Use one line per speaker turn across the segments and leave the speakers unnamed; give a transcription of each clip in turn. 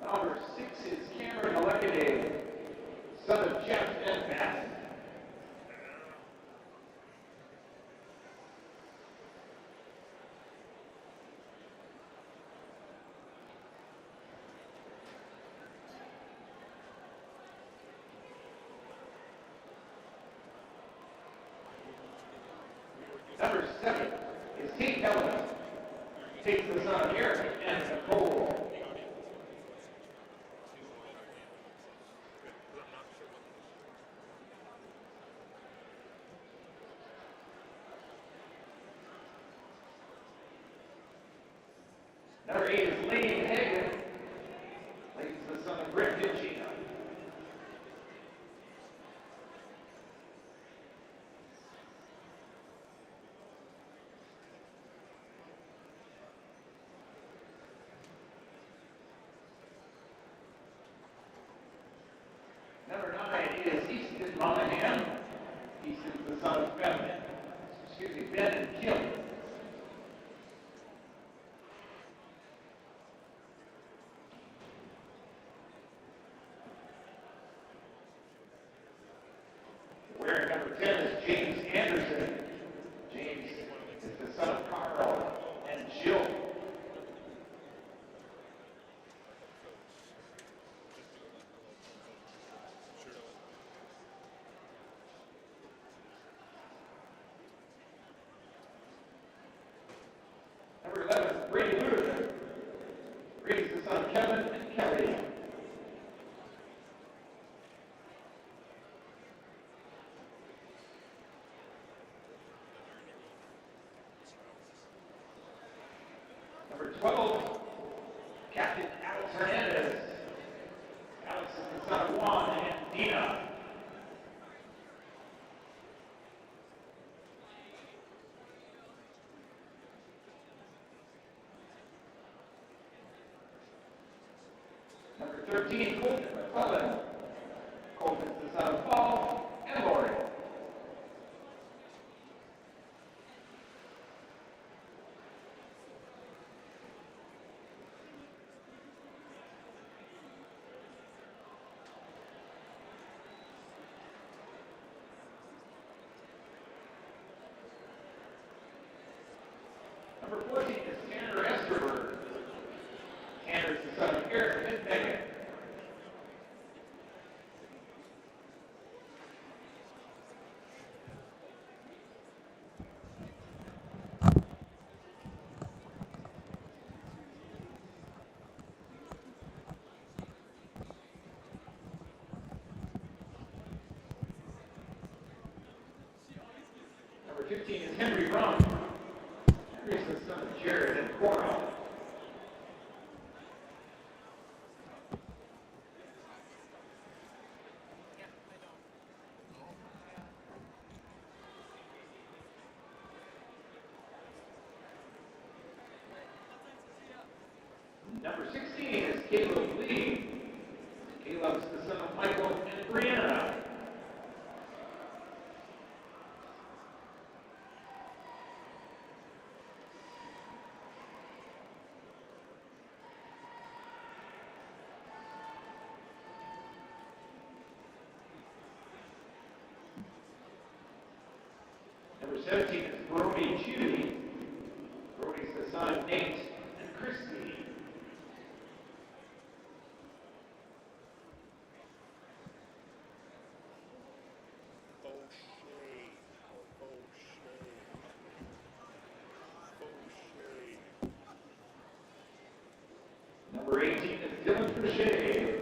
Number 6 is Cameron Alekade, son of Jeff and Matt. Number 7 is Tate Ellen. Tate's the son of Eric and Nicole. Number 8 is Lane Hagan. Lane's the son of Brett Gilchina. Number 9 is Easton Monahan. Easton's the son of Ben and Kim. Wearing number 10 is James Anderson. James is the son of Carl and Jill. Number 11 is Brady Lutherman. Brady's the son of Kevin and Kelly. Number 12, Captain Alex Hernandez. Alex is the son of Juan and Dina. Number 13, Colton McClellan. Colton's the son of Paul and Lori. Number 14 is Tanner Esterberg. Tanner's the son of Eric and Megan. Number 15 is Henry Rum. Henry's the son of Jared and Cora. Number 16 is Caleb Lee. Caleb's the son of Michael and Brianna. Number 17 is Brody Judy. Brody's the son of Nate and Christy. Number 18 is Dylan Crochet.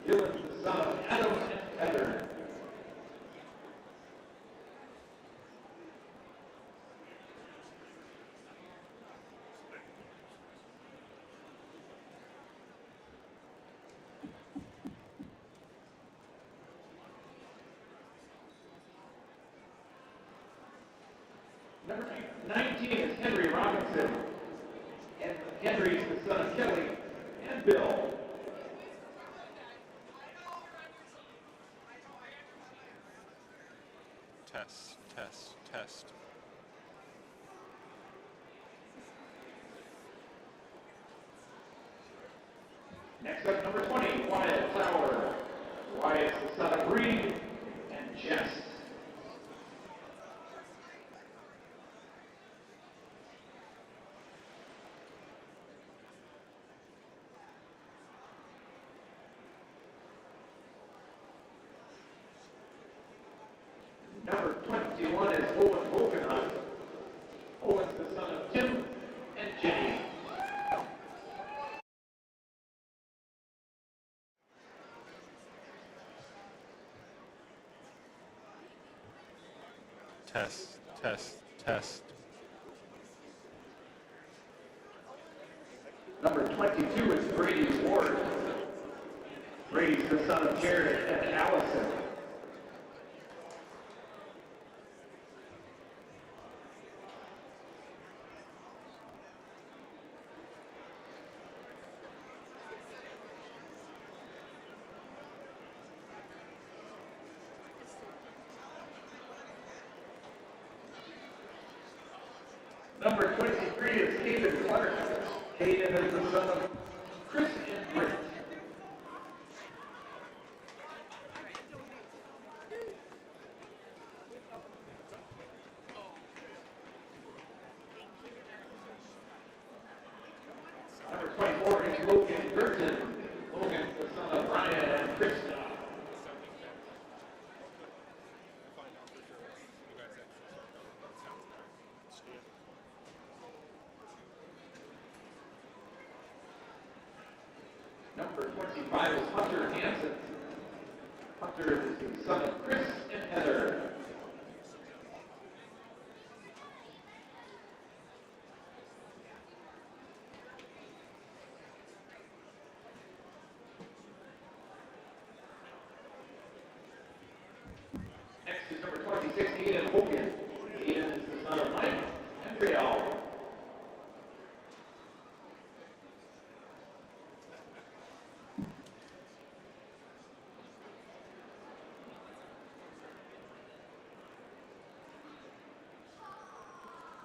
Dylan's the son of Adam and Heather. Next up, number 20, Wyatt Flower. Wyatt's the son of Reed and Jess. Number 21 is Owen Wolkenhunt. Owen's the son of Tim and Jenny.
Test, test, test.
Number 22 is Brady Ward. Brady's the son of Jared and Allison. Number 23 is Caden Clark. Caden is the son of Chris and Britt. Number 24 is Logan Burton. Logan's the son of Brian and Krista. Number 25 is Hunter Hansen. Hunter is the son of Chris and Heather. Next is number 26, Aiden Hogan. Aiden is the son of Mike and Real.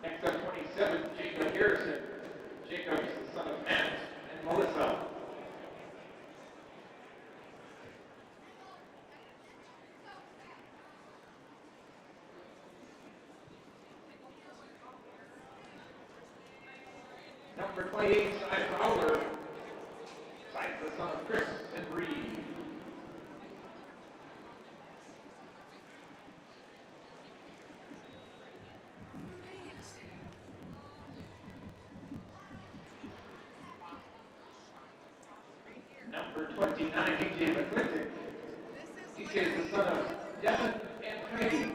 Next up, 27, Jacob Harrison. Jacob is the son of Matt and Melissa. Number 28, Cy Fowler. Cy's the son of Chris and Reed. Number 29, DJ McClinton. DJ is the son of Devin and Heidi.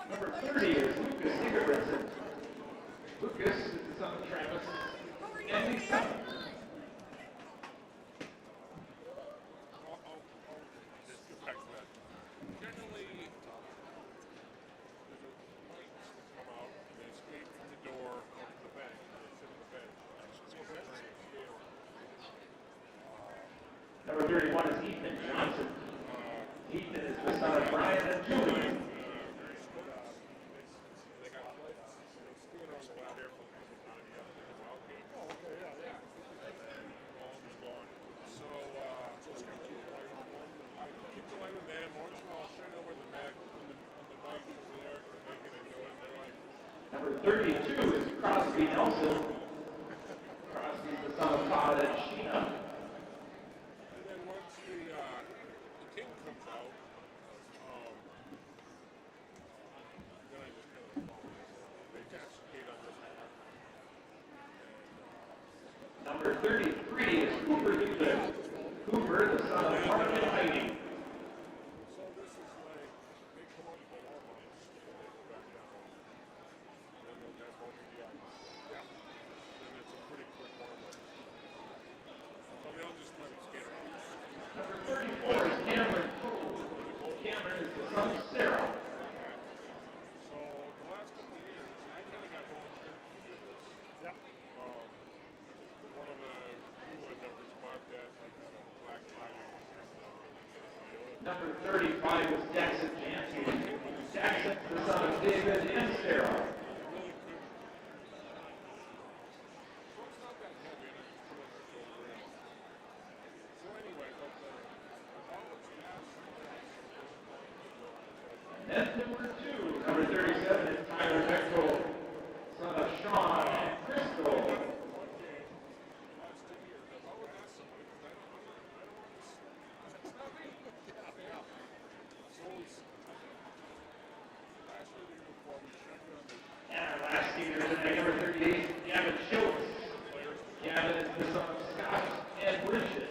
Number 30 is Lucas Ingebrigtsen. Lucas is the son of Travis and Lisa. Number 31 is Ethan Johnson. Ethan is the son of Brian and Julie. Number 32 is Crosby Nelson. Crosby is the son of Todd and Sheena.
And then once the king comes out, then I just kind of they cascade on this one.
Number 33 is Cooper Duke. Cooper, the son of Mark and Heidi.
So this is like, they come up with all lines, and they go back down. And then that's what we do. Yeah. And it's a pretty quick one. So they'll just kind of skate around.
Number 34 is Cameron Cole. Cameron is the son of Sarah.
So the last couple of years, I kind of got going through this. Yeah. One of the new ones up is Bobcat, like
Number 35 was Jackson Jansen. Jackson, the son of David and Sarah. And then number 37 is Tyler Bechtel, son of Sean and Crystal. And our last senior tonight, number 38, Gavin Schultz. Gavin is the son of Scott and Bridget.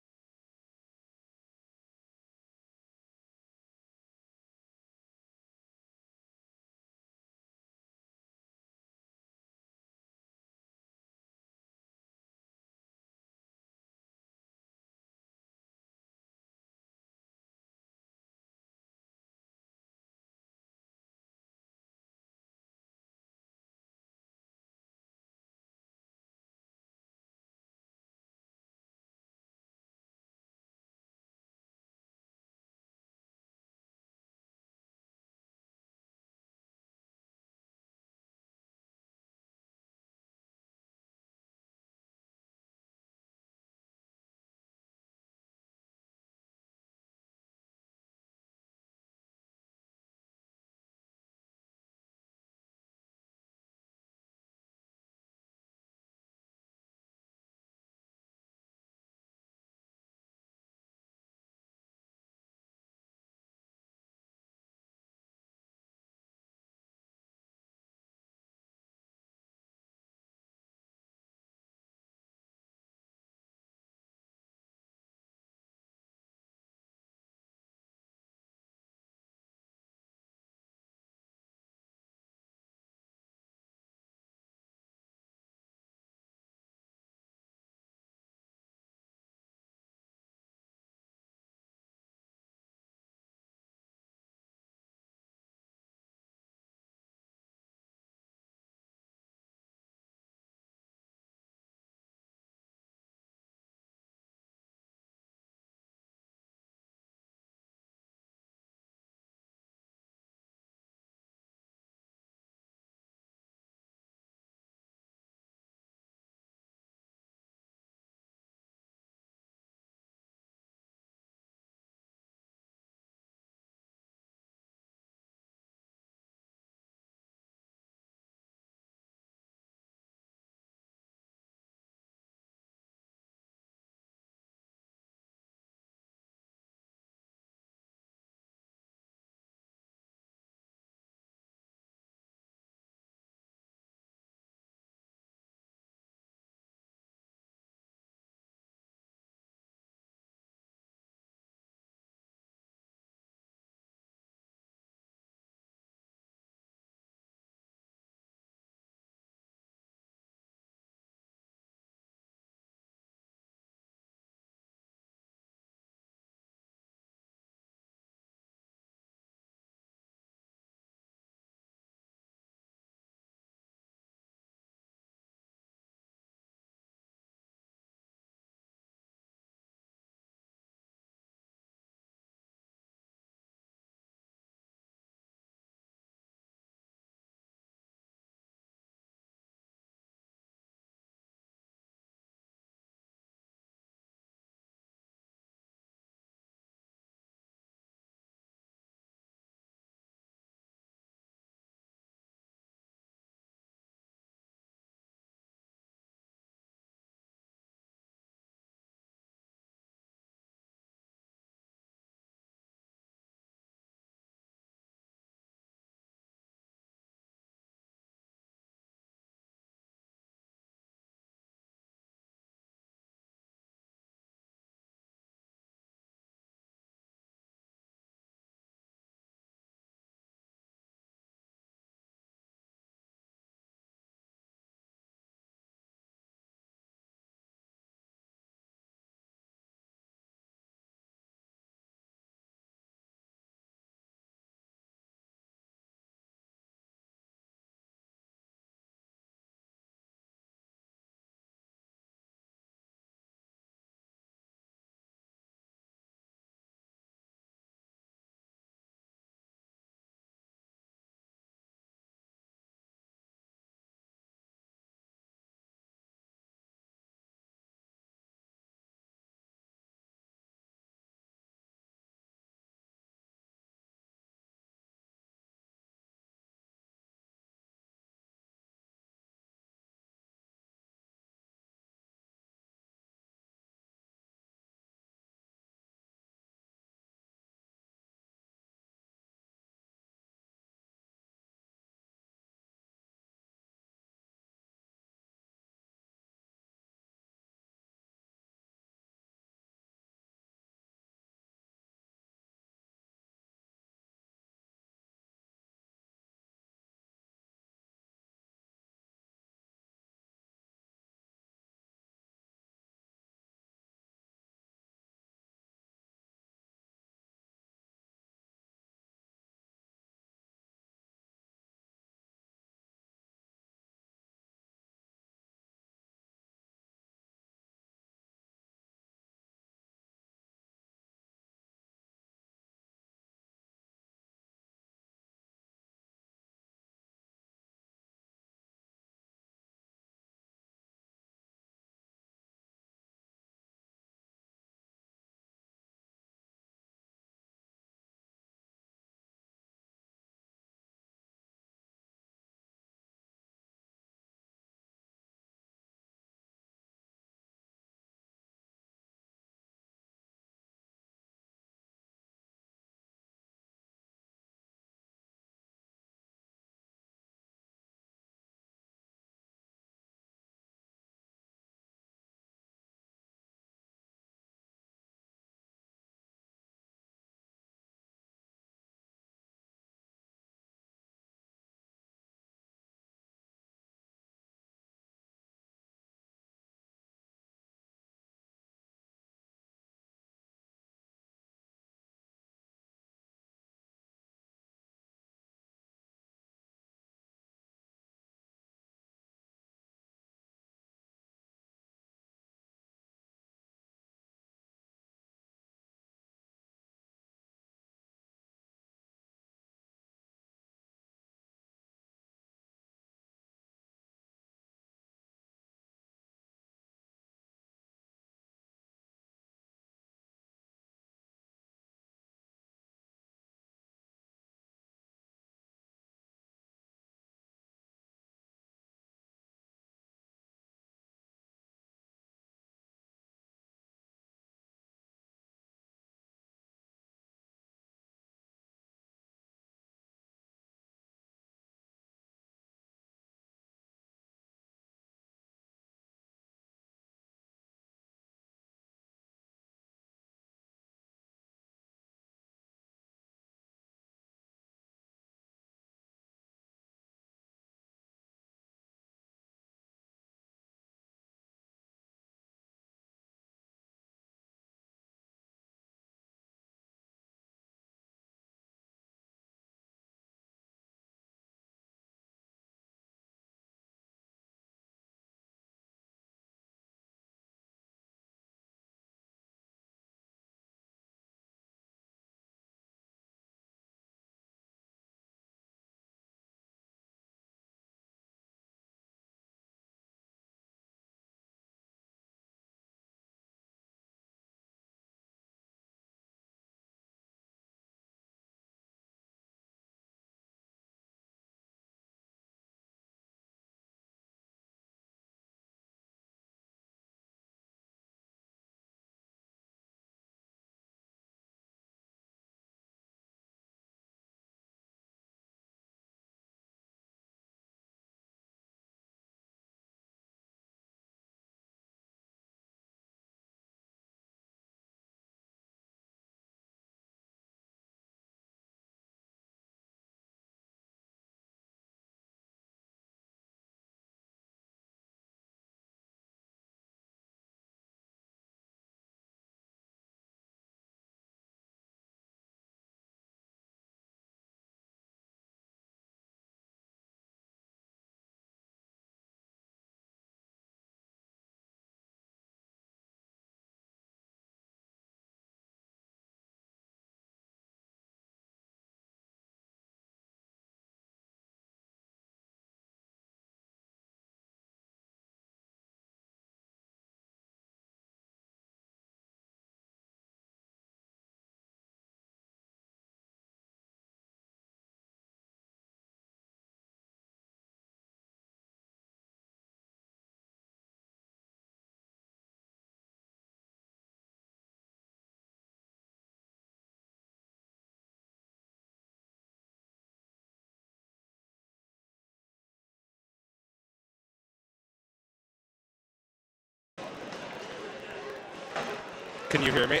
Can you hear me?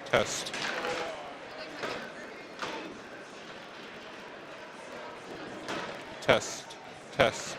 Test. Test. Test.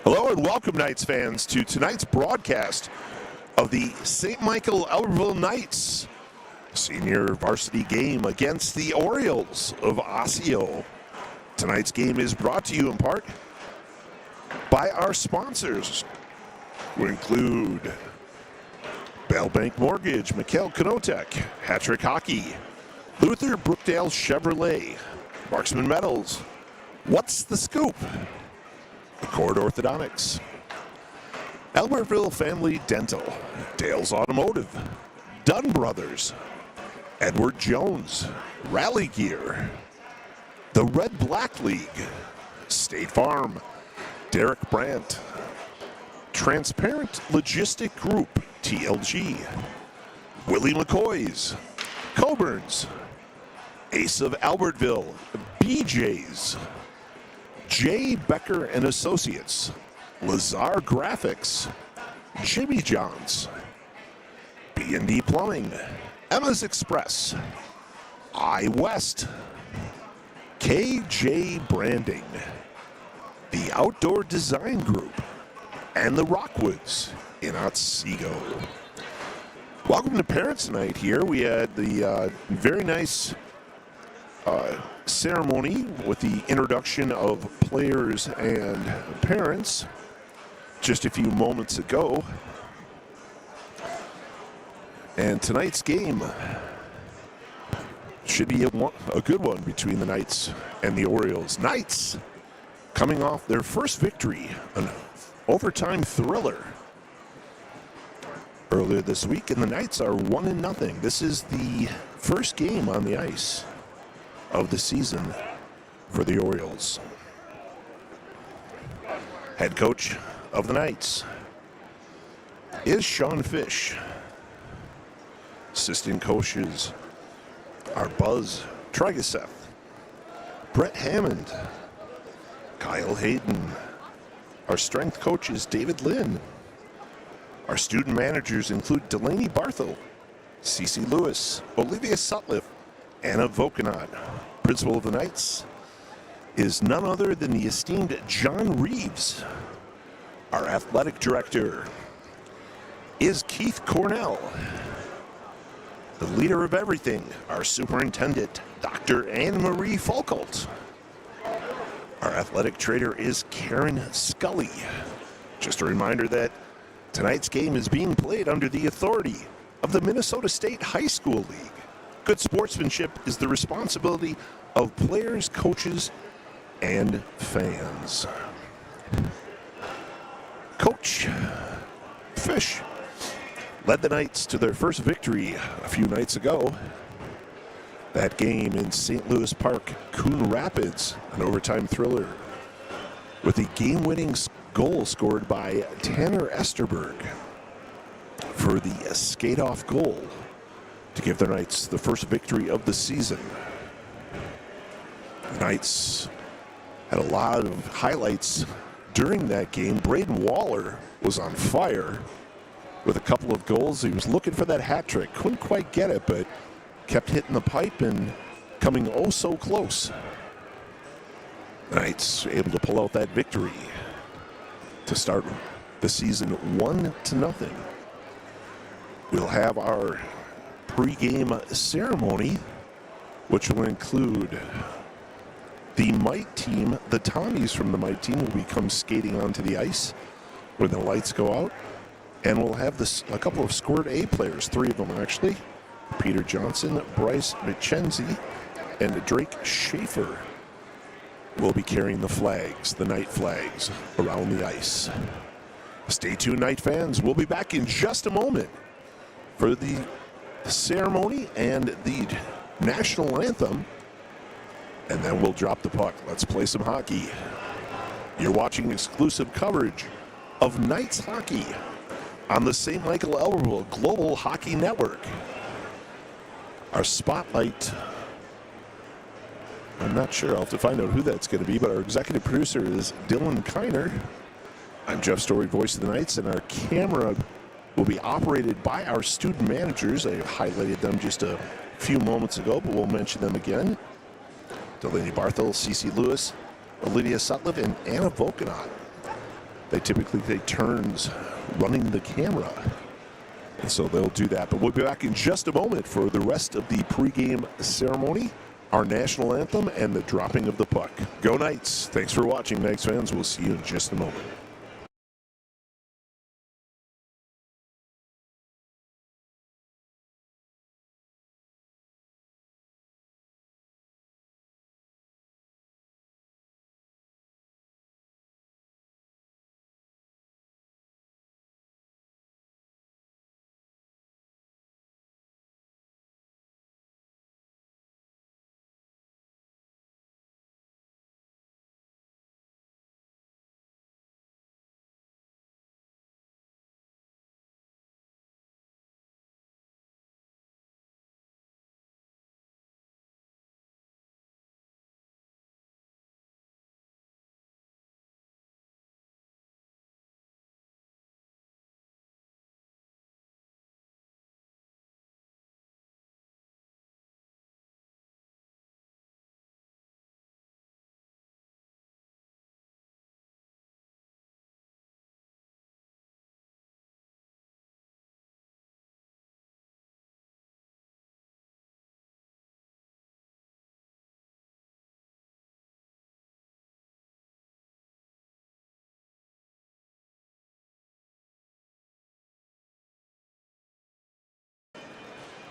Hello and welcome, Knights fans, to tonight's broadcast of the St. Michael Albertville Knights senior varsity game against the Orioles of Osseo. Tonight's game is brought to you in part by our sponsors, who include Bellbank Mortgage, McHale Canotech, Hattrick Hockey, Luther Brookdale Chevrolet, Marksman Metals, What's the Scoop? Accord Orthodontics, Albertville Family Dental, Dale's Automotive, Dunn Brothers, Edward Jones, Rally Gear, the Red Black League, State Farm, Derek Brandt, Transparent Logistic Group, TLG, Willie McCoy's, Coburn's, Ace of Albertville, BJ's, J. Becker and Associates, Lazar Graphics, Jimmy John's, B&D Plumbing, Emma's Express, iWest, KJ Branding, the Outdoor Design Group, and the Rockwoods in Otsego. Welcome to Parents Night here. We had the very nice ceremony with the introduction of players and parents just a few moments ago. And tonight's game should be a good one between the Knights and the Orioles. Knights coming off their first victory, an overtime thriller earlier this week, and the Knights are 1-0. This is the first game on the ice of the season for the Orioles. Head coach of the Knights is Sean Fish. Assistant coaches are Buzz Trigaseth, Brett Hammond, Kyle Hayden. Our strength coach is David Lynn. Our student managers include Delaney Barthel, Cece Lewis, Olivia Sutliff, Anna Vokenot. Principal of the Knights is none other than the esteemed John Reeves. Our athletic director is Keith Cornell. The leader of everything, our superintendent, Dr. Anne Marie Folkelt. Our athletic trader is Karen Scully. Just a reminder that tonight's game is being played under the authority of the Minnesota State High School League. Good sportsmanship is the responsibility of players, coaches, and fans. Coach Fish led the Knights to their first victory a few nights ago. That game in St. Louis Park, Coon Rapids, an overtime thriller, with a game-winning goal scored by Tanner Esterberg for the skate-off goal to give the Knights the first victory of the season. The Knights had a lot of highlights during that game. Braden Waller was on fire with a couple of goals. He was looking for that hat trick. Couldn't quite get it, but kept hitting the pipe and coming oh so close. The Knights able to pull out that victory to start the season 1-0. We'll have our pregame ceremony, which will include the Might team. The Tommies from the Might team will become skating onto the ice when the lights go out. And we'll have a couple of Squirt A players, 3 of them actually. Peter Johnson, Bryce McKenzie, and Drake Schaefer will be carrying the flags, the Knight flags, around the ice. Stay tuned, Knight fans. We'll be back in just a moment for the ceremony and the national anthem, and then we'll drop the puck. Let's play some hockey. You're watching exclusive coverage of Knights hockey on the St. Michael Albertville Global Hockey Network. Our spotlight, I'm not sure. I'll have to find out who that's going to be, but our executive producer is Dylan Kiner. I'm Jeff Story, voice of the Knights, and our camera will be operated by our student managers. I highlighted them just a few moments ago, but we'll mention them again. Delaney Barthel, Cece Lewis, Lydia Sutliff, and Anna Volkanot. They typically take turns running the camera, and so they'll do that. But we'll be back in just a moment for the rest of the pregame ceremony, our national anthem, and the dropping of the puck. Go Knights. Thanks for watching, Knights fans. We'll see you in just a moment.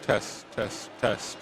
Test, test, test.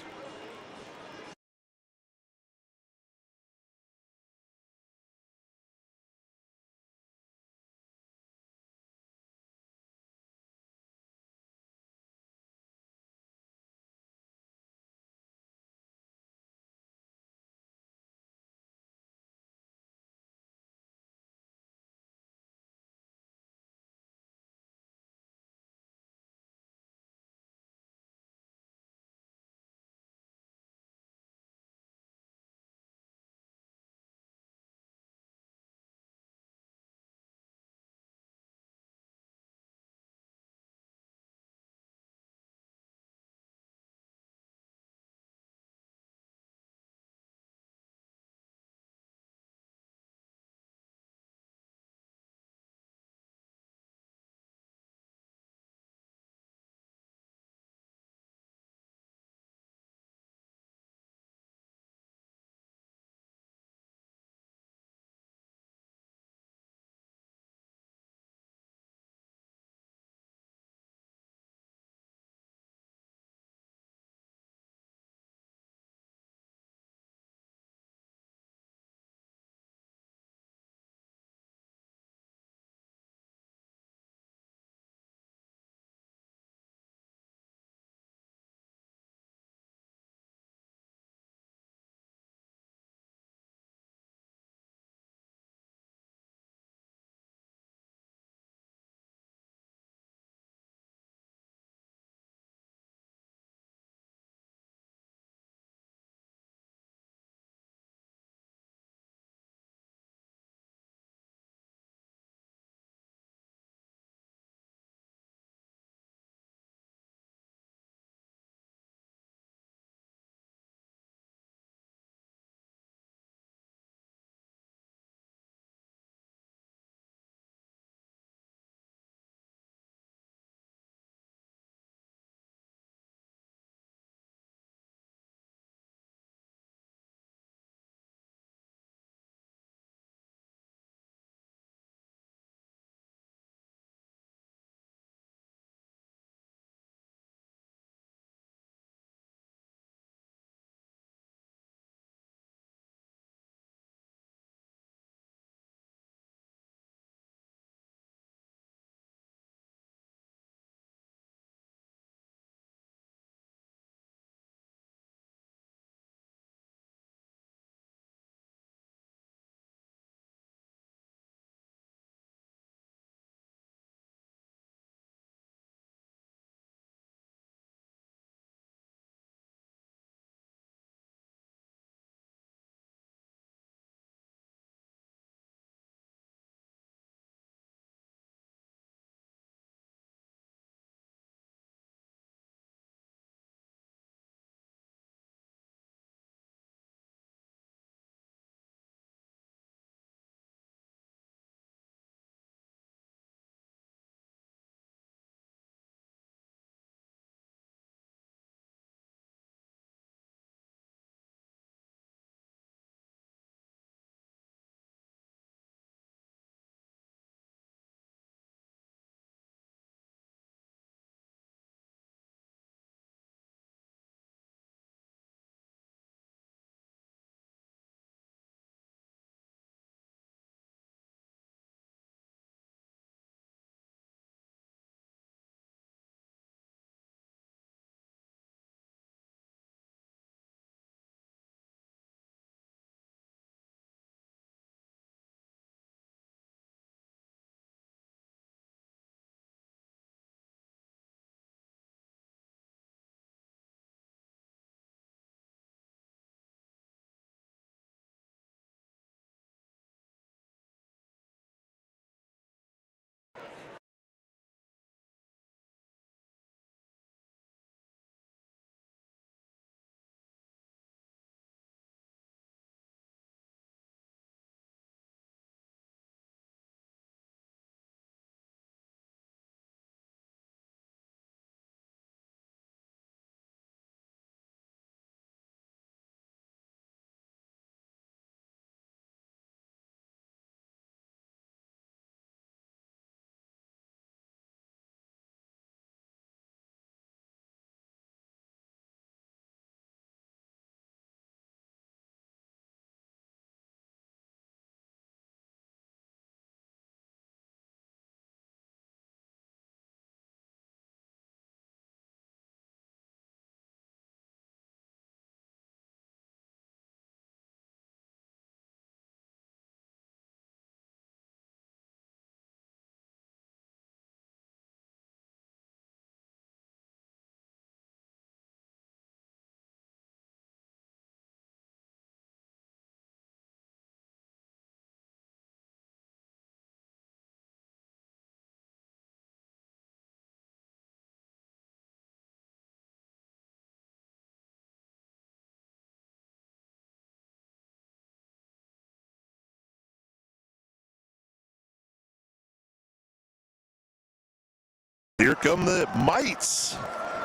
Here come the Mites.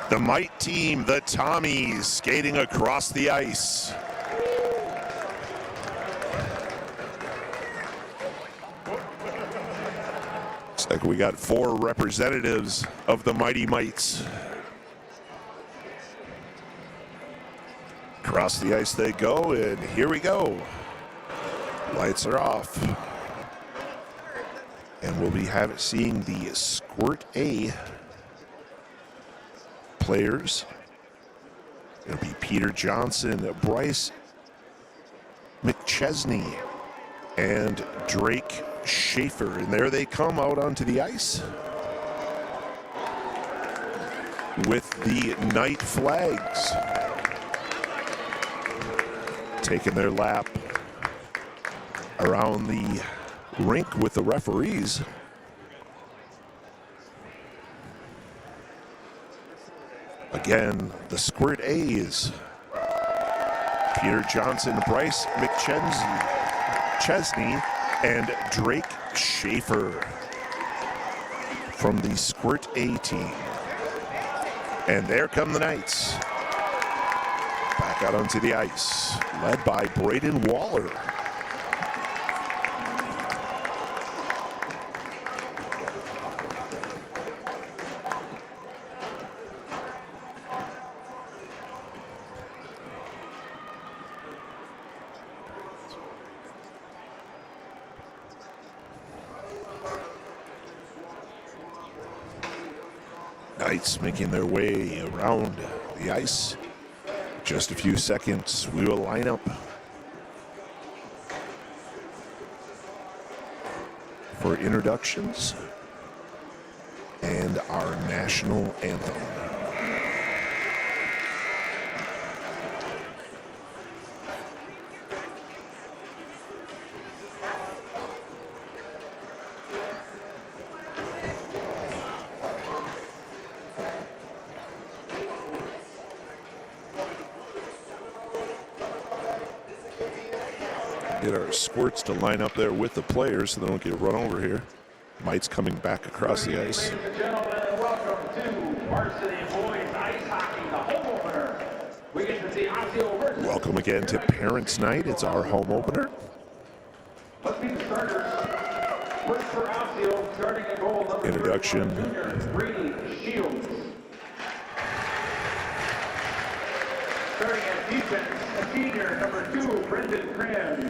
The Mite team, the Tommies, skating across the ice. Looks like we got 4 representatives of the Mighty Mites. Across the ice they go, and here we go. Lights are off. And we'll be seeing the Squirt A players. It'll be Peter Johnson, Bryce McChesney, and Drake Schaefer. And there they come out onto the ice with the Knight flags, taking their lap around the rink with the referees. Again, the Squirt A's. Peter Johnson, Bryce McChesney, and Drake Schaefer from the Squirt A team. And there come the Knights. Back out onto the ice, led by Braden Waller. Knights making their way around the ice. Just a few seconds, we will line up for introductions and our national anthem. Get our squirts to line up there with the players so they don't get run over here. Mite's coming back across the ice.
Ladies and gentlemen, welcome to Varsity Boys Ice Hockey, the home opener. We get to see Osseo versus.
Welcome again to Parents' Night. It's our home opener.
Let's meet the starters. First for Osseo, starting at goal number
Introduction.
31, junior Brady Shields. Starting at defense, a senior, number 2, Brendan Kranz.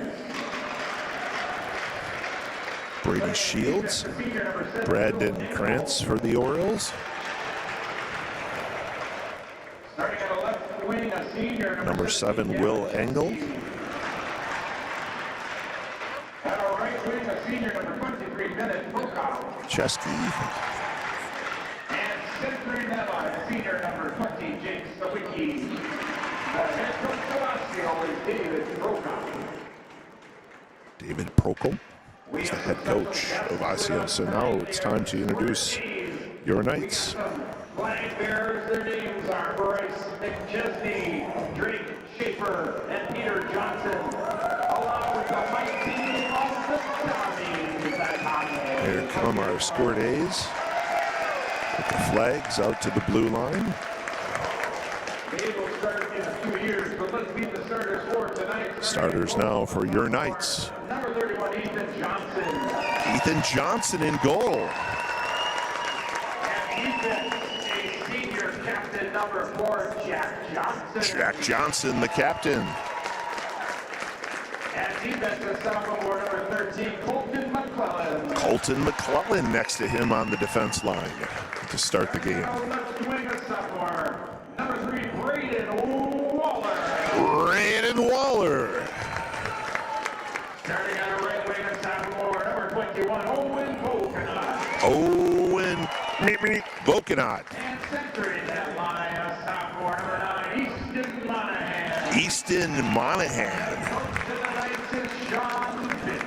Brady Shields, Brandon Krantz for the Orioles.
Starting at a left wing, a senior,
Number 7, Will Engel.
At our right wing, a senior, number 23, Bennett Brokaw.
Chesky.
And centering that line, a senior, number 20, Jake Sawicki. The head coach of Osseo is David Brokaw.
David Prokop is the head coach of Osseo. So now it's time to introduce your Knights.
Flag bearers, their names are Bryce McChesney, Drake Schaefer, and Peter Johnson, along with the Mite team of the Tommies.
Here come our Squirt A's with the flags out to the blue line.
They will start in a few years, but let's meet the starters for tonight.
Starters now for your Knights.
Number 31, Ethan Johnson.
Ethan Johnson in goal.
And Ethan, a senior captain, number 4, Jack Johnson.
Jack Johnson, the captain.
And defensive sophomore, number 13, Colton McClellan.
Colton McClellan next to him on the defense line to start the game.
Now left wing, a sophomore, number 3, Braden Waller.
Brandon Waller.
Starting on a right wing, a sophomore, number 21, Owen Volkanot.
Owen Volkanot.
And centering that line, a sophomore, number 9, Easton Monahan.
Easton Monahan.
Coach to the Knights is Sean Fish.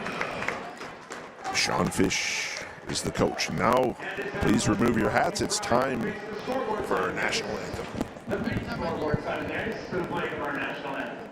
Sean Fish is the coach. Now, please remove your hats. It's time for our national anthem.
The big scoreboard side of the ice to the play of our national anthem.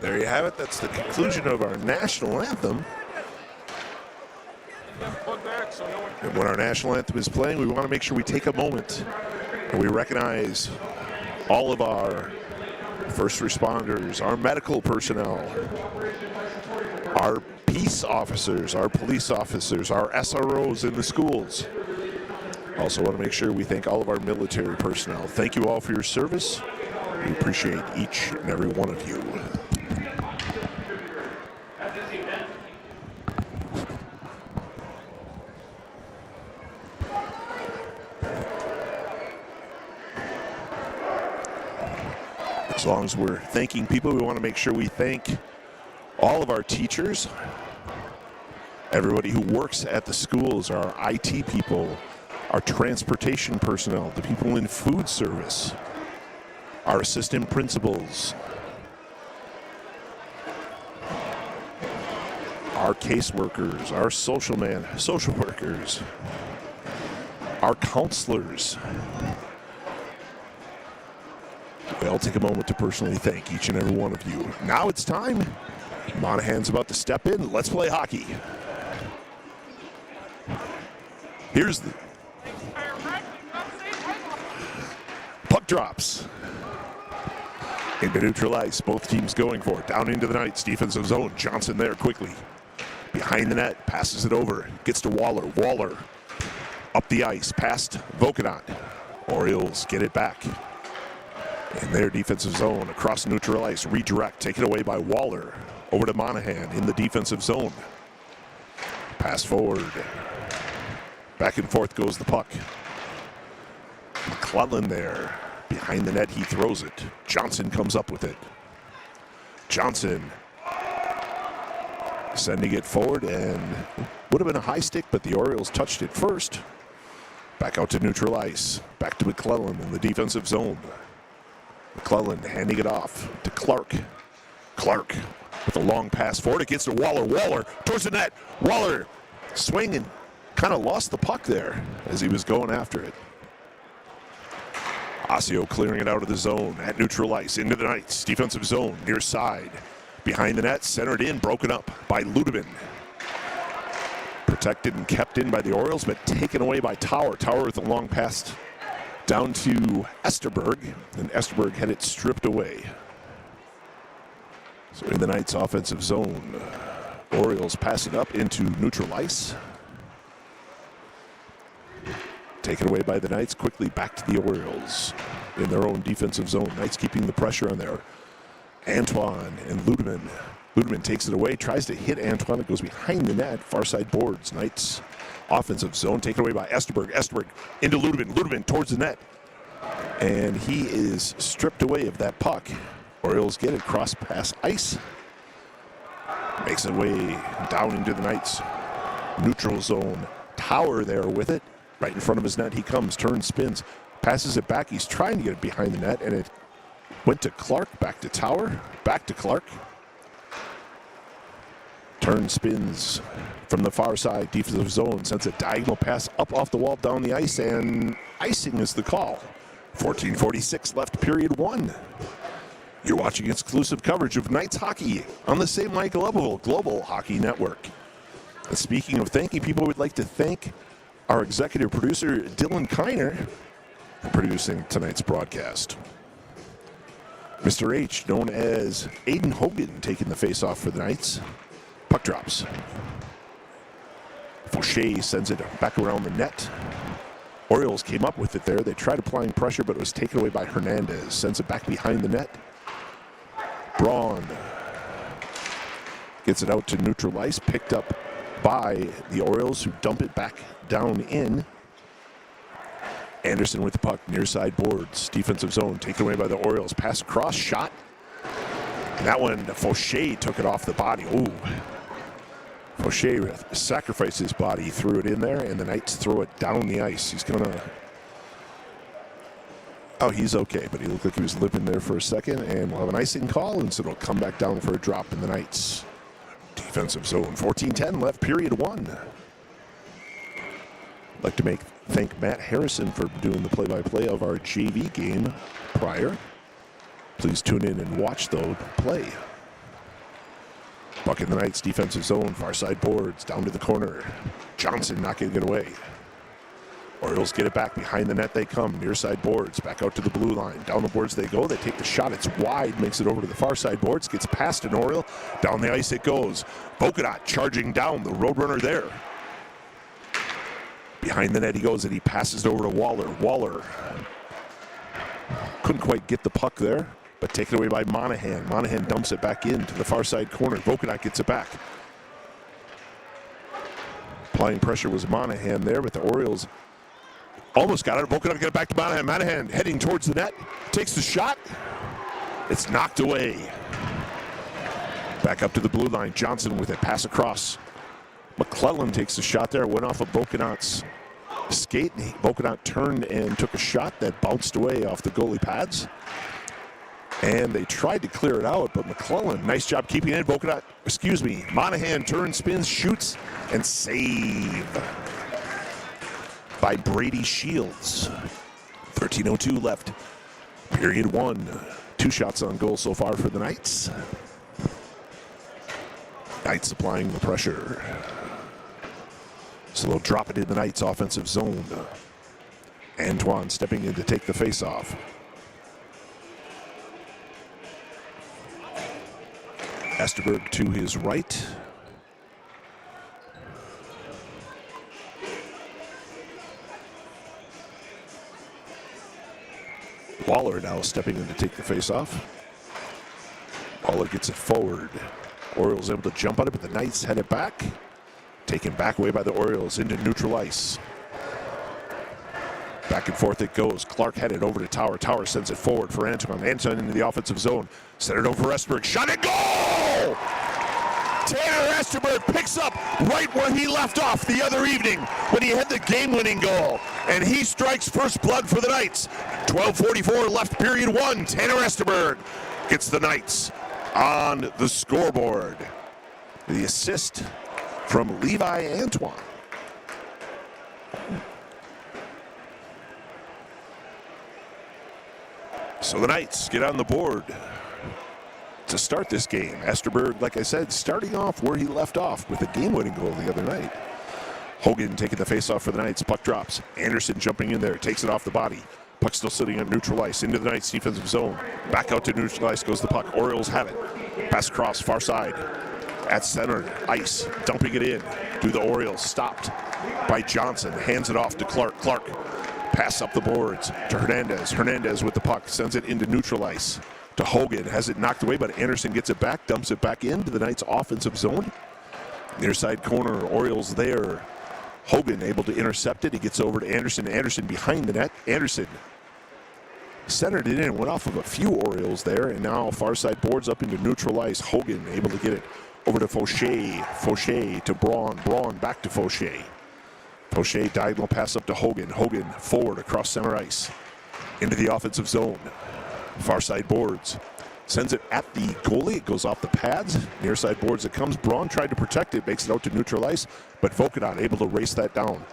There you have it. That's the conclusion of our national anthem.
Plug back so no one
And when our national anthem is playing, we want to make sure we take a moment and we recognize all of our first responders, our medical personnel, our peace officers, our police officers, our SROs in the schools. Also want to make sure we thank all of our military personnel. Thank you all for your service. We appreciate each and every one of you. As long as we're thanking people, we want to make sure we thank all of our teachers, everybody who works at the schools, our IT people, our transportation personnel, the people in food service, our assistant principals, our caseworkers, our social workers, our counselors. We all take a moment to personally thank each and every one of you. Now it's time. Monahan's about to step in. Let's play hockey. Here's the puck drops. Into neutral ice. Both teams going for it. Down into the Knights. Defensive zone. Johnson there quickly. Behind the net. Passes it over. Gets to Waller. Waller up the ice. Past Vokanot. Orioles get it back. In their defensive zone, across neutral ice, redirect, taken away by Waller. Over to Monahan in the defensive zone. Pass forward. Back and forth goes the puck. McClellan there. Behind the net, he throws it. Johnson comes up with it. Johnson sending it forward, and would have been a high stick, but the Orioles touched it first. Back out to neutral ice. Back to McClellan in the defensive zone. McClellan handing it off to Clark. Clark with a long pass forward. It gets to Waller. Waller towards the net. Waller swinging. Kind of lost the puck there as he was going after it. Osseo clearing it out of the zone at neutral ice. Into the Knights. Defensive zone near side. Behind the net. Centered in. Broken up by Ludeman. Protected and kept in by the Orioles, but taken away by Tower. Tower with a long pass down to Esterberg, and Esterberg had it stripped away. So in the Knights' offensive zone, Orioles pass it up into neutral ice. Taken away by the Knights, quickly back to the Orioles in their own defensive zone. Knights keeping the pressure on there. Antoine and Ludeman. Ludeman takes it away, tries to hit Antoine. It goes behind the net, far side boards. Knights offensive zone taken away by Esterberg. Esterberg into Ludeman. Ludeman towards the net. And he is stripped away of that puck. Orioles get it cross pass ice. Makes it way down into the Knights neutral zone. Tower there with it. Right in front of his net he comes, turns, spins, passes it back. He's trying to get it behind the net, and it went to Clark, back to Tower, back to Clark. Turn, spins from the far side, defensive zone, sends a diagonal pass up off the wall, down the ice, and icing is the call. 14:46 left, period one. You're watching exclusive coverage of Knights hockey on the St. Michael Global Hockey Network. And speaking of thanking people, we'd like to thank our executive producer, Dylan Kiner, for producing tonight's broadcast. Mr. H, known as Aiden Hogan, taking the face-off for the Knights. Puck drops. Fauché sends it back around the net. Orioles came up with it there. They tried applying pressure, but it was taken away by Hernandez. Sends it back behind the net. Braun gets it out to neutral ice, picked up by the Orioles, who dump it back down in. Anderson with the puck, near side boards, defensive zone, taken away by the Orioles. Pass across, shot. And that one, Fauché took it off the body. Ooh. Fauché sacrificed his body, threw it in there, and the Knights throw it down the ice. He's gonna... Oh, he's okay, but he looked like he was limping there for a second, and we'll have an icing call, and so it'll come back down for a drop in the Knights defensive zone. 14:10 left, period one. I'd like to thank Matt Harrison for doing the play-by-play of our JV game prior. Please tune in and watch, though, play. Puck in the Knights' defensive zone, far side boards, down to the corner. Johnson not getting it away. Orioles get it back. Behind the net they come. Near side boards. Back out to the blue line. Down the boards they go. They take the shot. It's wide. Makes it over to the far side boards. Gets past an Oriole. Down the ice it goes. Vokadat charging down. The Roadrunner there. Behind the net he goes and he passes it over to Waller. Waller couldn't quite get the puck there, but taken away by Monahan. Monahan dumps it back into the far side corner. Vokadat gets it back. Applying pressure was Monahan there, but the Orioles almost got it. Vokadat get it back to Monahan. Monahan heading towards the net. Takes the shot. It's knocked away. Back up to the blue line. Johnson with it. Pass across. McClellan takes the shot there. Went off of Vokadat's skate. Vokadat turned and took a shot that bounced away off the goalie pads. And they tried to clear it out, but McClellan, nice job keeping it. Monahan turns, spins, shoots, and save by Brady Shields. 13:02 left. Period 1. 2 shots on goal so far for the Knights. Knights applying the pressure. So they'll drop it in the Knights' offensive zone. Antoine stepping in to take the face-off. Esterberg to his right. Waller now stepping in to take the face-off. Waller gets it forward. Orioles able to jump on it, but the Knights head it back. Taken back away by the Orioles into neutral ice. Back and forth it goes. Clark headed over to Tower. Tower sends it forward for Antoine. Antoine into the offensive zone. Sent it over for Esterberg. Shot and goal! Tanner Esterberg picks up right where he left off the other evening when he had the game-winning goal. And he strikes first blood for the Knights. 12:44 left, period 1. Tanner Esterberg gets the Knights on the scoreboard. The assist from Levi Antoine. So the Knights get on the board to start this game. Esterberg, like I said, starting off where he left off with a game-winning goal the other night. Hogan taking the face-off for the Knights. Puck drops. Anderson jumping in there, takes it off the body. Puck still sitting on neutral ice. Into the Knights' defensive zone. Back out to neutral ice goes the puck. Orioles have it. Pass across, far side. At center ice, dumping it in. Do the Orioles. Stopped by Johnson. Hands it off to Clark. Clark pass up the boards to Hernandez. Hernandez with the puck. Sends it into neutral ice to Hogan. Has it knocked away, but Anderson gets it back. Dumps it back into the Knights' offensive zone. Near side corner. Orioles there. Hogan able to intercept it. He gets over to Anderson. Anderson behind the net. Anderson centered it in. Went off of a few Orioles there. And now far side boards up into neutral ice. Hogan able to get it over to Fauché. Fauché to Braun. Braun back to Fauché. Fauché diagonal pass up to Hogan. Hogan forward across center ice. Into the offensive zone. Far side boards. Sends it at the goalie. It goes off the pads. Near side boards it comes. Braun tried to protect it. Makes it out to neutral ice. But Vokadat able to race that down.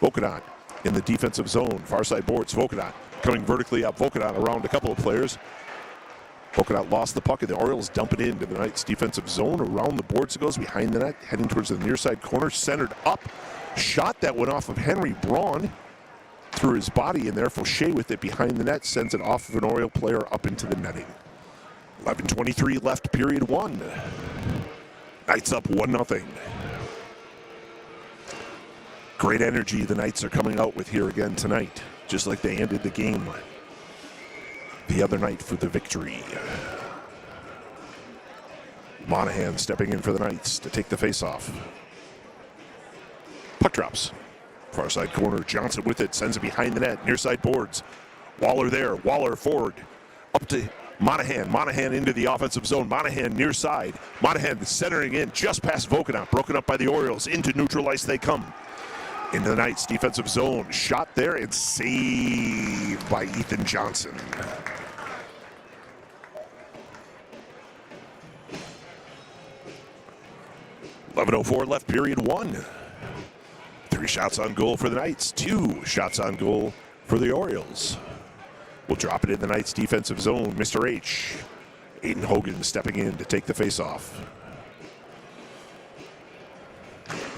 Vokadat in the defensive zone. Far side boards. Vokadat coming vertically up. Vokadat around a couple of players. Vokadat lost the puck, and the Orioles dump it into the Knights' defensive zone. Around the boards it goes, behind the net, heading towards the near side corner, centered up. Shot that went off of Henry. Braun threw his body in there. Fauché with it behind the net, sends it off of an Oriole player up into the netting. 11:23 left, period 1. Knights up 1-0. Great energy the Knights are coming out with here again tonight, just like they ended the game the other night for the victory. Monahan stepping in for the Knights to take the face-off. Puck drops. Far side corner. Johnson with it. Sends it behind the net. Near side boards. Waller there. Waller forward. Up to Monahan. Monahan into the offensive zone. Monahan near side. Monahan centering in just past Vokadat. Broken up by the Orioles. Into neutral ice they come. Into the Knights' defensive zone. Shot there and saved by Ethan Johnson. .11:04 left, period 1. 3 shots on goal for the Knights. 2 shots on goal for the Orioles. We'll drop it in the Knights' defensive zone. Mr. H. Aiden Hogan stepping in to take the face-off.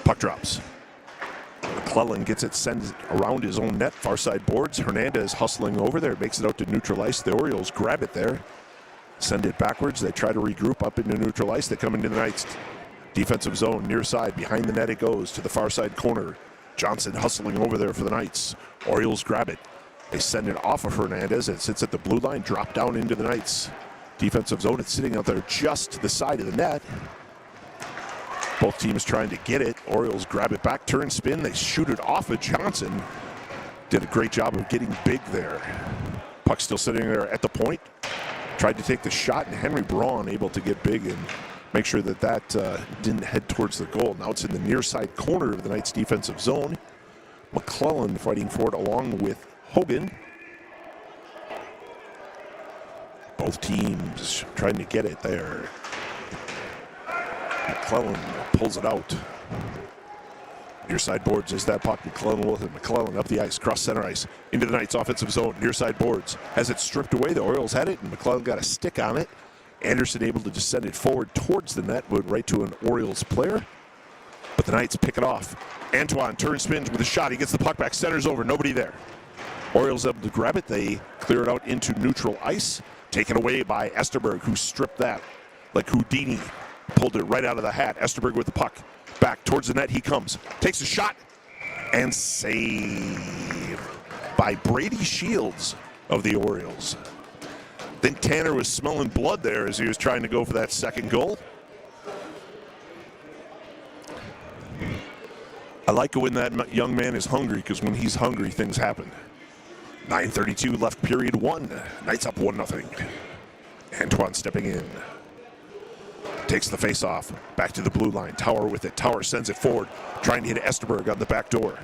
Puck drops. McClellan gets it, sends it around his own net, far side boards. Hernandez hustling over there, makes it out to neutral ice. The Orioles grab it there, send it backwards. They try to regroup up into neutral ice. They come into the Knights defensive zone, near side, behind the net it goes to the far side corner. Johnson hustling over there for the Knights. Orioles grab it. They send it off of Hernandez. It sits at the blue line, drop down into the Knights defensive zone. It's sitting out there just to the side of the net. Both teams trying to get it. Orioles grab it back, turn, spin. They shoot it off of Johnson. Did a great job of getting big there. Puck still sitting there at the point. Tried to take the shot, and Henry Braun able to get big and make sure that that didn't head towards the goal. Now it's in the near side corner of the Knights defensive zone. McClellan fighting for it along with Hogan. Both teams trying to get it there. McClellan pulls it out. Near side boards is that puck. McClellan with it. McClellan up the ice, cross center ice, into the Knights offensive zone. Near side boards. Has it stripped away. The Orioles had it, and McClellan got a stick on it. Anderson able to just send it forward towards the net, went right to an Orioles player. But the Knights pick it off. Antoine turns, spins with a shot. He gets the puck back, centers over, nobody there. Orioles able to grab it. They clear it out into neutral ice. Taken away by Esterberg, who stripped that like Houdini. Pulled it right out of the hat. Esterberg with the puck. Back towards the net he comes. Takes a shot. And saved by Brady Shields of the Orioles. I think Tanner was smelling blood there as he was trying to go for that second goal. I like it when that young man is hungry, because when he's hungry, things happen. 9:32 left period one. Knights up 1-0. Antoine stepping in. Takes the face-off. Back to the blue line. Tower with it. Tower sends it forward. Trying to hit Esterberg on the back door.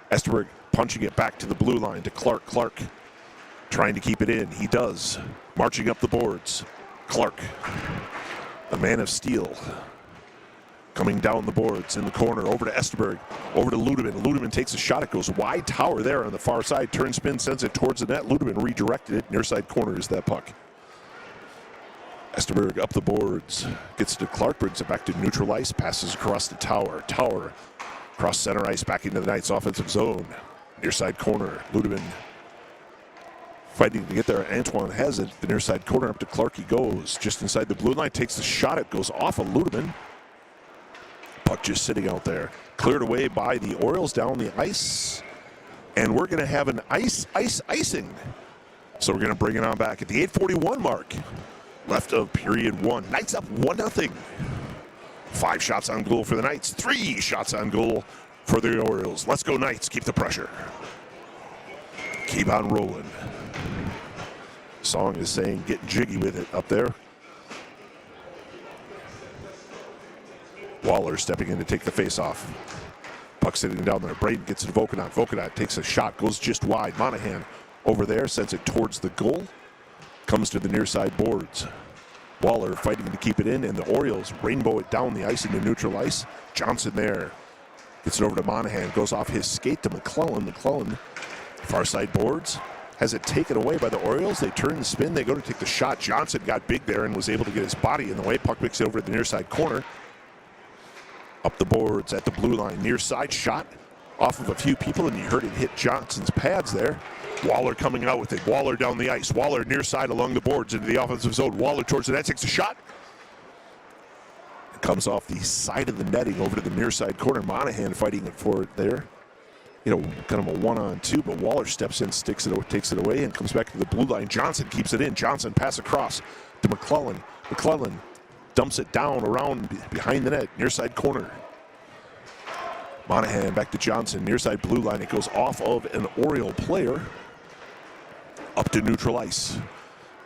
Esterberg punching it back to the blue line to Clark. Clark trying to keep it in. He does. Marching up the boards. Clark, the man of steel. Coming down the boards in the corner. Over to Esterberg. Over to Ludeman. Ludeman takes a shot. It goes wide. Tower there on the far side. Turn, spin, sends it towards the net. Ludeman redirected it. Near side corner is that puck. Esterberg up the boards. Gets it to Clark. Brings it back to neutral ice. Passes across the Tower. Tower across center ice. Back into the Knights offensive zone. Near side corner. Ludeman fighting to get there. Antoine has it. The near side corner up to Clark. He goes just inside the blue line. Takes the shot. It goes off of Ludeman. Puck just sitting out there. Cleared away by the Orioles down the ice. And we're going to have an icing. So we're going to bring it on back at the 8:41 mark. Left of period one. Knights up 1-0. 5 shots on goal for the Knights. 3 shots on goal for the Orioles. Let's go Knights. Keep the pressure. Keep on rolling. Song is saying get jiggy with it up there. Waller stepping in to take the face-off. Puck sitting down there. Braden gets it to Vokanot. Vokanot takes a shot, goes just wide. Monahan over there, sends it towards the goal. Comes to the near side boards. Waller fighting to keep it in, and the Orioles rainbow it down the ice into neutral ice. Johnson there. Gets it over to Monahan. Goes off his skate to McClellan. McClellan, far side boards. Has it taken away by the Orioles. They turn and spin. They go to take the shot. Johnson got big there and was able to get his body in the way. Puck picks it over at the near side corner. Up the boards at the blue line. Near side shot off of a few people, and you heard it hit Johnson's pads there. Waller coming out with it. Waller down the ice. Waller near side along the boards into the offensive zone. Waller towards the net. Takes a shot. It comes off the side of the netting over to the near side corner. Monahan fighting it for it there. You know, kind of a 1-on-2, but Waller steps in, takes it away, and comes back to the blue line. Johnson keeps it in. Johnson pass across to McClellan. McClellan dumps it down around behind the net, near side corner. Monahan back to Johnson, near side blue line. It goes off of an Oriole player up to neutral ice.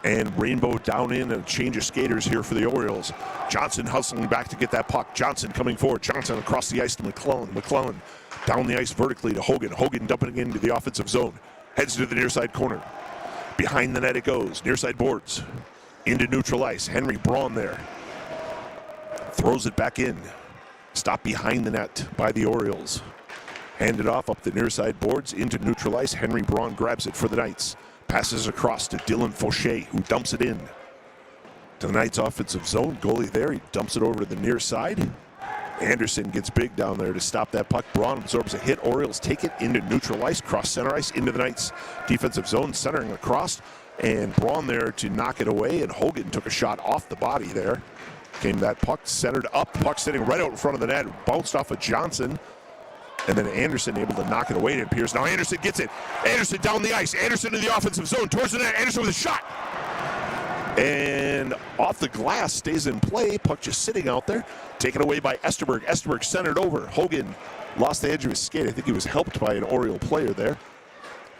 And rainbow down in, and a change of skaters here for the Orioles. Johnson hustling back to get that puck. Johnson coming forward. Johnson across the ice to McClellan. McClellan down the ice vertically to Hogan. Hogan dumping it into the offensive zone. Heads to the near side corner. Behind the net it goes. Near side boards. Into neutral ice. Henry Braun there. Throws it back in. Stopped behind the net by the Orioles. Handed off up the near side boards into neutral ice. Henry Braun grabs it for the Knights. Passes across to Dylan Fauché, who dumps it in to the Knights offensive zone. Goalie there. He dumps it over to the near side. Anderson gets big down there to stop that puck. Braun absorbs a hit. Orioles take it into neutral ice, cross center ice, into the Knights' defensive zone, centering across. And Braun there to knock it away, and Hogan took a shot off the body there. Came that puck centered up, puck sitting right out in front of the net, bounced off of Johnson. And then Anderson able to knock it away, it appears. Now Anderson gets it. Anderson down the ice. Anderson in the offensive zone, towards the net. Anderson with a shot. And off the glass, stays in play. Puck just sitting out there. Taken away by Esterberg. Esterberg centered over. Hogan lost the edge of his skate. I think he was helped by an Oriole player there.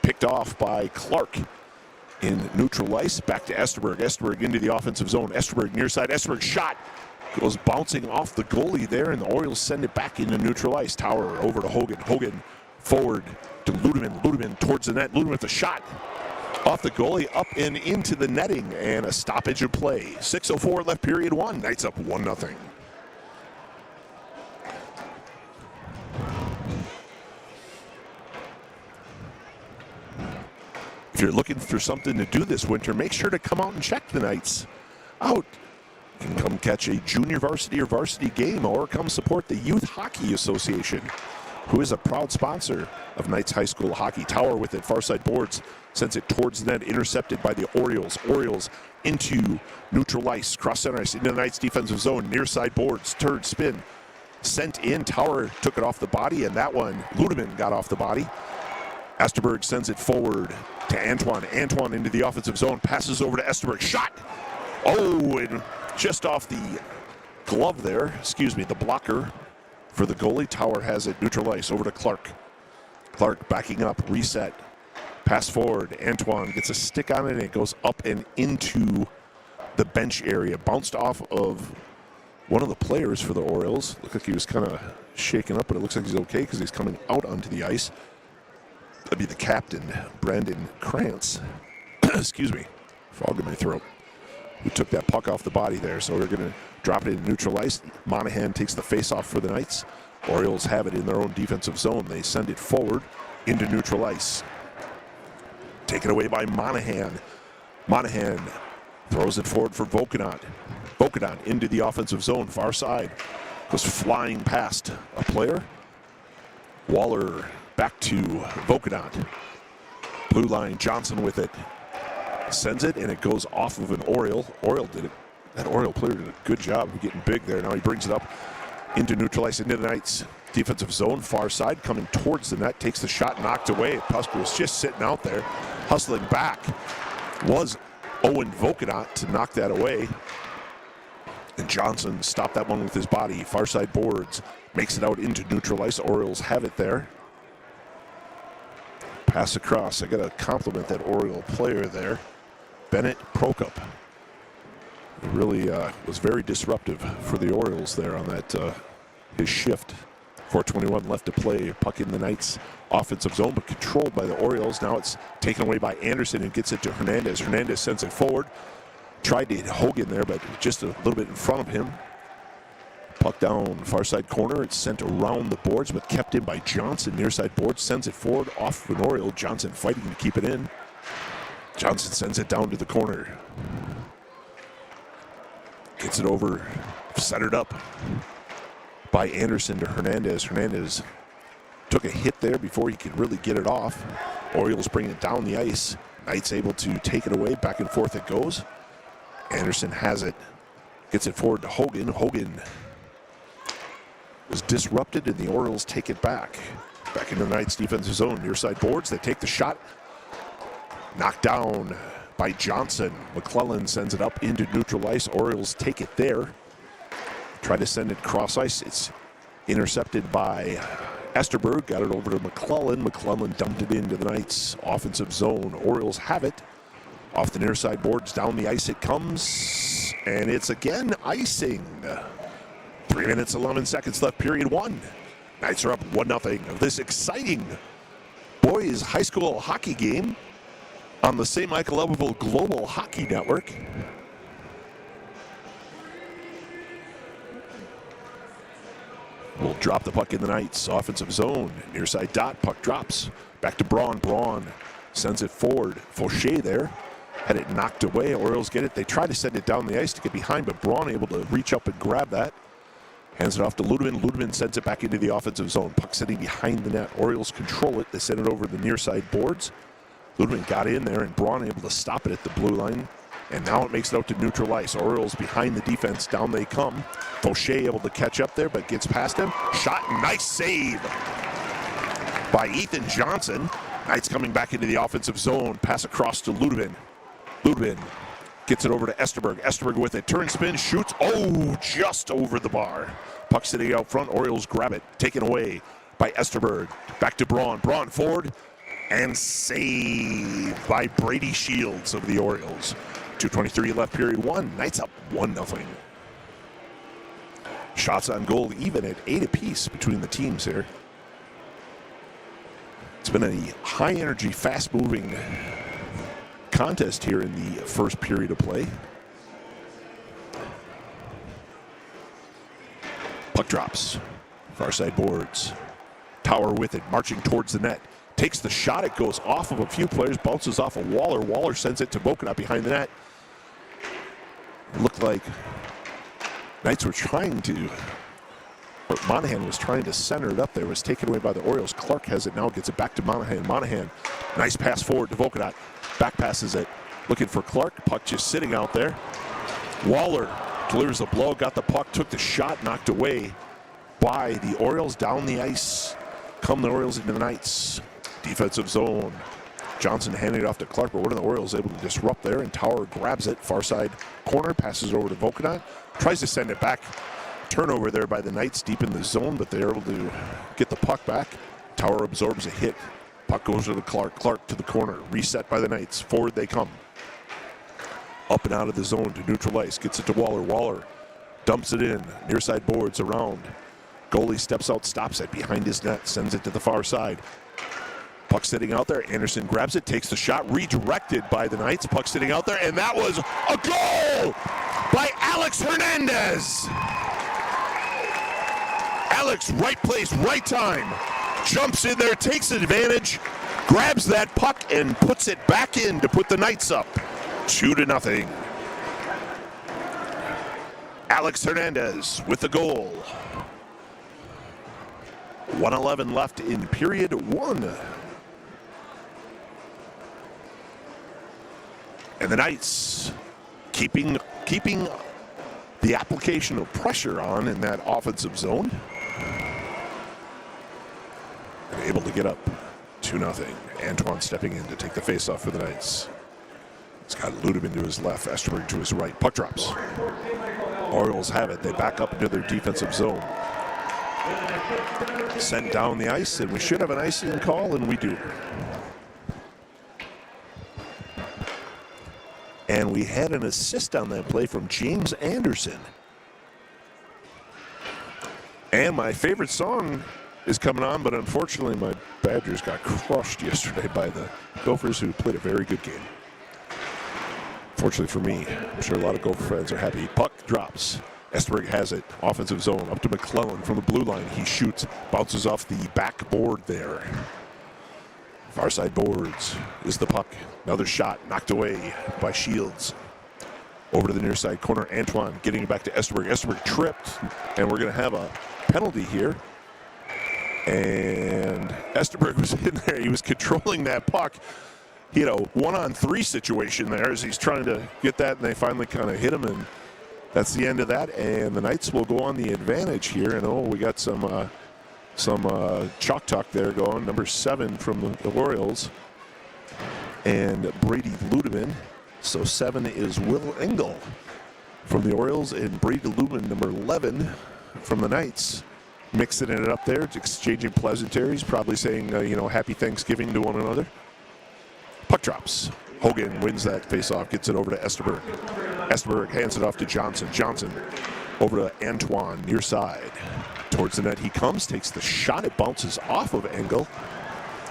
Picked off by Clark in neutral ice. Back to Esterberg. Esterberg into the offensive zone. Esterberg near side. Esterberg shot. Goes bouncing off the goalie there, and the Orioles send it back into neutral ice. Tower over to Hogan. Hogan forward to Ludeman. Ludeman towards the net. Ludeman with the shot. Off the goalie, up and into the netting, and a stoppage of play. 6:04 left, period one. Knights up 1-0. If you're looking for something to do this winter, make sure to come out and check the Knights out. You can come catch a junior varsity or varsity game, or come support the Youth Hockey Association, who is a proud sponsor of Knights High School hockey. Tower with it, far side boards, sends it towards the net, intercepted by the Orioles. Orioles into neutral ice, cross center ice, into the Knights defensive zone, near side boards, turd spin, sent in. Tower took it off the body, and that one, Ludeman got off the body. Esterberg sends it forward to Antoine. Antoine into the offensive zone, passes over to Esterberg, shot! Oh, and just off the glove there, excuse me, the blocker for the goalie. Tower has it, neutral ice, over to Clark. Clark backing up, reset, pass forward. Antoine gets a stick on it, and it goes up and into the bench area. Bounced off of one of the players for the Orioles. Looked like he was kind of shaken up, but it looks like he's okay because he's coming out onto the ice. That'd be the captain, Brandon Krantz. Excuse me, frog in my throat. Who took that puck off the body there. So we're going to drop it in neutral ice. Monahan takes the face-off for the Knights. Orioles have it in their own defensive zone. They send it forward into neutral ice. Taken away by Monahan. Monahan throws it forward for Vokanot. Vokanot into the offensive zone, far side. Goes flying past a player. Waller back to Vokanot. Blue line, Johnson with it. Sends it, and it goes off of an Oriole. Oriole did it. That Oriole player did a good job of getting big there. Now he brings it up into neutral ice, into the Knights defensive zone, far side, coming towards the net, takes the shot, knocked away. Pusk was just sitting out there, hustling back. Was Owen Vokanot to knock that away. And Johnson stopped that one with his body. Far side boards, makes it out into neutral ice. Orioles have it there. Pass across. I got to compliment that Oriole player there. Bennett Prokop. It really was very disruptive for the Orioles there on that his shift. 4:21 left to play. Puck in the Knights offensive zone, but controlled by the Orioles. Now it's taken away by Anderson and gets it to Hernandez. Hernandez sends it forward. Tried to hit Hogan there, but just a little bit in front of him. Puck down far side corner. It's sent around the boards, but kept in by Johnson. Near side boards, sends it forward off of an Oriole. Johnson fighting to keep it in. Johnson sends it down to the corner. Gets it over, centered up by Anderson to Hernandez. Hernandez took a hit there before he could really get it off. Orioles bring it down the ice. Knights able to take it away. Back and forth it goes. Anderson has it. Gets it forward to Hogan. Hogan was disrupted, and the Orioles take it back. Back into the Knights defensive zone. Near side boards. They take the shot. Knocked down by Johnson. McClellan sends it up into neutral ice. Orioles take it there. Try to send it cross ice. It's intercepted by Esterberg. Got it over to McClellan. McClellan dumped it into the Knights offensive zone. Orioles have it. Off the near side boards, down the ice it comes. And it's again icing. 3 minutes, 11 seconds left, period one. Knights are up 1-0 of this exciting boys high school hockey game on the St. Michael Levelville Global Hockey Network. We'll drop the puck in the Knights offensive zone. Near side dot, puck drops. Back to Braun. Braun sends it forward. Fauché there. Had it knocked away. Orioles get it. They try to send it down the ice to get behind, but Braun able to reach up and grab that. Hands it off to Ludeman. Ludeman sends it back into the offensive zone. Puck sitting behind the net. Orioles control it. They send it over the near side boards. Ludeman got in there, and Braun able to stop it at the blue line. And now it makes it out to neutral ice. Orioles behind the defense. Down they come. Fauché able to catch up there, but gets past him. Shot, nice save by Ethan Johnson. Knights coming back into the offensive zone. Pass across to Ludeman. Ludeman gets it over to Esterberg. Esterberg with it. Turn spin, shoots. Oh, just over the bar. Puck sitting out front. Orioles grab it. Taken away by Esterberg. Back to Braun. Braun forward. And saved by Brady Shields of the Orioles. 2:23 left, period one. Knights up 1-0. Shots on goal even at 8 apiece between the teams here. It's been a high-energy, fast-moving contest here in the first period of play. Puck drops. Far side boards. Tower with it, marching towards the net. Takes the shot. It goes off of a few players, bounces off of Waller. Waller sends it to Bokanat behind the net. It looked like Knights were trying to, or Monahan was trying to center it up there. It was taken away by the Orioles. Clark has it now, gets it back to Monahan. Monahan, nice pass forward to Bokanat. Back passes it, looking for Clark. Puck just sitting out there. Waller delivers the blow, got the puck, took the shot, knocked away by the Orioles. Down the ice come the Orioles into the Knights. Defensive zone. Johnson handing it off to Clark, but one of the Orioles able to disrupt there, and Tower grabs it. Far side corner, passes over to Bokanat. Tries to send it back. Turnover there by the Knights deep in the zone, but they're able to get the puck back. Tower absorbs a hit. Puck goes to Clark. Clark to the corner. Reset by the Knights. Forward they come. Up and out of the zone to neutral ice. Gets it to Waller. Waller dumps it in. Near side boards around. Goalie steps out, stops it behind his net. Sends it to the far side. Puck sitting out there. Anderson grabs it, takes the shot, redirected by the Knights. Puck sitting out there, and that was a goal by Alex Hernandez. Alex, right place, right time. Jumps in there, takes advantage, grabs that puck, and puts it back in to put the Knights up 2-0. Alex Hernandez with the goal. 1:11 left in period one. And the Knights keeping the application of pressure on in that offensive zone. And able to get up 2-0. Antoine stepping in to take the faceoff for the Knights. He's got Ludeman to his left, Esterberg to his right. Puck drops. Orioles have it. They back up into their defensive zone. Sent down the ice, and we should have an icing call, and we do. And we had an assist on that play from James Anderson. And my favorite song is coming on, but unfortunately my Badgers got crushed yesterday by the Gophers, who played a very good game. Fortunately for me, I'm sure a lot of Gopher fans are happy. Puck drops. Esterberg has it. Offensive zone up to McClellan from the blue line. He shoots, bounces off the backboard there. Far side boards is the puck. Another shot knocked away by Shields. Over to the near side corner. Antoine getting it back to Esterberg. Esterberg tripped, and we're going to have a penalty here. And Esterberg was in there. He was controlling that puck. He had a 1-on-3 situation there as he's trying to get that, and they finally kind of hit him, and that's the end of that. And the Knights will go on the advantage here. And we got some chalk talk there going. Number 7 from the Orioles, and Brady Ludeman. So 7 is Will Engel from the Orioles, and Brady Ludeman, number 11 from the Knights, mixing it up there, exchanging pleasantries, probably saying happy Thanksgiving to one another. Puck drops. Hogan wins that faceoff, gets it over to Esterberg. Esterberg hands it off to Johnson. Johnson over to Antoine, near side. Towards the net he comes, takes the shot. It bounces off of Engel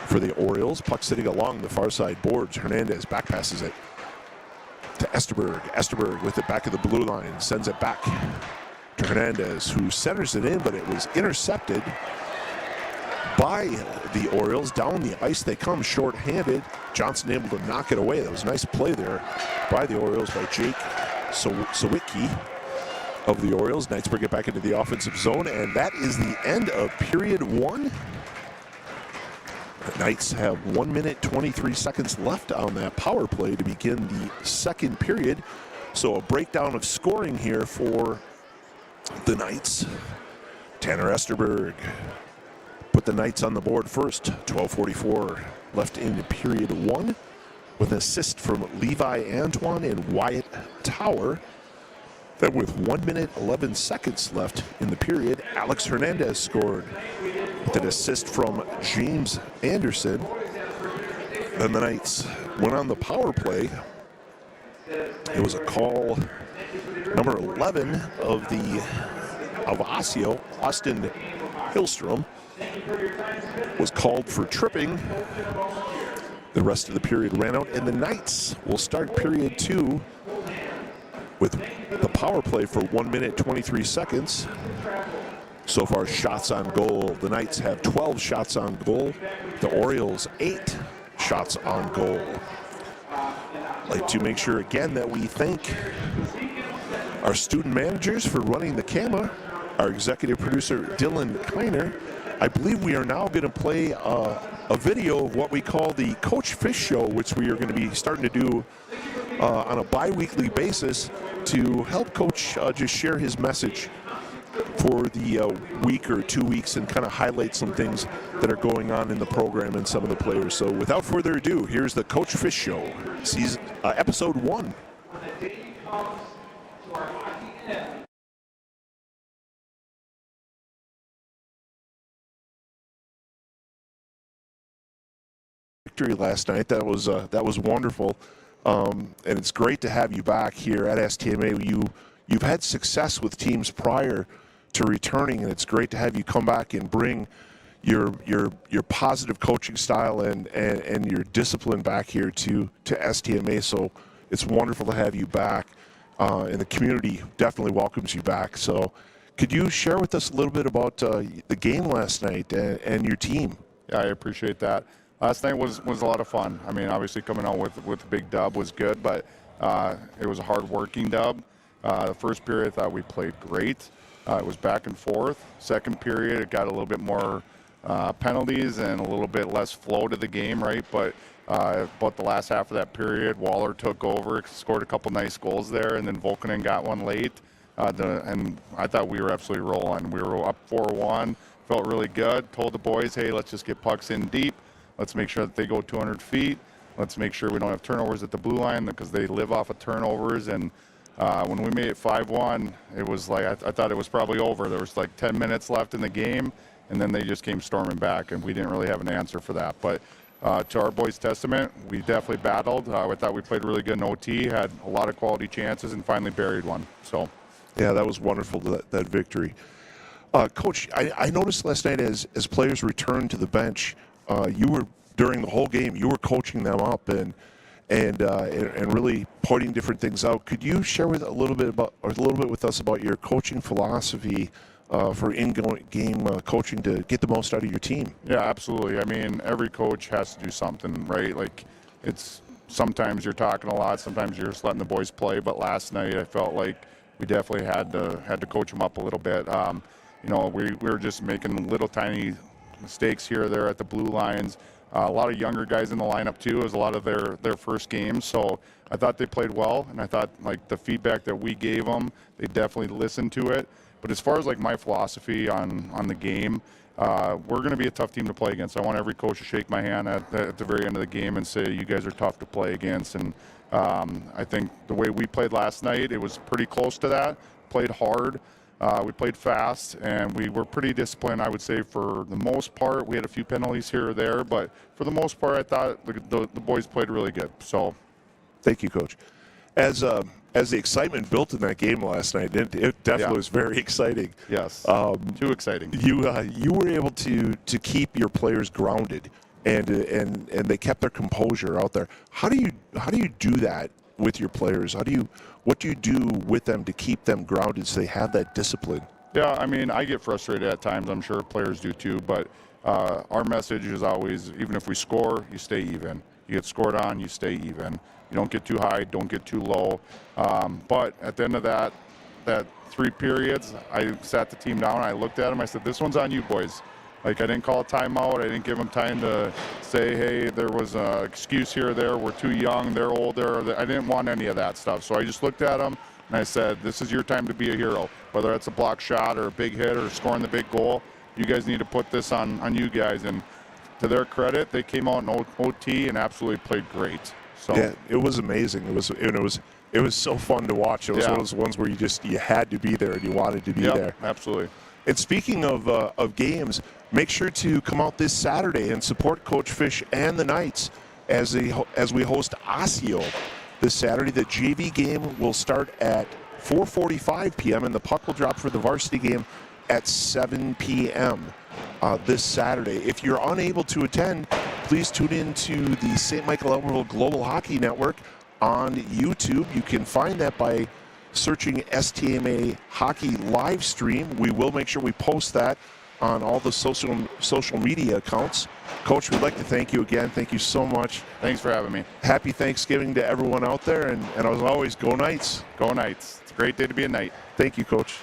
for the Orioles. Puck sitting along the far side boards. Hernandez back passes it to Esterberg. Esterberg with it back of the blue line, sends it back to Hernandez, who centers it in, but it was intercepted by the Orioles. Down the ice they come, short-handed. Johnson able to knock it away. That was a nice play there by the Orioles by Jake Sawicki. of the Orioles. Knights bring it back into the offensive zone, and that is the end of period 1. The Knights have 1 minute, 23 seconds left on that power play to begin the second period. So a breakdown of scoring here for the Knights. Tanner Esterberg put the Knights on the board first. 12:44 left in period 1 with an assist from Levi Antoine and Wyatt Tower. Then with 1 minute, 11 seconds left in the period, Alex Hernandez scored with an assist from James Anderson. Then the Knights went on the power play. It was a call, number 11 of Osseo, Austin Hillstrom, was called for tripping. The rest of the period ran out, and the Knights will start period 2 with the power play for 1 minute, 23 seconds. So far, shots on goal. The Knights have 12 shots on goal. The Orioles, 8 shots on goal. I'd like to make sure again that we thank our student managers for running the camera, our executive producer, Dylan Kleiner. I believe we are now going to play a video of what we call the Coach Fish Show, which we are going to be starting to do on a bi-weekly basis to help Coach just share his message for the week or 2 weeks and kind of highlight some things that are going on in the program and some of the players. So without further ado, here's the Coach Fish Show, season, episode 1. Victory last night. That was wonderful, and it's great to have you back here at STMA. You've had success with teams prior to returning, and it's great to have you come back and bring your positive coaching style and your discipline back here to STMA. So it's wonderful to have you back, and the community definitely welcomes you back. So could you share with us a little bit about the game last night and your team?
Yeah, I appreciate that. Last night was a lot of fun. I mean, obviously coming out with a big dub was good, but it was a hard-working dub. The first period, I thought we played great. It was back and forth. Second period, it got a little bit more penalties and a little bit less flow to the game, right? But about the last half of that period, Waller took over, scored a couple nice goals there, and then Volkanen got one late. And I thought we were absolutely rolling. We were up 4-1, felt really good. Told the boys, hey, let's just get pucks in deep. Let's make sure that they go 200 feet. Let's make sure we don't have turnovers at the blue line because they live off of turnovers. And when we made it 5-1, it was like I thought it was probably over. There was like 10 minutes left in the game, and then they just came storming back, and we didn't really have an answer for that. But to our boys' testament, we definitely battled. I thought we played really good in OT, had a lot of quality chances, and finally buried one. So,
yeah, that was wonderful, that victory. Coach, I noticed last night as players returned to the bench, you were, during the whole game, you were coaching them up and really pointing different things out. Could you share a little bit with us about your coaching philosophy for in-game coaching to get the most out of your team?
Yeah, absolutely. I mean, every coach has to do something, right? Like, it's sometimes you're talking a lot, sometimes you're just letting the boys play. But last night, I felt like we definitely had to coach them up a little bit. You know, we were just making little tiny mistakes here or there at the blue lines. A lot of younger guys in the lineup too. It was a lot of their first games, so I thought they played well, and I thought like the feedback that we gave them, they definitely listened to it. But as far as like my philosophy on the game, we're going to be a tough team to play against. I want every coach to shake my hand at the very end of the game and say you guys are tough to play against. And I think the way we played last night, it was pretty close to that. Played hard. We played fast, and we were pretty disciplined, I would say, for the most part. We had a few penalties here or there, but for the most part, I thought the boys played really good. So,
thank you, Coach. As the excitement built in that game last night, it definitely was very exciting.
Yes, too exciting.
You were able to keep your players grounded, and they kept their composure out there. How do you do that with your players? What do you do with them to keep them grounded so they have that discipline?
Yeah, I mean, I get frustrated at times. I'm sure players do too, but our message is always, even if we score, you stay even. You get scored on, you stay even. You don't get too high, don't get too low. But at the end of that that 3 periods, I sat the team down, and I looked at them, I said, this one's on you boys. Like, I didn't call a timeout. I didn't give them time to say, hey, there was an excuse here or there. We're too young. They're older. I didn't want any of that stuff. So I just looked at them, and I said, this is your time to be a hero. Whether it's a block shot or a big hit or scoring the big goal, you guys need to put this on you guys. And to their credit, they came out in OT and absolutely played great. So
Yeah, it was amazing. It was so fun to watch. It was
Yeah.
one of those ones where you had to be there and you wanted to be
Yep,
there.
absolutely.
And speaking of games, make sure to come out this Saturday and support Coach Fish and the Knights as we host Osseo this Saturday. The JV game will start at 4:45 p.m. and the puck will drop for the varsity game at 7 p.m. This Saturday. If you're unable to attend, please tune in to the St. Michael Albertville Global Hockey Network on YouTube. You can find that by searching STMA Hockey live stream. We will make sure we post that on all the social media accounts. Coach, we'd like to thank you again. Thank you so much.
Thanks for having me.
Happy Thanksgiving to everyone out there, and as always, go Knights.
Go Knights. It's a great day to be a Knight.
Thank you, Coach.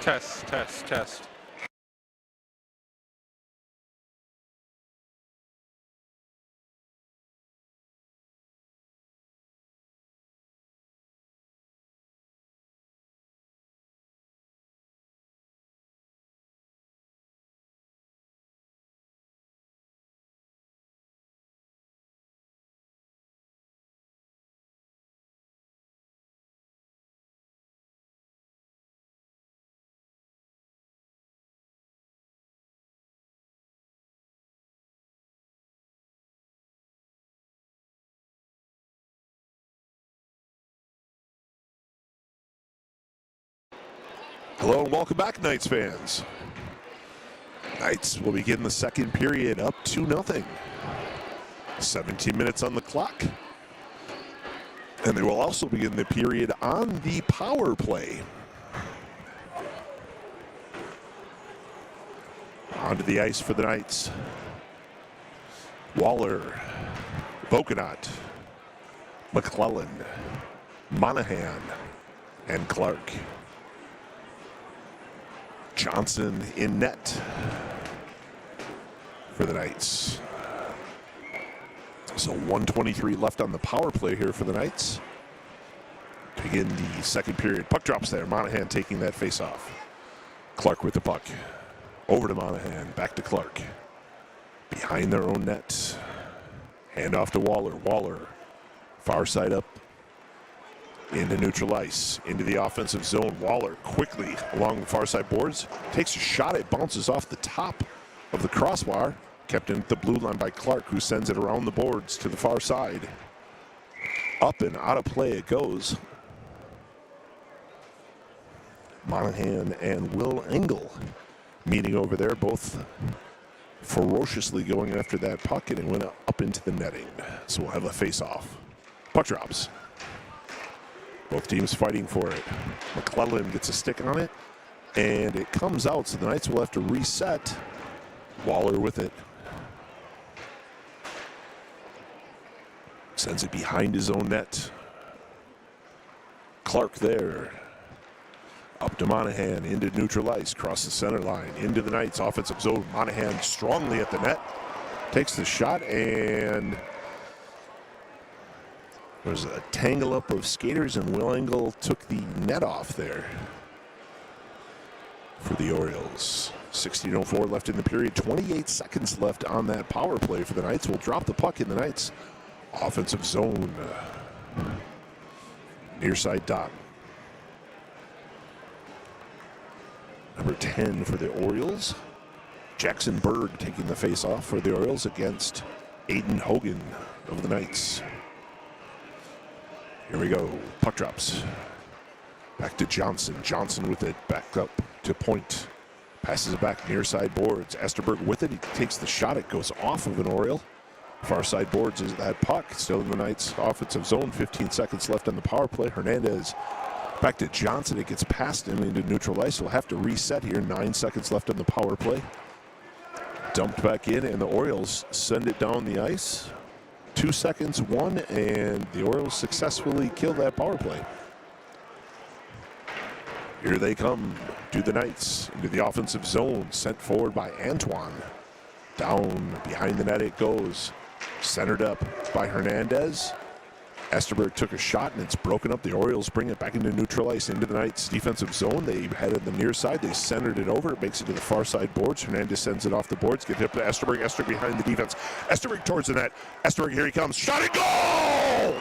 Test, test, test.
Hello and welcome back, Knights fans. Knights will begin the second period up 2-0. 17 minutes on the clock. And they will also begin the period on the power play. Onto the ice for the Knights. Waller, Vocanot, McClellan, Monahan, and Clark. Johnson in net for the Knights. So 1:23 left on the power play here for the Knights. Begin the second period. Puck drops there. Monahan taking that face off. Clark with the puck. Over to Monahan. Back to Clark. Behind their own net. Hand off to Waller. Waller. Far side up. Into neutral ice. Into the offensive zone. Waller quickly along the far side boards. Takes a shot. It bounces off the top of the crossbar. Kept in at the blue line by Clark, who sends it around the boards to the far side. Up and out of play it goes. Monahan and Will Engel meeting over there, both ferociously going after that puck, and it went up into the netting. So we'll have a face-off. Puck drops. Both teams fighting for it. McClellan gets a stick on it, and it comes out, so the Knights will have to reset. Waller with it. Sends it behind his own net. Clark there. Up to Monahan, into neutral ice, across the center line, into the Knights' offensive zone. Monahan strongly at the net. Takes the shot, and there's a tangle up of skaters, and Will Engel took the net off there for the Orioles. 16:04 left in the period. 28 seconds left on that power play for the Knights. Will drop the puck in the Knights' offensive zone. Near side dot. Number 10 for the Orioles. Jackson Berg taking the face off for the Orioles against Aiden Hogan of the Knights. Here we go. Puck drops. Back to Johnson. Johnson with it. Back up to point. Passes it back near side boards. Esterberg with it. He takes the shot. It goes off of an Oriole. Far side boards is that puck. Still in the Knights' offensive zone. 15 seconds left on the power play. Hernandez back to Johnson. It gets past him into neutral ice. We'll have to reset here. 9 seconds left on the power play. Dumped back in, and the Orioles send it down the ice. 2 seconds, one, and the Orioles successfully kill that power play. Here they come to the Knights into the offensive zone. Sent forward by Antoine. Down behind the net it goes. Centered up by Hernandez. Esterberg took a shot, and it's broken up. The Orioles bring it back into neutral ice, into the Knights' defensive zone. They headed the near side. They centered it over. It makes it to the far side boards. Hernandez sends it off the boards. Gets it up to Esterberg. Esterberg behind the defense. Esterberg towards the net. Esterberg, here he comes. Shot and goal!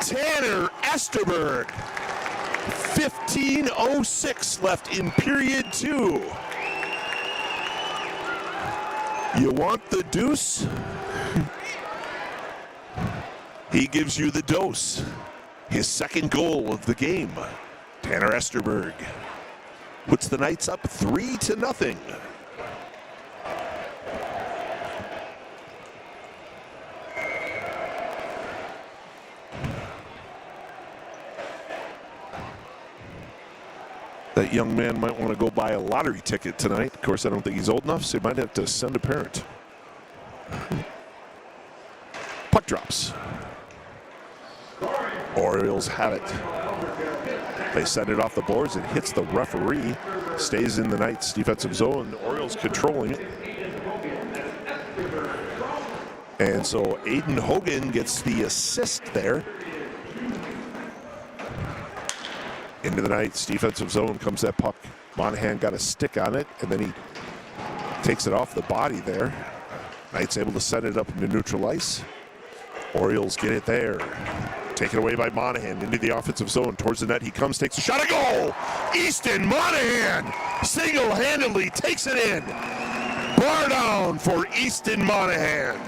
Tanner Esterberg. 15:06 left in period 2. You want the deuce? He gives you the dose. His second goal of the game. Tanner Esterberg puts the Knights up 3-0. That young man might want to go buy a lottery ticket tonight. Of course, I don't think he's old enough, so he might have to send a parent. Puck drops. Orioles have it. They send it off the boards. It hits the referee. Stays in the Knights' defensive zone. The Orioles controlling it. And so Aiden Hogan gets the assist there. Into the Knights' defensive zone comes that puck. Monahan got a stick on it, and then he takes it off the body there. Knights able to send it up into neutral ice. Orioles get it there. Taken away by Monahan into the offensive zone. Towards the net he comes, takes a shot, a goal! Easton Monahan single-handedly takes it in. Bar down for Easton Monahan.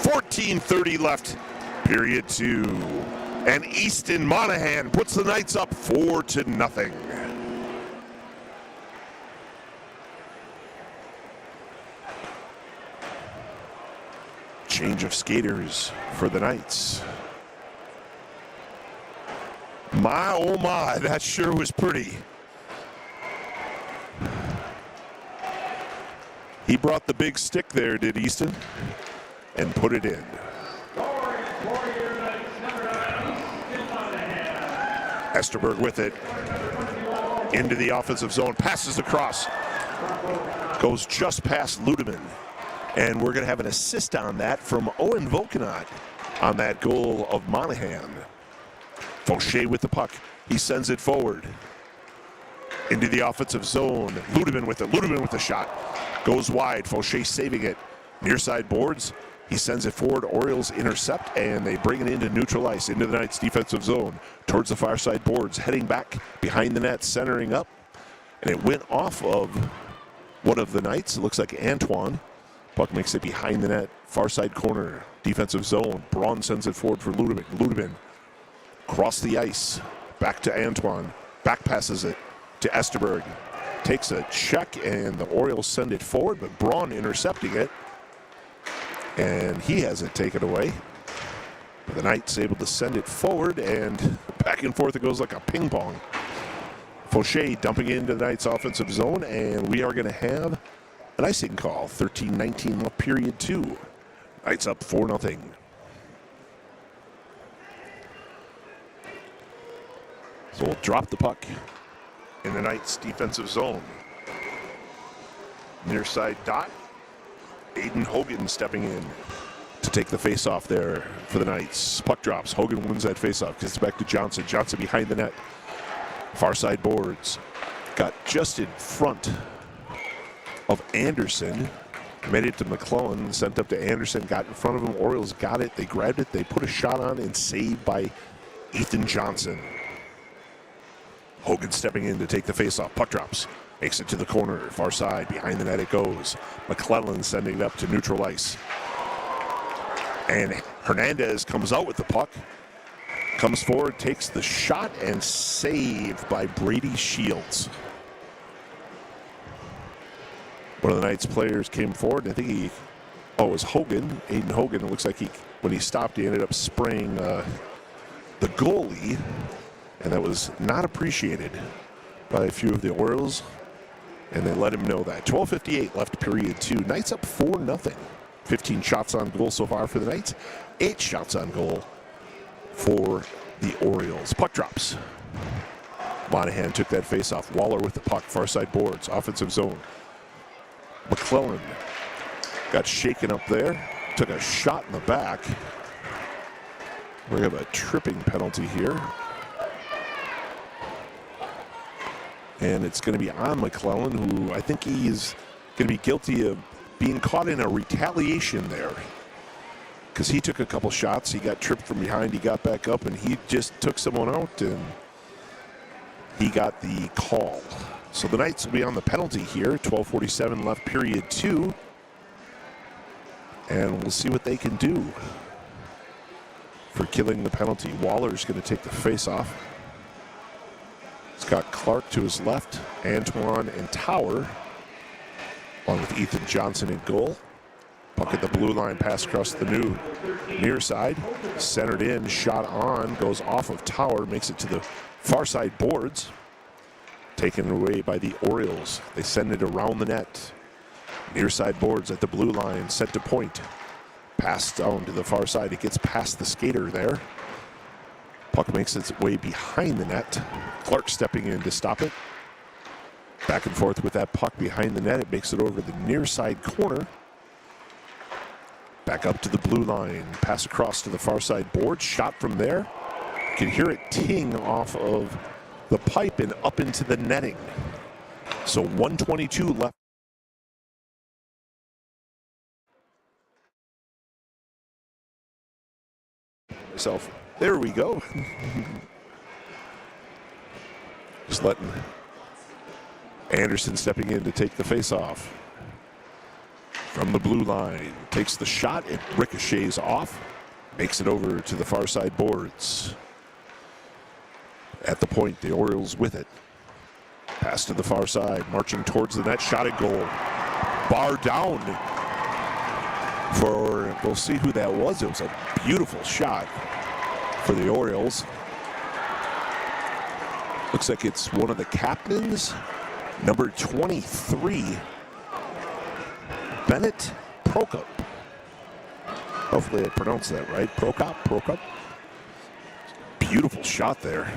14:30 left, period 2. And Easton Monahan puts the Knights up 4-0. Change of skaters for the Knights. My, oh my, that sure was pretty. He brought the big stick there, did Easton, and put it in. Esterberg with it. Into the offensive zone, passes across. Goes just past Ludeman. And we're going to have an assist on that from Owen Volkenot on that goal of Monahan. Fauché with the puck. He sends it forward. Into the offensive zone. Ludeman with it. Ludeman with the shot. Goes wide. Fauché saving it. Near side boards. He sends it forward. Orioles intercept, and they bring it into neutral ice, into the Knights' defensive zone. Towards the far side boards. Heading back behind the net, centering up. And it went off of one of the Knights. It looks like Antoine. Puck makes it behind the net, far side corner, defensive zone. Braun sends it forward for Ludeman. Ludeman across the ice, back to Antoine. Back passes it to Esterberg. Takes a check, and the Orioles send it forward, but Braun intercepting it. And he has it taken away. But the Knights able to send it forward, and back and forth it goes like a ping pong. Fauché dumping it into the Knights' offensive zone, and we are going to have an icing call. 13-19 left, period 2. Knights up 4-0. So we'll drop the puck in the Knights' defensive zone. Near side dot. Aiden Hogan stepping in to take the face-off there for the Knights. Puck drops. Hogan wins that face-off. Gets back to Johnson. Johnson behind the net. Far side boards. Got just in front of Anderson. Made it to McClellan. Sent up to Anderson. Got in front of him. Orioles got it. They grabbed it. They put a shot on and saved by Ethan Johnson. Hogan stepping in to take the face-off. Puck drops. Makes it to the corner. Far side. Behind the net it goes. McClellan sending it up to neutral ice. And Hernandez comes out with the puck. Comes forward, takes the shot, and saved by Brady Shields. One of the Knights players came forward. I think it was Hogan, Aiden Hogan. It looks like when he stopped, he ended up spraying the goalie, and that was not appreciated by a few of the Orioles, and they let him know that. 12:58 left, period 2. Knights up 4-0. 15 shots on goal so far for the Knights. 8 shots on goal for the Orioles. Puck drops. Monahan took that face-off. Waller with the puck. Far side boards. Offensive zone. McClellan got shaken up there. Took a shot in the back. We have a tripping penalty here. And it's going to be on McClellan, who I think he's going to be guilty of being caught in a retaliation there. Because he took a couple shots, he got tripped from behind, he got back up, and he just took someone out, and he got the call. So the Knights will be on the penalty here. 12:47 left, period 2. And we'll see what they can do for killing the penalty. Waller's going to take the face-off. He's got Clark to his left, Antoine and Tower, along with Ethan Johnson in goal. Puck at the blue line, pass across the near side. Centered in, shot on, goes off of Tower, makes it to the far side boards. Taken away by the Orioles. They send it around the net. Near side boards at the blue line, set to point. Pass down to the far side. It gets past the skater there. Puck makes its way behind the net. Clark stepping in to stop it. Back and forth with that puck behind the net. It makes it over to the near side corner. Back up to the blue line. Pass across to the far side board. Shot from there. You can hear it ting off of the pipe and up into the netting. So 1:22 left. Myself. There we go. Just letting Anderson stepping in to take the face-off. From the blue line, takes the shot, it ricochets off, makes it over to the far side boards. At the point, the Orioles with it. Pass to the far side, marching towards the net, shot at goal. Bar down for, we'll see who that was. It was a beautiful shot for the Orioles. Looks like it's one of the captains, number 23. Bennett Prokop. Hopefully I pronounced that right. Prokop. Beautiful shot there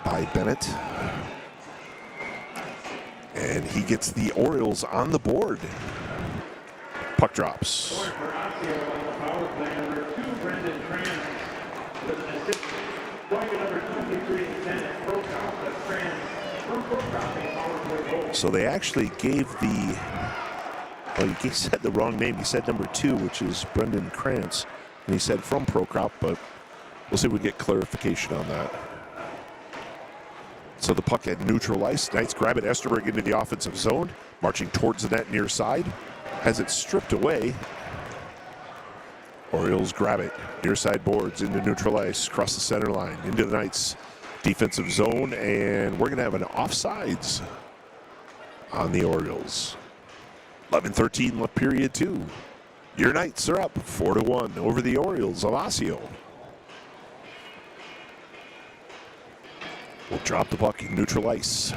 by Bennett. And he gets the Orioles on the board. Puck drops.
For Osseo on the power play, number 2, Brendan Trans, with an assist. Going to number 23, Bennett Prokop. That's Trans from Prokop, a power play goal.
So they actually gave the, well, he said the wrong name. He said number 2, which is Brendan Krantz. And he said from Prokop, but we'll see if we get clarification on that. So the puck at neutral ice. Knights grab it. Esterberg into the offensive zone. Marching towards the net near side. Has it stripped away. Orioles grab it. Near side boards into neutral ice. Across the center line. Into the Knights defensive zone. And we're going to have an offsides on the Orioles. 11:13 left period 2. Your Knights are up 4-1 over the Orioles of Osseo. We'll drop the puck in neutral ice.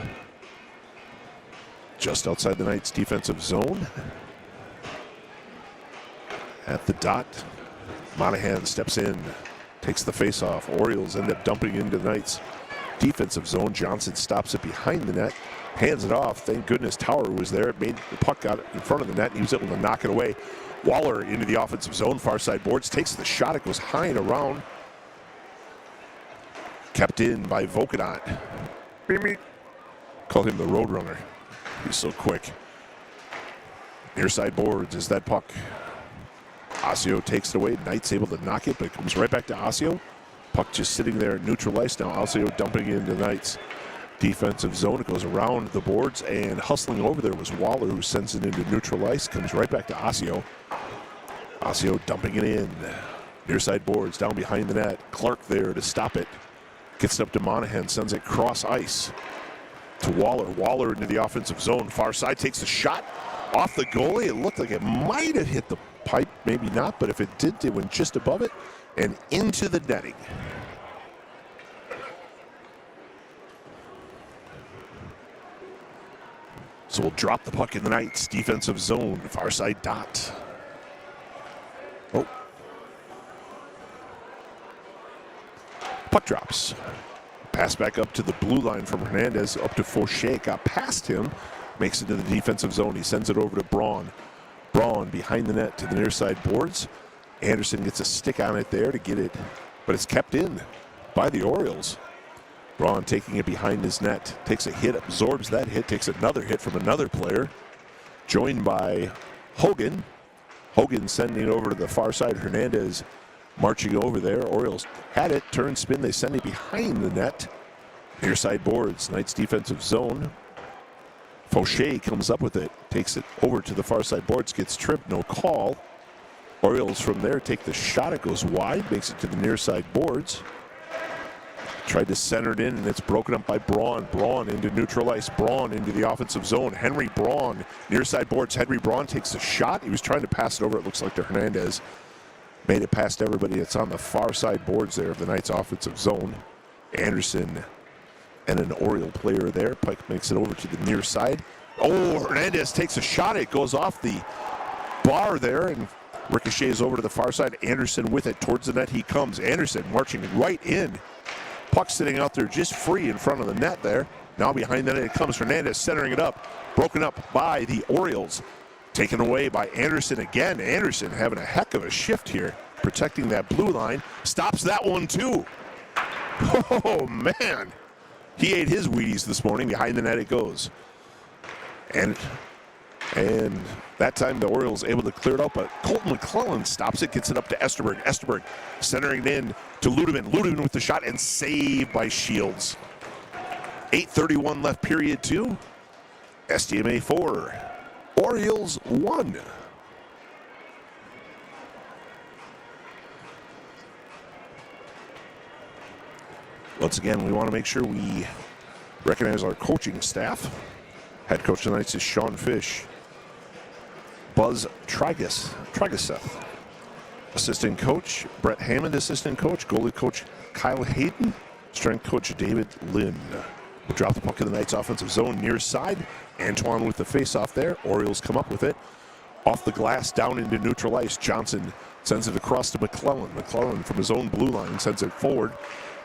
Just outside the Knights defensive zone. At the dot, Monahan steps in, takes the face-off. Orioles end up dumping into the Knights defensive zone. Johnson stops it behind the net, hands it off. Thank goodness Tower was there. It made the puck out in front of the net, and he was able to knock it away. Waller into the offensive zone, far side boards, takes the shot. It goes high and around. Kept in by Vokanot. Call him the Roadrunner. He's so quick. Near side boards is that puck. Osseo takes it away. Knights able to knock it, but it comes right back to Osseo. Puck just sitting there at neutral ice now. Osseo dumping into the Knights defensive zone. It goes around the boards, and hustling over there was Waller, who sends it into neutral ice. Comes right back to Osseo. Osseo dumping it in. Near side boards down behind the net. Clark there to stop it. Gets it up to Monahan, sends it cross ice to Waller. Waller into the offensive zone. Far side takes a shot off the goalie. It looked like it might have hit the pipe, maybe not, but if it did, it went just above it and into the netting. So we'll drop the puck in the Knights defensive zone. Far side dot. Oh. Puck drops. Pass back up to the blue line from Hernandez up to Fauché. Got past him. Makes it to the defensive zone. He sends it over to Braun. Braun behind the net to the near side boards. Anderson gets a stick on it there to get it, but it's kept in by the Orioles. Braun taking it behind his net. Takes a hit, absorbs that hit, takes another hit from another player. Joined by Hogan. Hogan sending it over to the far side. Hernandez marching over there. Orioles had it, turn, spin, they send it behind the net. Near side boards, Knights defensive zone. Fauché comes up with it, takes it over to the far side boards, gets tripped, no call. Orioles from there take the shot, it goes wide, makes it to the near side boards. Tried to center it in, and it's broken up by Braun. Braun into neutral ice. Braun into the offensive zone. Henry Braun, near side boards. Henry Braun takes a shot. He was trying to pass it over, it looks like, to Hernandez. Made it past everybody. It's on the far side boards there of the Knights offensive zone. Anderson and an Oriole player there. Pike makes it over to the near side. Oh, Hernandez takes a shot. It goes off the bar there, and Ricochets over to the far side. Anderson with it towards the net. He comes. Anderson marching right in. Puck sitting out there just free in front of the net there. Now behind the net it comes. Hernandez centering it up. Broken up by the Orioles. Taken away by Anderson again. Anderson having a heck of a shift here. Protecting that blue line. Stops that one too. Oh, man. He ate his Wheaties this morning. Behind the net it goes. And that time the Orioles able to clear it out, but Colton McClellan stops it, gets it up to Esterberg. Esterberg centering it in to Ludeman. Ludeman with the shot and saved by Shields. 8:31 left, period 2. STMA 4. Orioles 1. Once again, we want to make sure we recognize our coaching staff. Head coach tonight is Sean Fish. Buzz Tragiseth. Assistant coach, Brett Hammond. Assistant coach, goalie coach Kyle Hayden. Strength coach, David Lynn. We'll drop the puck in the Knights' offensive zone near side. Antoine with the face-off there. Orioles come up with it. Off the glass, down into neutral ice. Johnson sends it across to McClellan. McClellan from his own blue line sends it forward.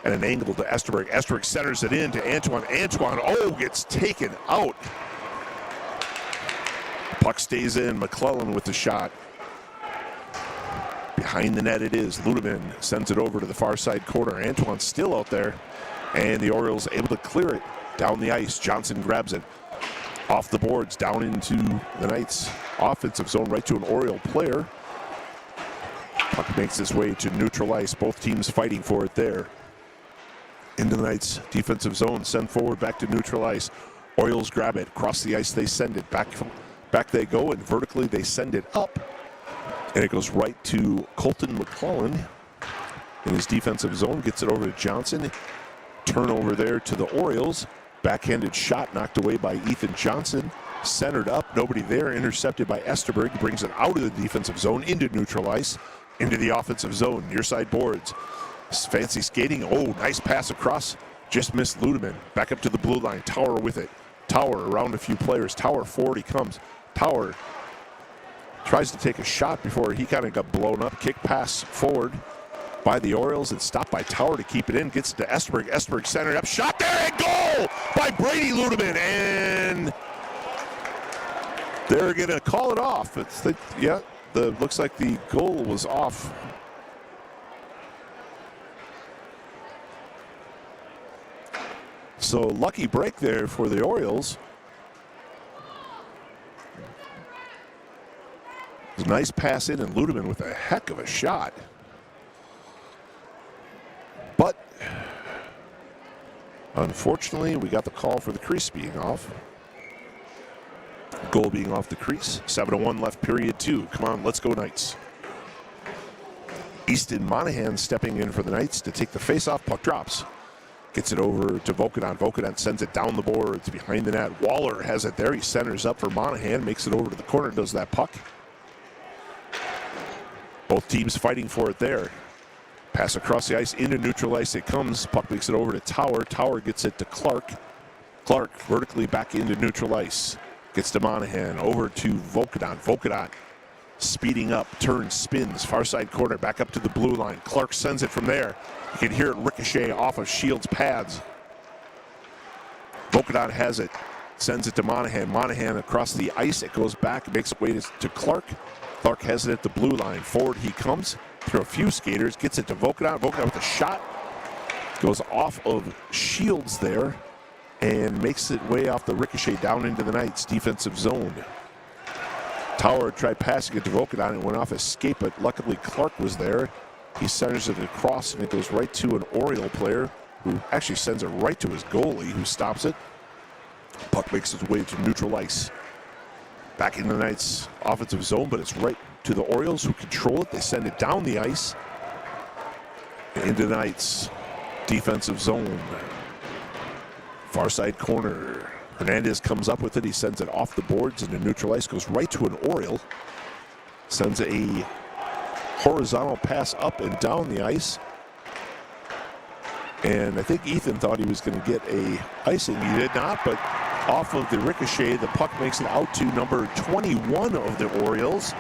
And an angle to Esterberg. Esterberg centers it in to Antoine. Antoine, gets taken out. Puck stays in. McClellan with the shot. Behind the net it is. Ludeman sends it over to the far side corner. Antoine still out there. And the Orioles able to clear it down the ice. Johnson grabs it. Off the boards, down into the Knights' offensive zone, right to an Oriole player. Puck makes its way to neutral ice. Both teams fighting for it there. Into the Knights' defensive zone, send forward back to neutral ice. Orioles grab it, across the ice they send it, back they go, and vertically they send it up. And it goes right to Colton McClellan in his defensive zone, gets it over to Johnson. Turnover there to the Orioles. Backhanded shot knocked away by Ethan Johnson. Centered up, nobody there, intercepted by Esterberg. Brings it out of the defensive zone into neutral ice, into the offensive zone, near side boards. Fancy skating. Nice pass across. Just missed Ludeman. Back up to the blue line. Tower with it. Tower around a few players. Tower forward he comes. Tower tries to take a shot before he kind of got blown up. Kick pass forward by the Orioles and stopped by Tower to keep it in. Gets to Esterberg. Esterberg centered up. Shot there and goal by Brady Ludeman. And they're going to call it off. Looks like the goal was off. So lucky break there for the Orioles. It was a nice pass in, and Ludeman with a heck of a shot. But unfortunately, we got the call for the crease being off. Goal being off the crease. 7:01 left, period 2. Come on, let's go Knights. Easton Monahan stepping in for the Knights to take the face-off. Puck drops. Gets it over to Vokadan. Vokadan sends it down the boards behind the net. Waller has it there. He centers up for Monahan. Makes it over to the corner. Does that puck. Both teams fighting for it there. Pass across the ice into neutral ice. It comes. Puck makes it over to Tower. Tower gets it to Clark. Clark vertically back into neutral ice. Gets to Monahan. Over to Vokadan. Vokadan speeding up. Turns. Spins. Far side corner. Back up to the blue line. Clark sends it from there. You can hear it ricochet off of Shields' pads. Vokadan has it. Sends it to Monahan. Monahan across the ice. It goes back. Makes its way to Clark. Clark has it at the blue line. Forward he comes. Through a few skaters. Gets it to Vokadan. Vokadan with a shot. Goes off of Shields there. And makes it way off the ricochet down into the Knights' defensive zone. Tower tried passing it to Vokadan and went off escape, but luckily Clark was there. He centers it across, and it goes right to an Oriole player who actually sends it right to his goalie, who stops it. Puck makes its way to neutral ice. Back in the Knights' offensive zone, but it's right to the Orioles who control it. They send it down the ice into the Knights' defensive zone. Far side corner. Hernandez comes up with it. He sends it off the boards into neutral ice. Goes right to an Oriole. Sends a horizontal pass up and down the ice. And I think Ethan thought he was going to get a icing. He did not, but off of the ricochet, the puck makes it out to number 21 of the Orioles.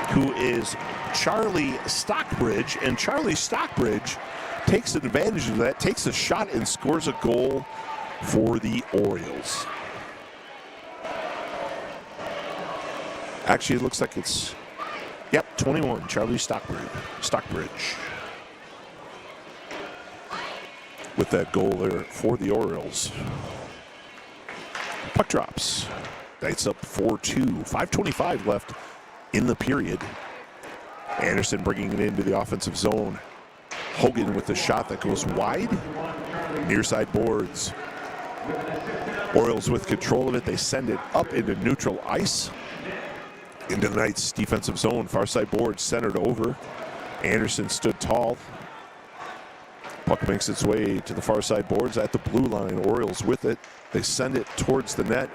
who is Charlie Stockbridge. And Charlie Stockbridge takes advantage of that, takes a shot and scores a goal for the Orioles. Actually, it looks like it's, 21, Charlie Stockbridge. With that goal there for the Orioles. Puck drops. Knights up 4-2. 5:25 left in the period. Anderson bringing it into the offensive zone. Hogan with the shot that goes wide. Near side boards. Orioles with control of it. They send it up into neutral ice. Into the Knights' defensive zone. Far side boards centered over. Anderson stood tall. Puck makes its way to the far side boards at the blue line. Orioles with it. They send it towards the net.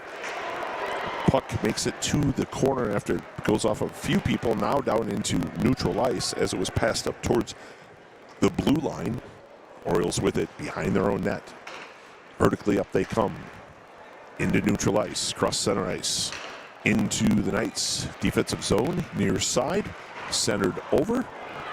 Puck makes it to the corner after it goes off a few people. Now down into neutral ice as it was passed up towards the blue line. Orioles with it behind their own net. Vertically up they come. Into neutral ice. Cross center ice. Into the Knights' defensive zone. Near side. Centered over.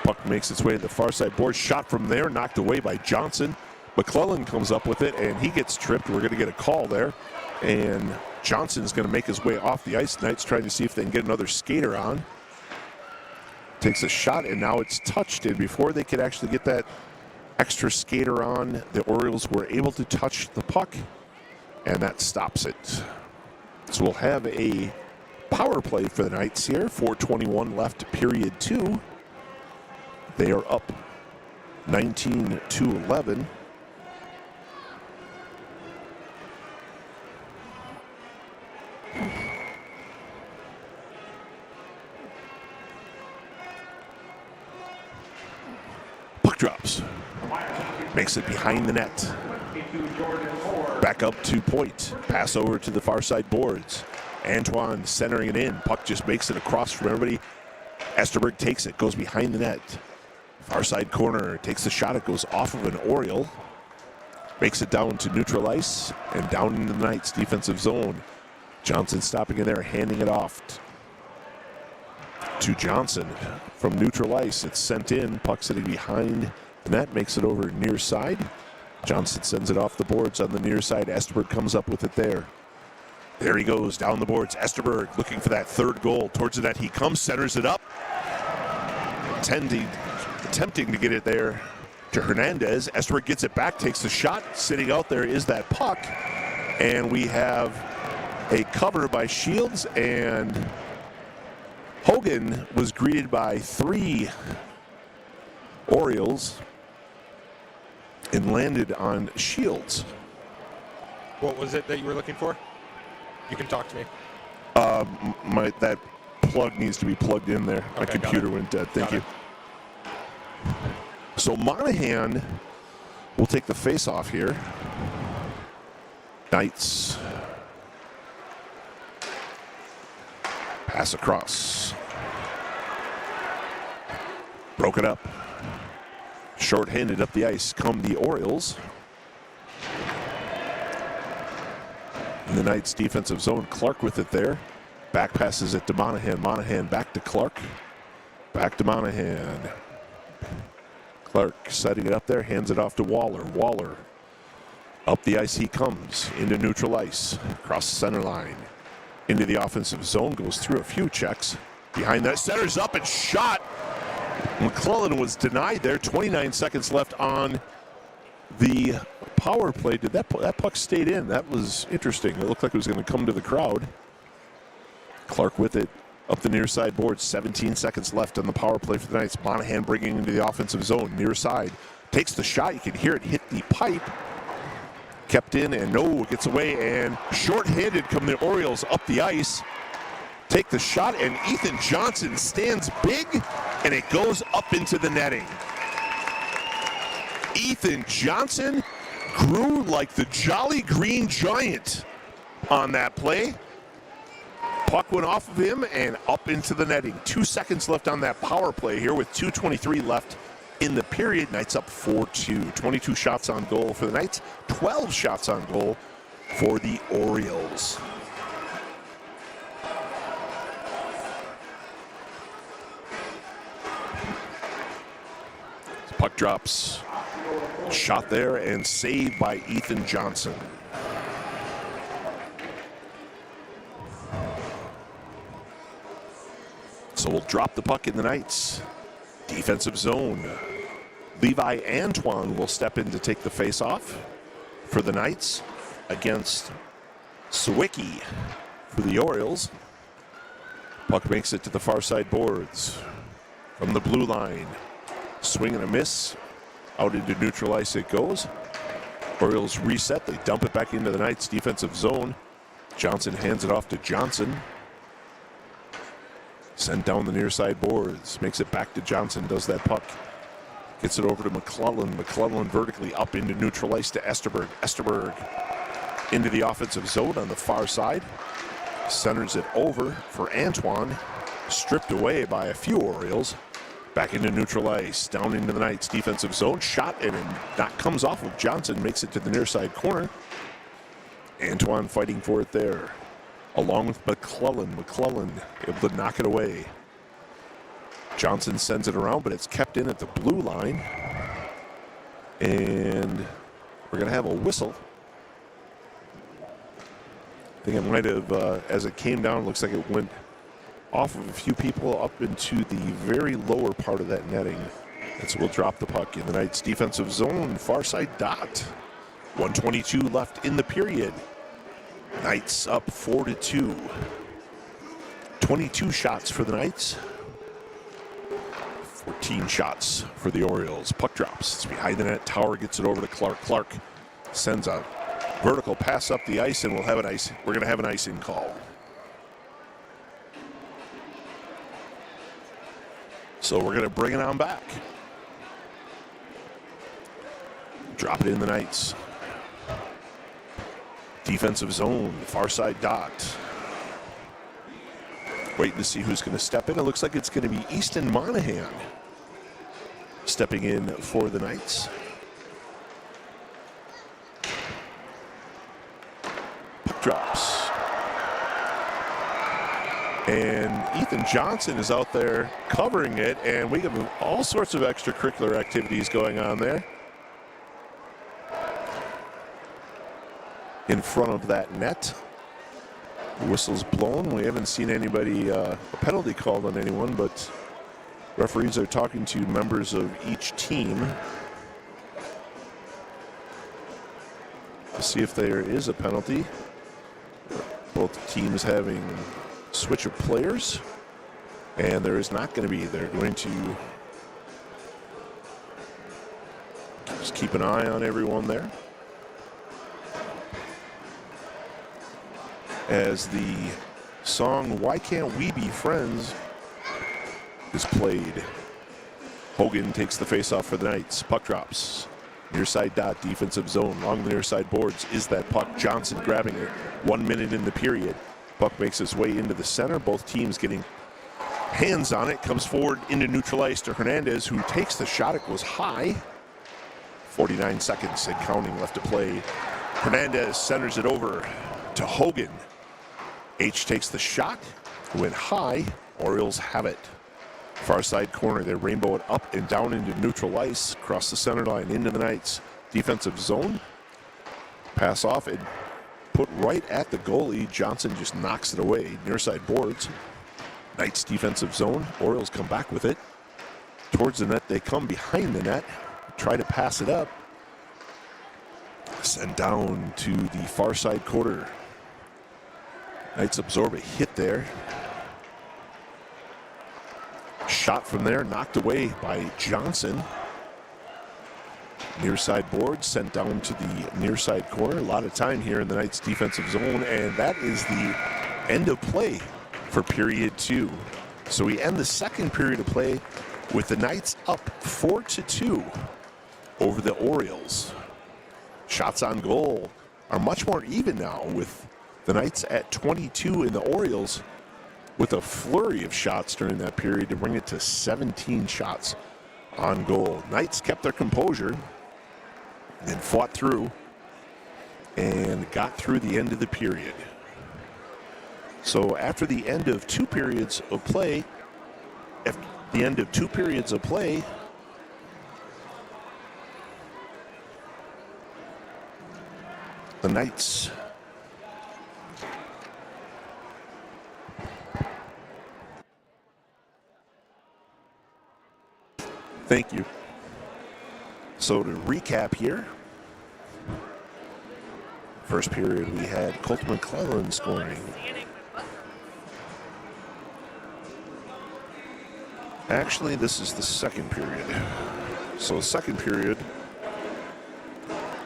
Puck makes its way to the far side board. Shot from there, knocked away by Johnson. McClellan comes up with it, and he gets tripped. We're going to get a call there. And Johnson's going to make his way off the ice. Knights trying to see if they can get another skater on. Takes a shot, and now it's touched. And before they could actually get that extra skater on, the Orioles were able to touch the puck, and that stops it. So we'll have a power play for the Knights here. 4:21 left, period 2. They are up 19-11. Puck drops. Makes it behind the net. Back up to point. Pass over to the far side boards. Antoine centering it in. Puck just makes it across from everybody. Esterberg takes it, goes behind the net. Far side corner, takes the shot. It goes off of an Oriole. Makes it down to neutral ice and down into the Knights' defensive zone. Johnson stopping in there, handing it off to Johnson from neutral ice. It's sent in. Puck sitting behind the net, makes it over near side. Johnson sends it off the boards on the near side. Esterberg comes up with it there. There he goes, down the boards. Esterberg looking for that third goal. Towards the net he comes, centers it up. Attempting to get it there to Hernandez. Esterberg gets it back, takes the shot. Sitting out there is that puck. And we have a cover by Shields, and Hogan was greeted by 3 Orioles and landed on Shields.
What was it that you were looking for? You can talk to me.
That plug needs to be plugged in there. My
Okay,
computer went dead. Thank you.
it.
So Monahan will take the face-off here. Knights. Pass across. Broke it up. Short-handed up the ice come the Orioles. In the Knights' defensive zone, Clark with it there. Back passes it to Monahan. Monahan back to Clark. Back to Monahan. Clark setting it up there, hands it off to Waller. Waller. Up the ice he comes, into neutral ice, across the center line. Into the offensive zone, goes through a few checks. Behind that, centers up and shot. McClellan was denied there. 29 seconds left on the power play. Did that puck stayed in? That was interesting. It looked like it was going to come to the crowd. Clark with it up the near side board. 17 seconds left on the power play for the Knights. Monahan bringing into the offensive zone, near side. Takes the shot. You can hear it hit the pipe. Kept in and gets away, and short-handed come the Orioles up the ice. Take the shot, and Ethan Johnson stands big, and it goes up into the netting. Ethan Johnson grew like the Jolly Green Giant on that play. Puck went off of him and up into the netting. 2 seconds left on that power play here with 2:23 left in the period. Knights up 4-2. 22 shots on goal for the Knights. 12 shots on goal for the Orioles. Puck drops. Shot there and saved by Ethan Johnson. So we'll drop the puck in the Knights. Defensive zone. Levi Antoine will step in to take the face-off for the Knights against Sawicki for the Orioles. Puck makes it to the far side boards. From the blue line. Swing and a miss. Out into neutral ice it goes. Orioles reset. They dump it back into the Knights' defensive zone. Johnson hands it off to Johnson. Sent down the near side boards. Makes it back to Johnson. Does that puck. Gets it over to McClellan. McClellan vertically up into neutral ice to Esterberg. Esterberg into the offensive zone on the far side. Centers it over for Antoine. Stripped away by a few Orioles. Back into neutral ice. Down into the Knights' defensive zone. Shot and that comes off of Johnson. Makes it to the near side corner. Antoine fighting for it there. Along with McClellan. McClellan able to knock it away. Johnson sends it around, but it's kept in at the blue line. And we're going to have a whistle. I think it might have, as it came down, looks like it went off of a few people up into the very lower part of that netting. And so we'll drop the puck in the Knights' defensive zone, far side dot. 1:22 left in the period. Knights up 4-2. 22 shots for the Knights. 14 shots for the Orioles. Puck drops. It's behind the net. Tower gets it over to Clark. Clark sends a vertical pass up the ice, and we're going to have an icing call. So we're going to bring it on back. Drop it in the Knights. Defensive zone, far side dot. Waiting to see who's going to step in. It looks like it's going to be Easton Monahan stepping in for the Knights. Puck drops. And Ethan Johnson is out there covering it, and we have all sorts of extracurricular activities going on there. In front of that net. The whistle's blown. We haven't seen anybody, a penalty called on anyone, but referees are talking to members of each team to see if there is a penalty. Both teams having switch of players, and there is not going to be. They're going to just keep an eye on everyone there. As the song "Why Can't We Be Friends" is played. Hogan takes the face-off for the Knights. Puck drops. Near side dot, defensive zone. Along the near side boards is that puck. Johnson grabbing it. 1 minute in the period. Puck makes its way into the center. Both teams getting hands on it. Comes forward into neutral ice to Hernandez, who takes the shot. It goes high. 49 seconds and counting left to play. Hernandez centers it over to Hogan. H takes the shot, went high. Orioles have it. Far side corner, they rainbow it up and down into neutral ice, across the center line, into the Knights' defensive zone. Pass off and put right at the goalie. Johnson just knocks it away, near side boards. Knights' defensive zone, Orioles come back with it. Towards the net, they come behind the net, try to pass it up. Sent down to the far side quarter. Knights absorb a hit there. Shot from there, knocked away by Johnson. Near side board, sent down to the near side corner. A lot of time here in the Knights' defensive zone, and that is the end of play for period 2. So we end the second period of play with the Knights up 4-2 over the Orioles. Shots on goal are much more even now, with the Knights at 22 and the Orioles with a flurry of shots during that period to bring it to 17 shots on goal. Knights kept their composure and fought through and got through the end of the period. So after the end of two periods of play, the Knights. Thank you. So to recap here, first period we had Colton McClellan scoring. Actually, this is the second period. So second period,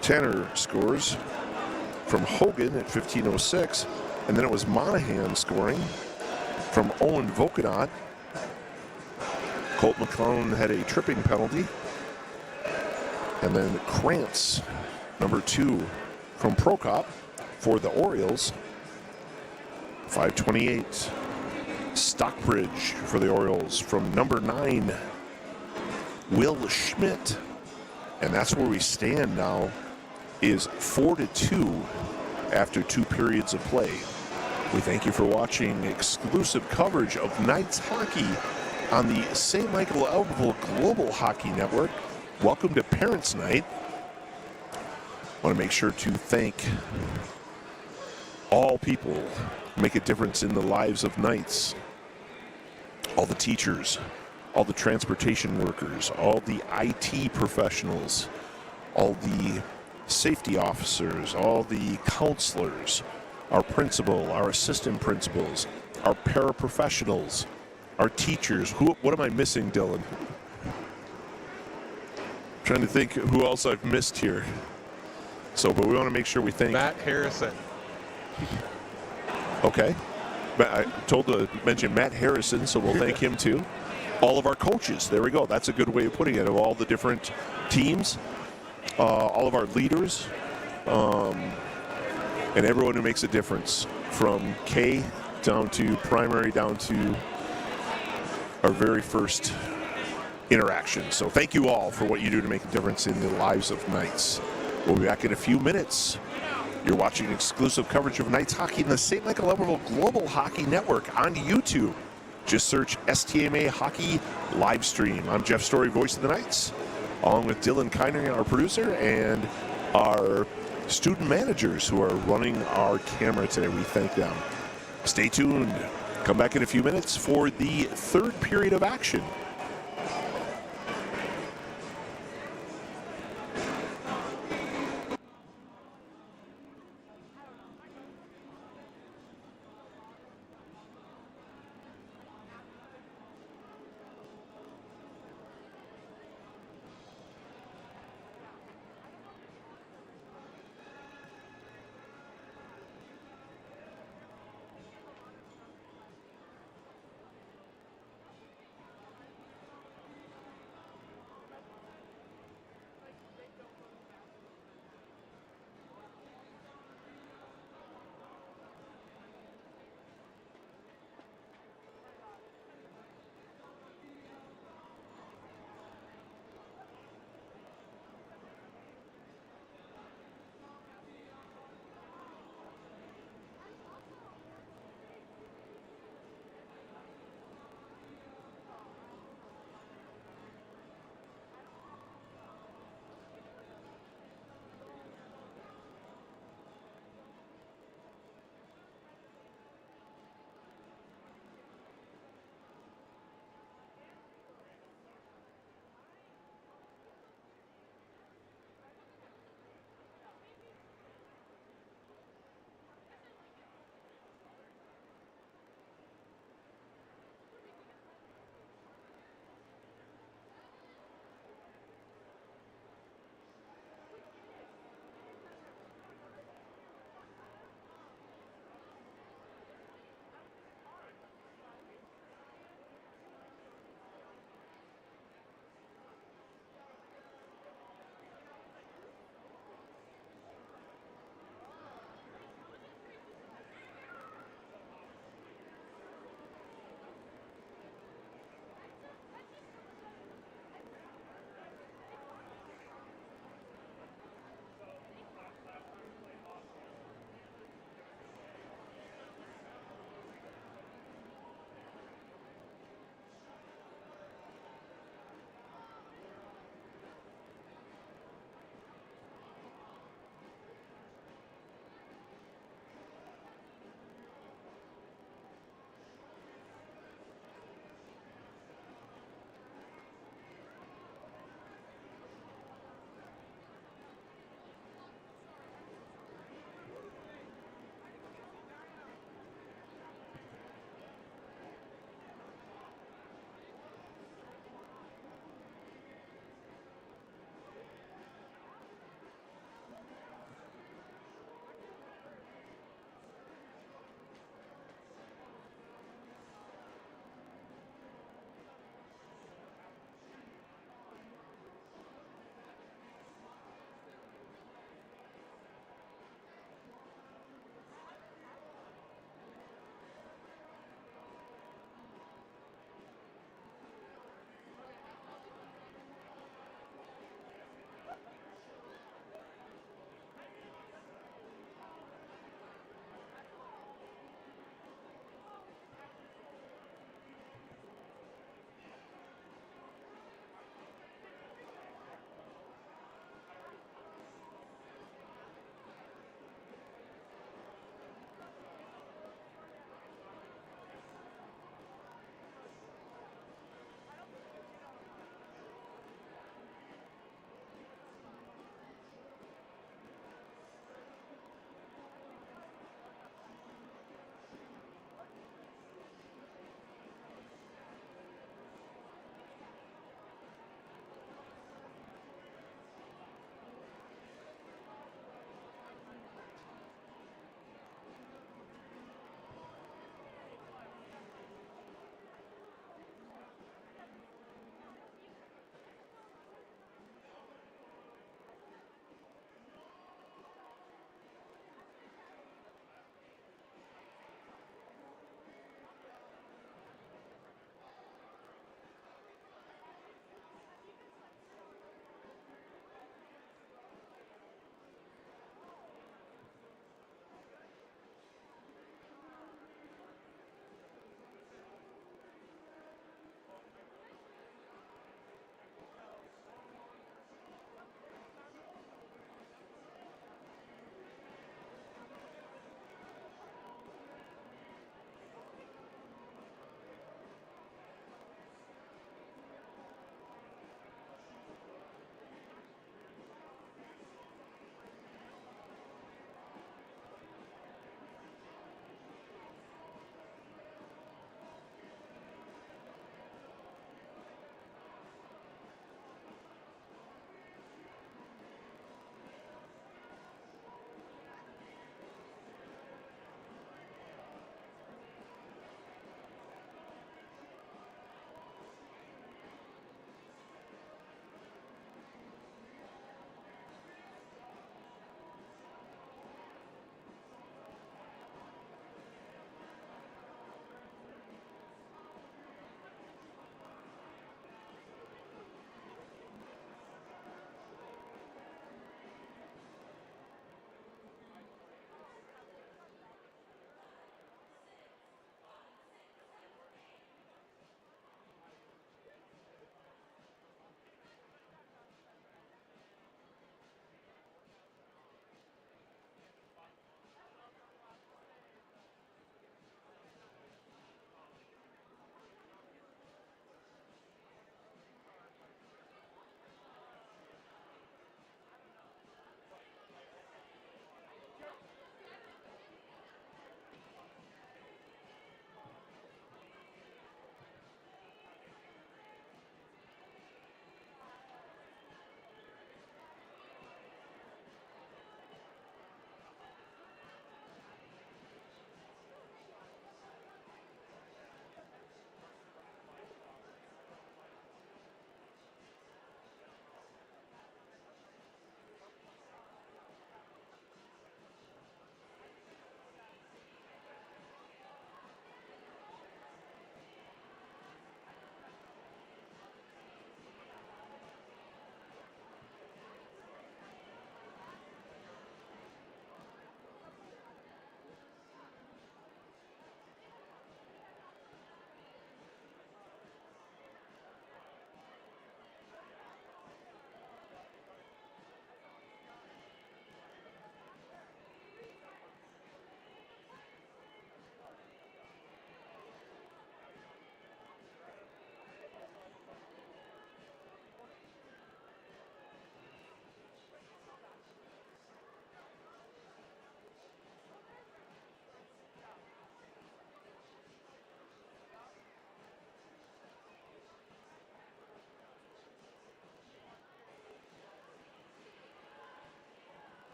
Tanner scores from Hogan at 15:06, and then it was Monahan scoring from Owen Vokenot. Colt McClellan had a tripping penalty. And then Krantz, number 2 from Prokop for the Orioles. 5:28. Stockbridge for the Orioles from number 9, Will Schmidt. And that's where we stand now, is 4-2 after 2 periods of play. We thank you for watching exclusive coverage of Knights hockey on the St. Michael Albertville Global Hockey Network. Welcome to Parents' Night. I want to make sure to thank all people who make a difference in the lives of Knights. All the teachers, all the transportation workers, all the IT professionals, all the safety officers, all the counselors, our principal, our assistant principals, our paraprofessionals, our teachers. What am I missing, Dylan? Trying to think who else I've missed here. So, but we want to make sure we thank
Matt Harrison.
Okay. I told to mention Matt Harrison, so we'll thank him too. All of our coaches, there we go. That's a good way of putting it. Of all the different teams, all of our leaders, and everyone who makes a difference, from K down to primary, down to our very first interaction. So thank you all for what you do to make a difference in the lives of Knights. We'll be back in a few minutes. You're watching exclusive coverage of Knights hockey in the St. Michael Albertville Global Hockey Network on YouTube. Just search STMA Hockey Live Stream. I'm Jeff Story, voice of the Knights, along with Dylan Kiner, our producer, and our student managers who are running our camera today. We thank them. Stay tuned. Come back in a few minutes for the third period of action.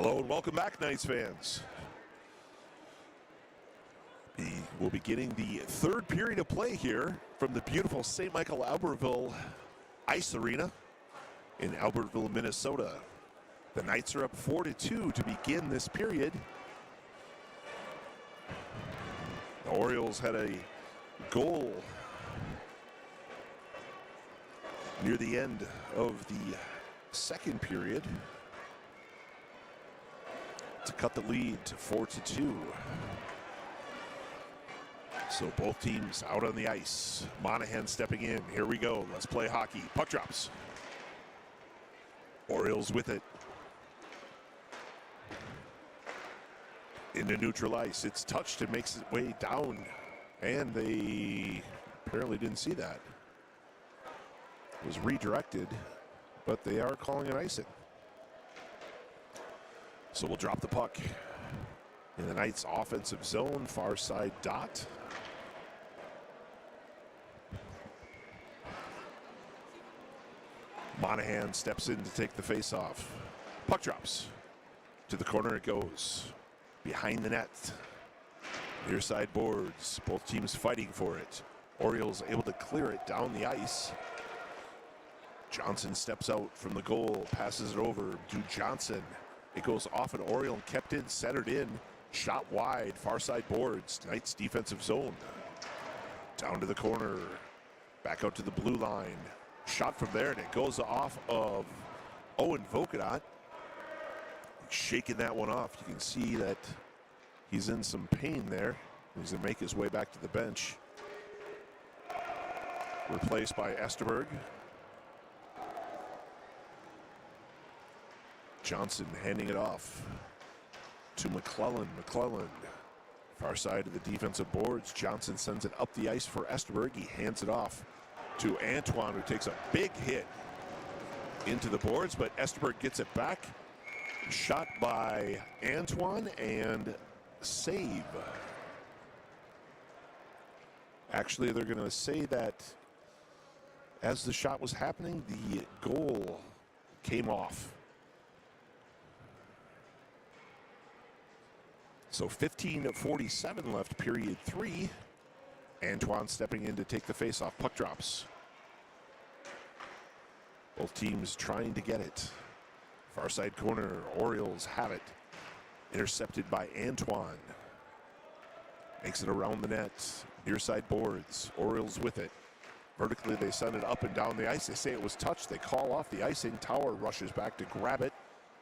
Hello and welcome back, Knights fans. We'll be getting the third period of play here from the beautiful St. Michael Albertville Ice Arena in Albertville, Minnesota. The Knights are up 4-2 to begin this period. The Orioles had a goal near the end of the second period to cut the lead to 4-2. So both teams out on the ice. Monahan stepping in. Here we go. Let's play hockey. Puck drops. Orioles with it. Into neutral ice. It's touched and makes its way down. And they apparently didn't see that. It was redirected, but they are calling it icing. So we'll drop the puck in the Knights' offensive zone, far side dot. Monahan steps in to take the face-off. Puck drops. To the corner it goes. Behind the net. Near side boards. Both teams fighting for it. Orioles able to clear it down the ice. Johnson steps out from the goal. Passes it over to Johnson. It goes off an Oriole, kept in, centered in. Shot wide, far side boards. Knights defensive zone. Down to the corner. Back out to the blue line. Shot from there, and it goes off of Owen Vokadat. Shaking that one off. You can see that he's in some pain there. He's going to make his way back to the bench. Replaced by Esterberg. Johnson handing it off to McClellan. McClellan, far side of the defensive boards. Johnson sends it up the ice for Esterberg. He hands it off to Antoine, who takes a big hit into the boards, but Esterberg gets it back. Shot by Antoine and save. Actually, they're going to say that as the shot was happening, the goal came off. So 15:47 left, period 3. Antoine stepping in to take the face-off. Puck drops. Both teams trying to get it. Far side corner, Orioles have it. Intercepted by Antoine. Makes it around the net. Near side boards. Orioles with it. Vertically, they send it up and down the ice. They say it was touched. They call off the icing. Tower rushes back to grab it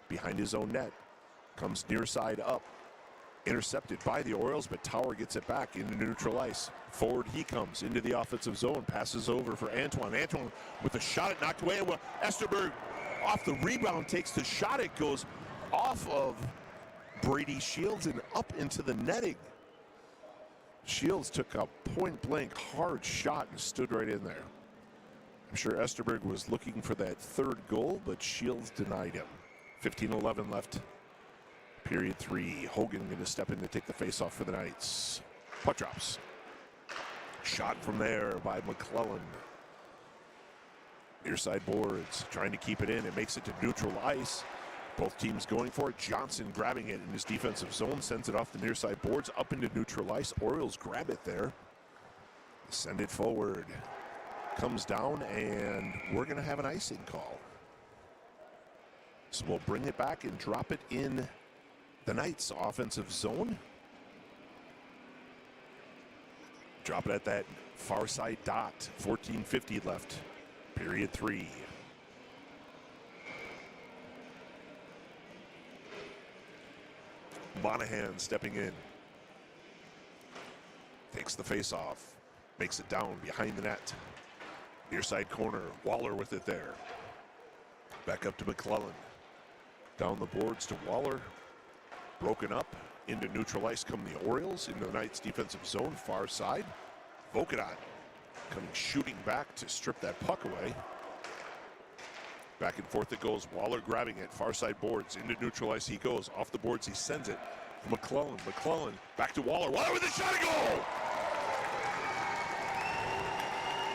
behind his own net. Comes near side up. Intercepted by the Orioles, but Tower gets it back into neutral ice. Forward he comes into the offensive zone. Passes over for Antoine. Antoine with a shot, it knocked away. Well, Esterberg off the rebound takes the shot. It goes off of Brady Shields and up into the netting. Shields took a point-blank hard shot and stood right in there. I'm sure Esterberg was looking for that third goal, but Shields denied him. 15:11 left. Period 3. Hogan going to step in to take the face-off for the Knights. Puck drops. Shot from there by McClellan. Near side boards, trying to keep it in. It makes it to neutral ice. Both teams going for it. Johnson grabbing it in his defensive zone. Sends it off the near side boards up into neutral ice. Orioles grab it there. Send it forward. Comes down, and we're going to have an icing call. So we'll bring it back and drop it in the Knights' offensive zone. Drop it at that far side dot. 14:50 left. Period 3. Monahan stepping in. Takes the face off. Makes it down behind the net. Near side corner. Waller with it there. Back up to McClellan. Down the boards to Waller. Broken up. Into neutral ice come the Orioles. Into the Knights' defensive zone. Far side. Vokadat coming shooting back to strip that puck away. Back and forth it goes. Waller grabbing it. Far side boards. Into neutral ice he goes. Off the boards he sends it. McClellan. McClellan. Back to Waller. Waller with a shot and goal!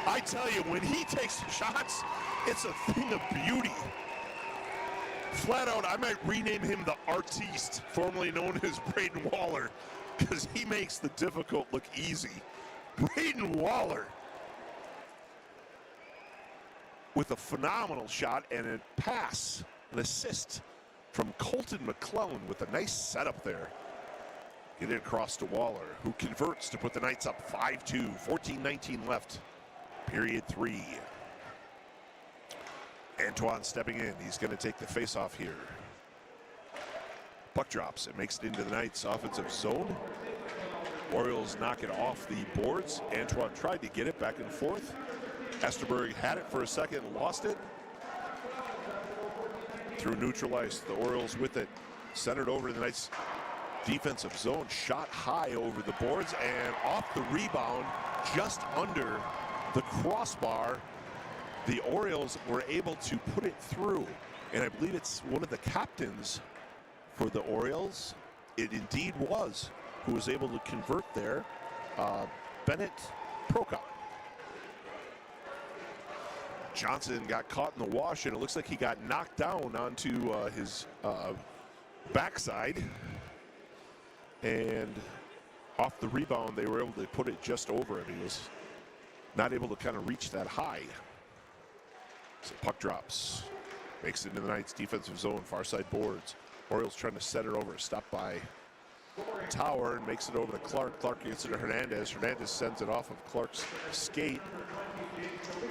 I tell you, when he takes shots, it's a thing of beauty. Flat out, I might rename him the Artiste, formerly known as Braden Waller, because he makes the difficult look easy. Braden Waller with a phenomenal shot and a pass, an assist from Colton McClellan with a nice setup there. Get it across to Waller, who converts to put the Knights up 5-2, 14-19 left, period 3. Antoine stepping in. He's going to take the face-off here. Puck drops. It makes it into the Knights' offensive zone. Orioles knock it off the boards. Antoine tried to get it back and forth. Esterberg had it for a second, lost it. Through neutral ice, the Orioles with it. Centered over to the Knights' defensive zone. Shot high over the boards and off the rebound, just under the crossbar. The Orioles were able to put it through, and I believe it's one of the captains for the Orioles. It indeed was, who was able to convert there, Bennett Prokop. Johnson got caught in the wash, and it looks like he got knocked down onto his backside, and off the rebound, they were able to put it just over him. He was not able to kind of reach that high. So puck drops, makes it into the Knights' defensive zone, far side boards. Orioles trying to set it over, stopped by Tower and makes it over to Clark. Clark gets it to Hernandez. Hernandez sends it off of Clark's skate.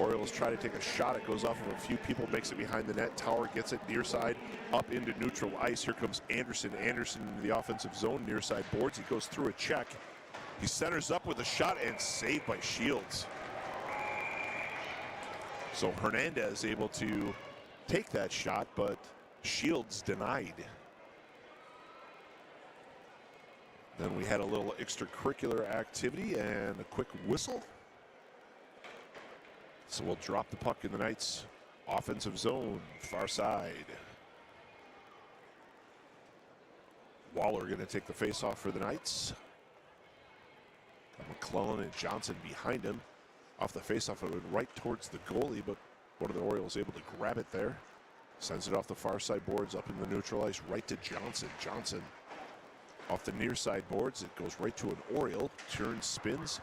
Orioles try to take a shot. It goes off of a few people, makes it behind the net. Tower gets it near side, up into neutral ice. Here comes Anderson. Anderson into the offensive zone, near side boards. He goes through a check. He centers up with a shot and saved by Shields. So Hernandez able to take that shot, but Shields denied. Then we had a little extracurricular activity and a quick whistle. So we'll drop the puck in the Knights' offensive zone, far side. Waller going to take the face-off for the Knights. Got McClellan and Johnson behind him. Off the face-off, it went right towards the goalie, but one of the Orioles able to grab it there. Sends it off the far side boards, up in the neutral ice, right to Johnson. Johnson off the near side boards. It goes right to an Oriole. Turns, spins,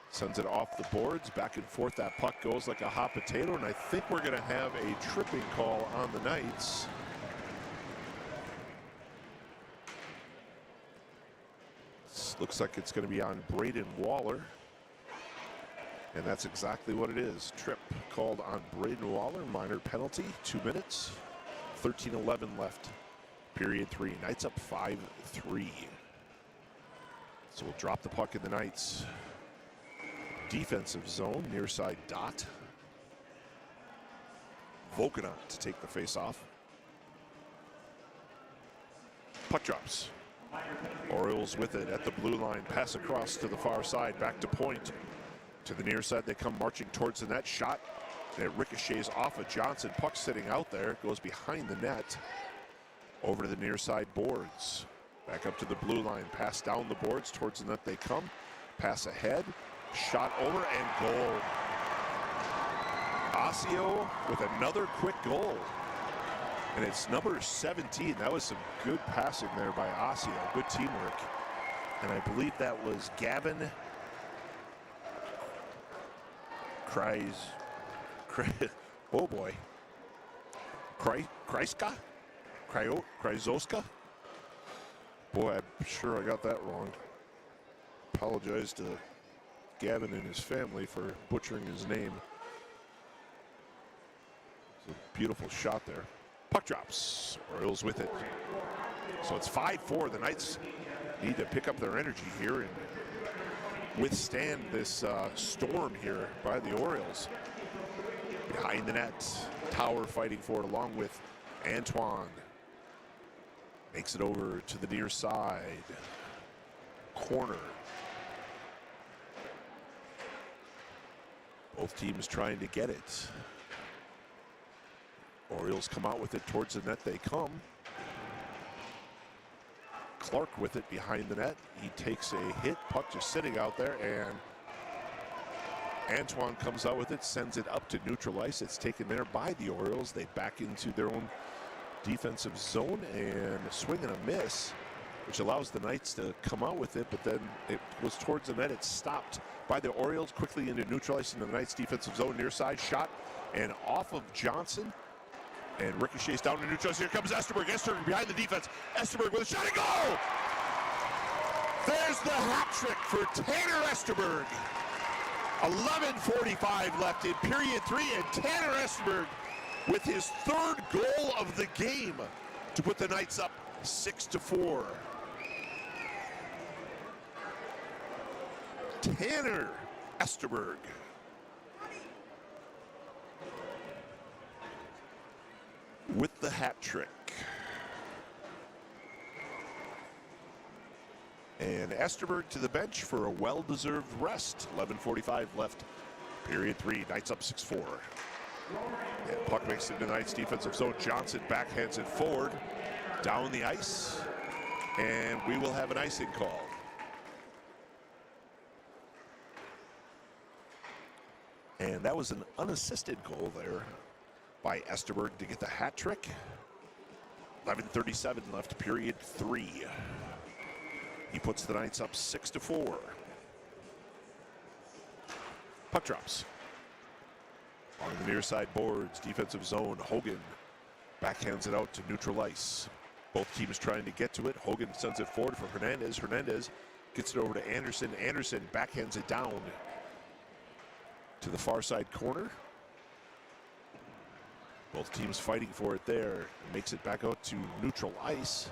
sends it off the boards. Back and forth, that puck goes like a hot potato, and I think we're going to have a tripping call on the Knights. This looks like it's going to be on Braden Waller. And that's exactly what it is. Trip called on Braden Waller. Minor penalty, 2 minutes. 13-11 left. Period 3. Knights up 5-3. So we'll drop the puck in the Knights' defensive zone, near side dot. Vokanot to take the face off. Puck drops. Orioles with it at the blue line. Pass across to the far side. Back to point. To the near side, they come marching towards the net. Shot, and it ricochets off of Johnson. Puck sitting out there, goes behind the net. Over to the near side boards. Back up to the blue line. Pass down the boards, towards the net they come. Pass ahead, shot over, and goal. Osseo with another quick goal. And it's number 17. That was some good passing there by Osseo. Good teamwork. And I believe that was Gavin oh boy. Kryzoska? Boy, I'm sure I got that wrong. Apologize to Gavin and his family for butchering his name. It's a beautiful shot there. Puck drops. Orioles with it. So it's 5-4. The Knights need to pick up their energy here and withstand this storm here by the Orioles. Behind the net, Tower fighting for it along with Antoine. Makes it over to the near side. Corner. Both teams trying to get it. Orioles come out with it towards the net they come. Clark with it behind the net. He takes a hit, puck just sitting out there, and Antoine comes out with it, sends it up to neutral ice. It's taken there by the Orioles. They back into their own defensive zone and a swing and a miss, which allows the Knights to come out with it, but then it was towards the net. It's stopped by the Orioles, quickly into neutralizing the Knights defensive zone, near side shot, and off of Johnson, and ricochets down to neutralize. Here comes Esterberg. Esterberg behind the defense. Esterberg with a shot and goal! There's the hat trick for Tanner Esterberg. 11:45 left in period 3, and Tanner Esterberg with his third goal of the game to put the Knights up 6-4. Tanner Esterberg. With the hat trick. And Esterberg to the bench for a well-deserved rest. 11:45 left, period 3. Knights up 6-4. And puck makes it into Knights defensive zone. Johnson backhands it forward, down the ice, and we will have an icing call. And that was an unassisted goal there by Esterberg to get the hat trick. 11:37 left, period 3. He puts the Knights up 6-4. Puck drops. On the near side boards, defensive zone, Hogan backhands it out to neutral ice. Both teams trying to get to it. Hogan sends it forward for Hernandez. Hernandez gets it over to Anderson. Anderson backhands it down to the far side corner. Both teams fighting for it there. Makes it back out to neutral ice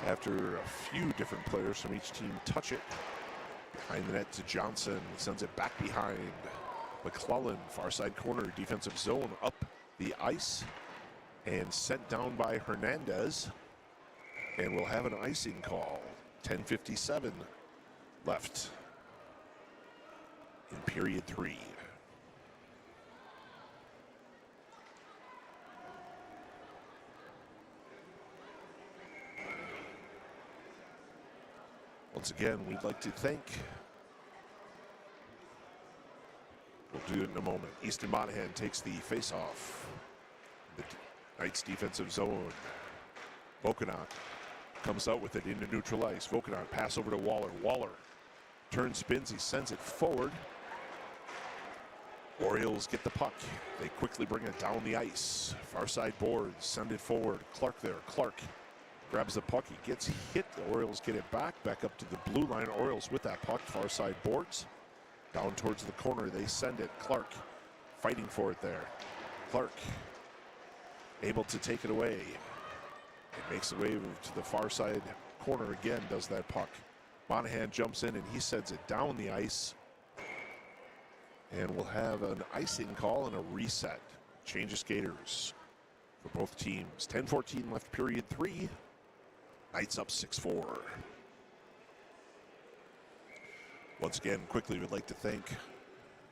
after a few different players from each team touch it. Behind the net to Johnson. Sends it back behind. McClellan, far side corner, defensive zone, up the ice. And sent down by Hernandez. And we'll have an icing call. 10:57 left in period 3. Once again, we'd like to thank, we'll do it in a moment, Easton Monahan takes the face-off. The Knights defensive zone. Vokanok comes out with it into neutral ice. Vokanok pass over to Waller. Waller turns, spins, he sends it forward. Orioles get the puck. They quickly bring it down the ice. Far side boards, send it forward. Clark there. Clark grabs the puck. He gets hit. The Orioles get it back up to the blue line. Orioles with that puck. Far side boards. Down towards the corner. They send it. Clark fighting for it there. Clark able to take it away. It makes the way to the far side corner again, does that puck. Monahan jumps in and he sends it down the ice. And we'll have an icing call and a reset. Change of skaters for both teams. 10:14 left, period 3. Knights up 6-4. Once again, quickly, we'd like to thank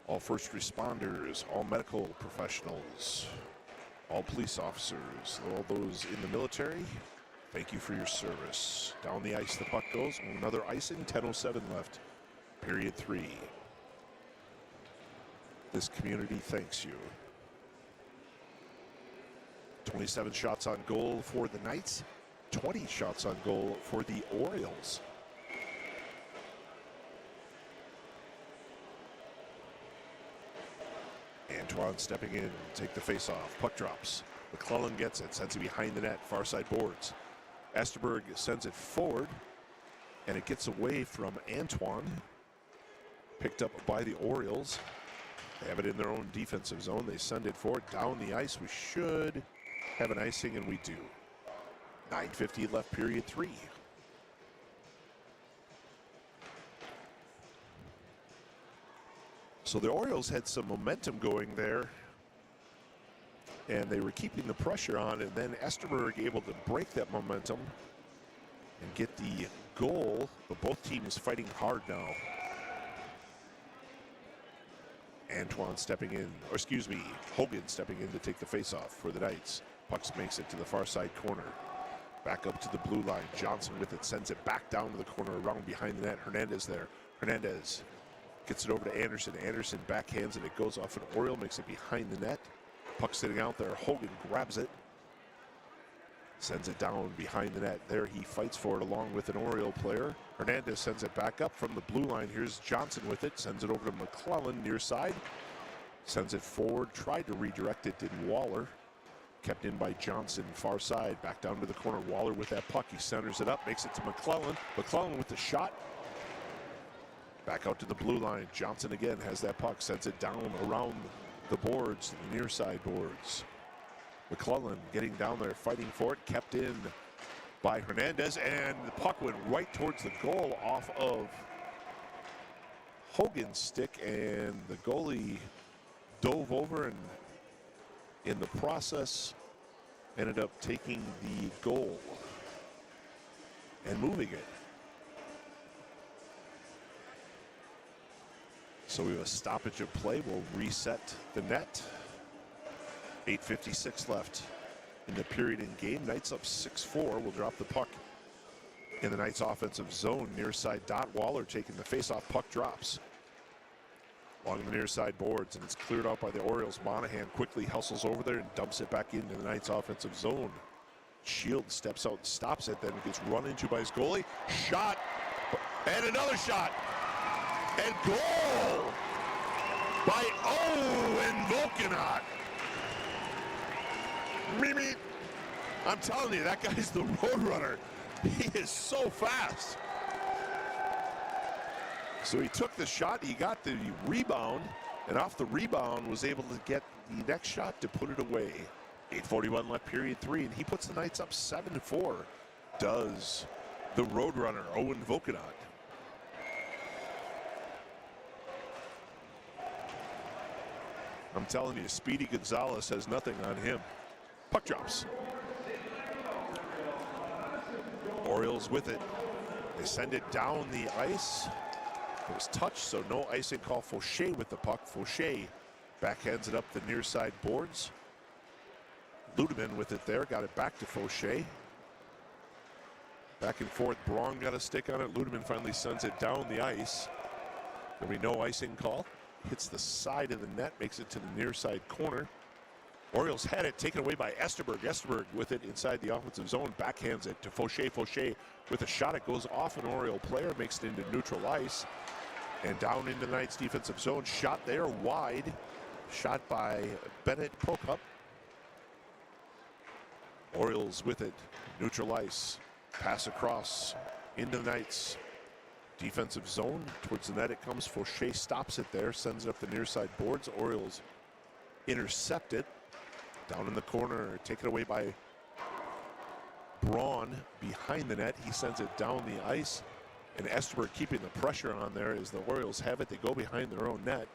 all first responders, all medical professionals, all police officers, all those in the military. Thank you for your service. Down the ice, the puck goes. Another icing, 10:07 left, period 3. This community thanks you. 27 shots on goal for the Knights, 20 shots on goal for the Orioles. Antoine stepping in, take the face-off. Puck drops. McClellan gets it, sends it behind the net, far side boards. Esterberg sends it forward, and it gets away from Antoine. Picked up by the Orioles. They have it in their own defensive zone. They send it forward down the ice. We should have an icing, and we do. 9:50 left, period 3. So the Orioles had some momentum going there, and they were keeping the pressure on, and then Esterberg able to break that momentum and get the goal, but both teams fighting hard now. Antoine stepping in, or excuse me, Hogan stepping in to take the face-off for the Knights. Pucks makes it to the far side corner. Back up to the blue line. Johnson with it, sends it back down to the corner, around behind the net. Hernandez there. Hernandez gets it over to Anderson. Anderson backhands it. It goes off an Oriole, makes it behind the net. Puck sitting out there. Hogan grabs it. Sends it down behind the net. There he fights for it along with an Oriole player. Hernandez sends it back up from the blue line. Here's Johnson with it. Sends it over to McClellan near side. Sends it forward. Tried to redirect it. Did Waller. Kept in by Johnson. Far side. Back down to the corner. Waller with that puck. He centers it up. Makes it to McClellan. McClellan with the shot. Back out to the blue line. Johnson again has that puck. Sends it down around the boards. The near side boards. McClellan getting down there, fighting for it, kept in by Hernandez, and the puck went right towards the goal off of Hogan's stick, and the goalie dove over and in the process ended up taking the goal and moving it. So we have a stoppage of play. We'll reset the net. 8:56 left in the period in game. Knights up 6-4. We'll drop the puck in the Knights offensive zone. Near side dot. Waller taking the face-off. Puck drops along the near side boards, and it's cleared out by the Orioles. Monahan quickly hustles over there and dumps it back into the Knights offensive zone. Shield steps out and stops it, then gets run into by his goalie. Shot, and another shot, and goal by Owen Volkanot. Mimi, I'm telling you, that guy's the road runner. He is so fast. So he took the shot, he got the rebound, and off the rebound was able to get the next shot to put it away. 8:41 left period 3, and he puts the Knights up 7-4. Does the road runner, Owen Volkanot. I'm telling you, Speedy Gonzalez has nothing on him. Puck drops. Orioles with it. They send it down the ice. It was touched, so no icing call. Fauché with the puck. Fauché backhands it up the near side boards. Ludeman with it there. Got it back to Fauché. Back and forth. Braun got a stick on it. Ludeman finally sends it down the ice. There'll be no icing call. Hits the side of the net. Makes it to the near side corner. Orioles had it taken away by Esterberg. Esterberg with it inside the offensive zone. Backhands it to Fauché. Fauché with a shot. It goes off an Oriole player. Makes it into neutral ice. And down into the Knights defensive zone. Shot there wide. Shot by Bennett Prokop. Orioles with it. Neutral ice. Pass across into the Knights defensive zone. Towards the net it comes. Fauché stops it there. Sends it up the near side boards. Orioles intercept it. Down in the corner, taken away by Braun behind the net. He sends it down the ice, and Esterberg keeping the pressure on there as the Orioles have it. They go behind their own net.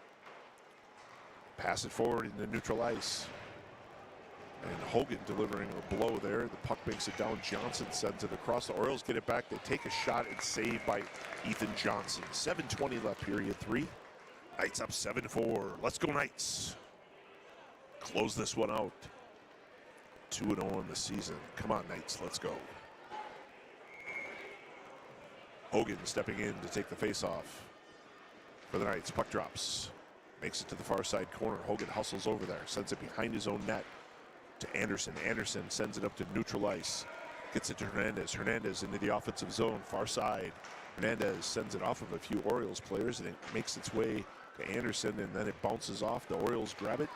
Pass it forward into neutral ice. And Hogan delivering a blow there. The puck makes it down. Johnson sends it across. The Orioles get it back. They take a shot and saved by Ethan Johnson. 7:20 left period 3. Knights up 7-4. Let's go Knights. Close this one out. 2-0 in the season. Come on, Knights, let's go. Hogan stepping in to take the face-off for the Knights. Puck drops. Makes it to the far side corner. Hogan hustles over there. Sends it behind his own net to Anderson. Anderson sends it up to neutral ice. Gets it to Hernandez. Hernandez into the offensive zone. Far side. Hernandez sends it off of a few Orioles players, and it makes its way to Anderson, and then it bounces off. The Orioles grab it.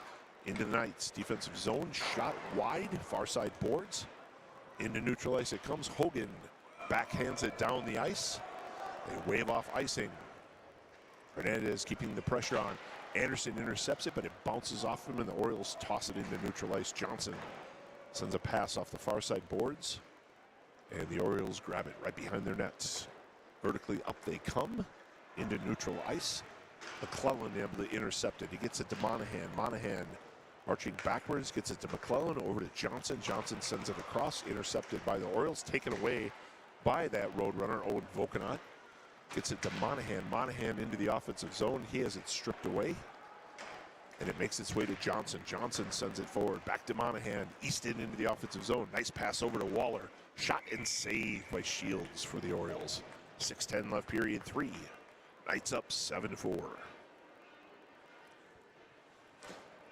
Into the Knights defensive zone, shot wide, far side boards. Into neutral ice it comes. Hogan backhands it down the ice. They wave off icing. Hernandez keeping the pressure on. Anderson intercepts it, but it bounces off him, and the Orioles toss it into neutral ice. Johnson sends a pass off the far side boards, and the Orioles grab it right behind their nets. Vertically up they come into neutral ice. McClellan able to intercept it. He gets it to Monahan. Monahan marching backwards, gets it to McClellan, over to Johnson. Johnson sends it across, intercepted by the Orioles, taken away by that road runner, Owen Volkanot. Gets it to Monahan. Monahan into the offensive zone. He has it stripped away, and it makes its way to Johnson. Johnson sends it forward, back to Monahan. Easton into the offensive zone. Nice pass over to Waller. Shot and saved by Shields for the Orioles. 6:10 left period 3. Knights up 7-4.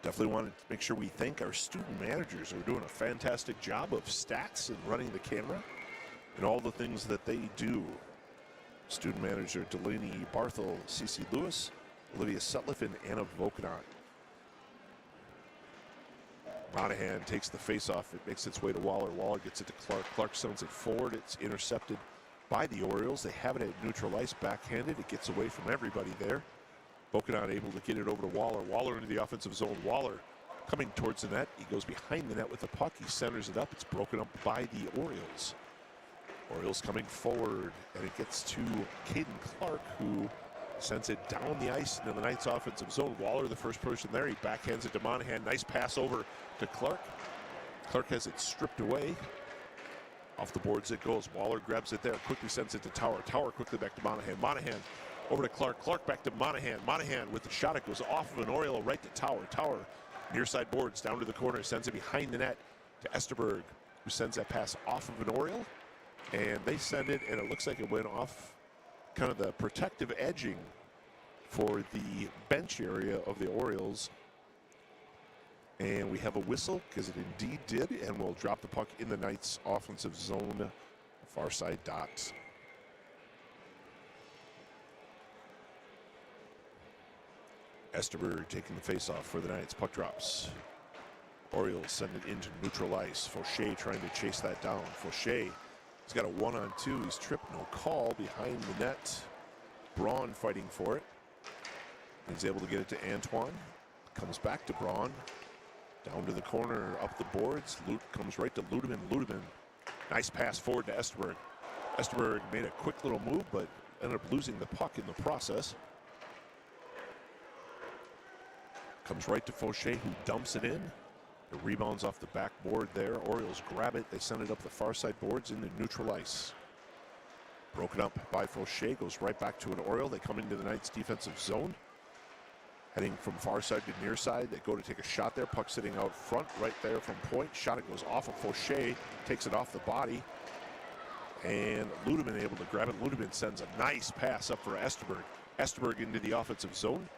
Definitely wanted to make sure we thank our student managers who are doing a fantastic job of stats and running the camera and all the things that they do. Student manager Delaney Barthel, Cece Lewis, Olivia Sutliff, and Anna Vokanot. Monahan takes the face-off. It makes its way to Waller. Waller gets it to Clark. Clark sends it forward. It's intercepted by the Orioles. They have it at neutral ice, backhanded. It gets away from everybody there. Vokanot able to get it over to Waller. Waller into the offensive zone. Waller coming towards the net. He goes behind the net with the puck. He centers it up. It's broken up by the Orioles. Orioles coming forward, and it gets to Caden Clark, who sends it down the ice into the Knights' offensive zone. Waller, the first person there. He backhands it to Monahan. Nice pass over to Clark. Clark has it stripped away. Off the boards it goes. Waller grabs it there, quickly sends it to Tower. Tower quickly back to Monahan. Monahan over to Clark. Clark back to Monahan. Monahan with the shot. It goes off of an Oriole right to Tower. Tower near side boards down to the corner. Sends it behind the net to Esterberg, who sends that pass off of an Oriole. And they send it, and it looks like it went off kind of the protective edging for the bench area of the Orioles. And we have a whistle, because it indeed did, and we'll drop the puck in the Knights' offensive zone, far side dot. Esterberg taking the face-off for the Knights. Puck drops. Orioles send it into neutral ice. Fauché trying to chase that down. Fauché, he's got a 1-on-2. He's tripped, no call behind the net. Braun fighting for it. He's able to get it to Antoine. Comes back to Braun. Down to the corner, up the boards. Lute comes right to Ludeman. Ludeman, nice pass forward to Esterberg. Esterberg made a quick little move, but ended up losing the puck in the process. Comes right to Fauché, who dumps it in. The rebounds off the backboard there. Orioles grab it. They send it up the far side boards into neutral ice. Broken up by Fauché, goes right back to an Oriole. They come into the Knights' defensive zone. Heading from far side to near side. They go to take a shot there. Puck sitting out front right there from point. Shot, it goes off of Fauché. Takes it off the body. And Ludeman able to grab it. Ludeman sends a nice pass up for Esterberg. Esterberg into the offensive zone.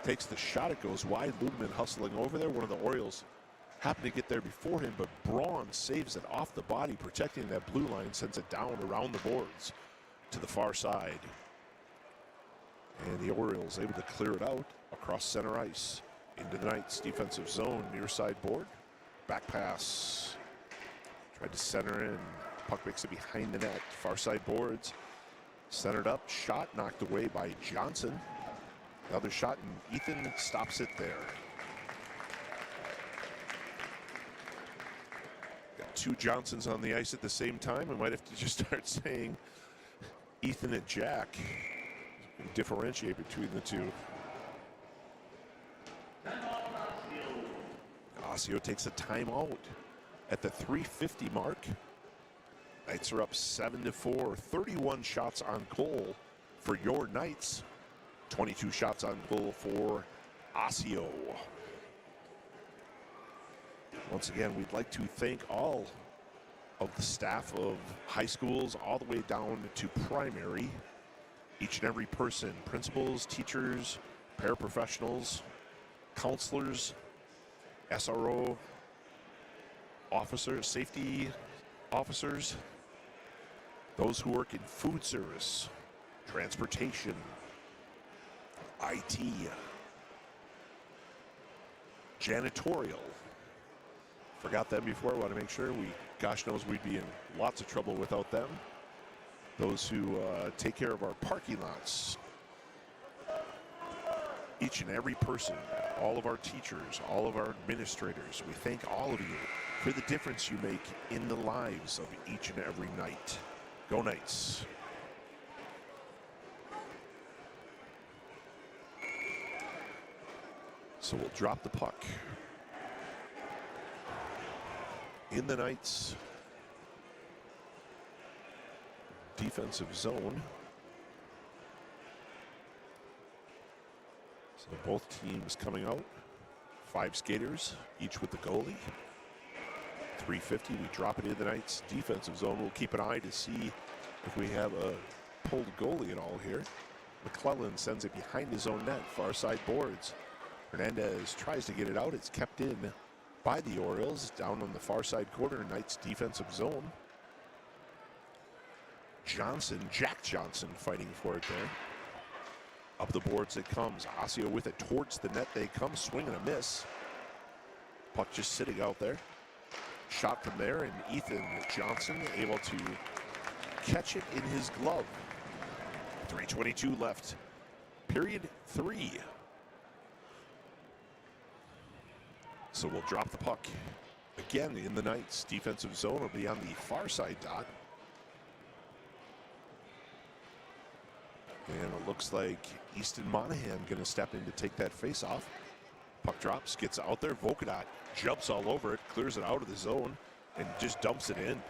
Takes the shot. It goes wide. Ludeman hustling over there. One of the Orioles happened to get there before him, but Braun saves it off the body, protecting that blue line. Sends it down around the boards to the far side. And the Orioles able to clear it out across center ice into the Knights' defensive zone, near side board. Back pass. Tried to center in. Puck makes it behind the net. Far side boards. Centered up. Shot knocked away by Johnson. Another shot, and Ethan stops it there. Got two Johnsons on the ice at the same time. We might have to just start saying Ethan and Jack. Differentiate between the two. Osseo takes a timeout at the 3:50 mark. Knights are up 7-4. 31 shots on goal for your Knights. 22 shots on goal for Osseo. Once again, we'd like to thank all of the staff of high schools all the way down to primary. Each and every person, principals, teachers, paraprofessionals, counselors, SRO officers, safety officers, those who work in food service, transportation, IT, janitorial. Forgot them before. Want to make sure gosh knows we'd be in lots of trouble without them. Those who take care of our parking lots. Each and every person, all of our teachers, all of our administrators, we thank all of you for the difference you make in the lives of each and every Knight. Go Knights. So we'll drop the puck in the Knights' defensive zone. So both teams coming out. 5 skaters, each with the goalie. 3:50, we drop it in the Knights' defensive zone. We'll keep an eye to see if we have a pulled goalie at all here. McClellan sends it behind his own net, far side boards. Hernandez tries to get it out. It's kept in by the Orioles down on the far side corner, Knights defensive zone. Jack Johnson fighting for it there. Up the boards it comes. Osseo with it towards the net. They come, swing and a miss. Puck just sitting out there. Shot from there, and Ethan Johnson able to catch it in his glove. 3:22 left. Period 3. So we'll drop the puck again in the Knights defensive zone. It'll be on the far side dot. And it looks like Easton Monahan going to step in to take that face off. Puck drops, gets out there. Vokadat jumps all over it, clears it out of the zone, and just dumps it in.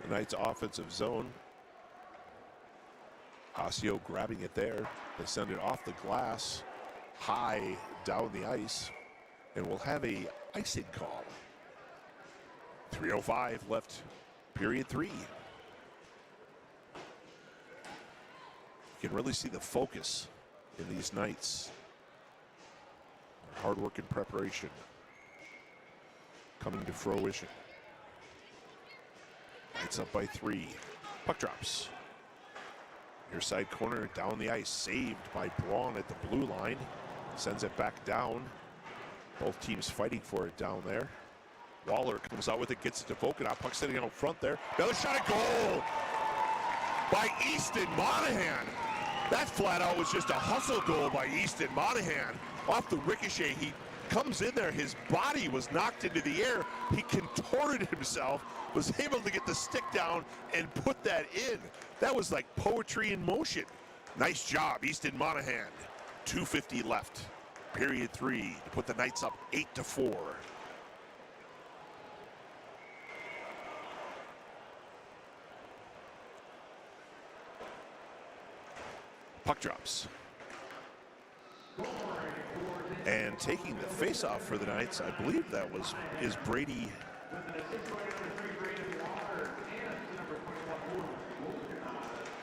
The Knights offensive zone. Osseo grabbing it there. They send it off the glass, high down the ice, and we'll have a icing call. 3:05 left, period 3. You can really see the focus in these Knights. Hard work and preparation coming to fruition. Knights up by 3. Puck drops. Near side corner, down the ice, saved by Braun at the blue line. Sends it back down. Both teams fighting for it down there. Waller comes out with it, gets it to Vokadat. Puck sitting out front there. Another shot at goal by Easton Monahan. That flat out was just a hustle goal by Easton Monahan. Off the ricochet, he comes in there. His body was knocked into the air. He contorted himself, was able to get the stick down and put that in. That was like poetry in motion. Nice job, Easton Monahan. 2:50 left, period 3, to put the Knights up 8-4. Puck drops. And taking the face-off for the Knights, I believe that is Brady.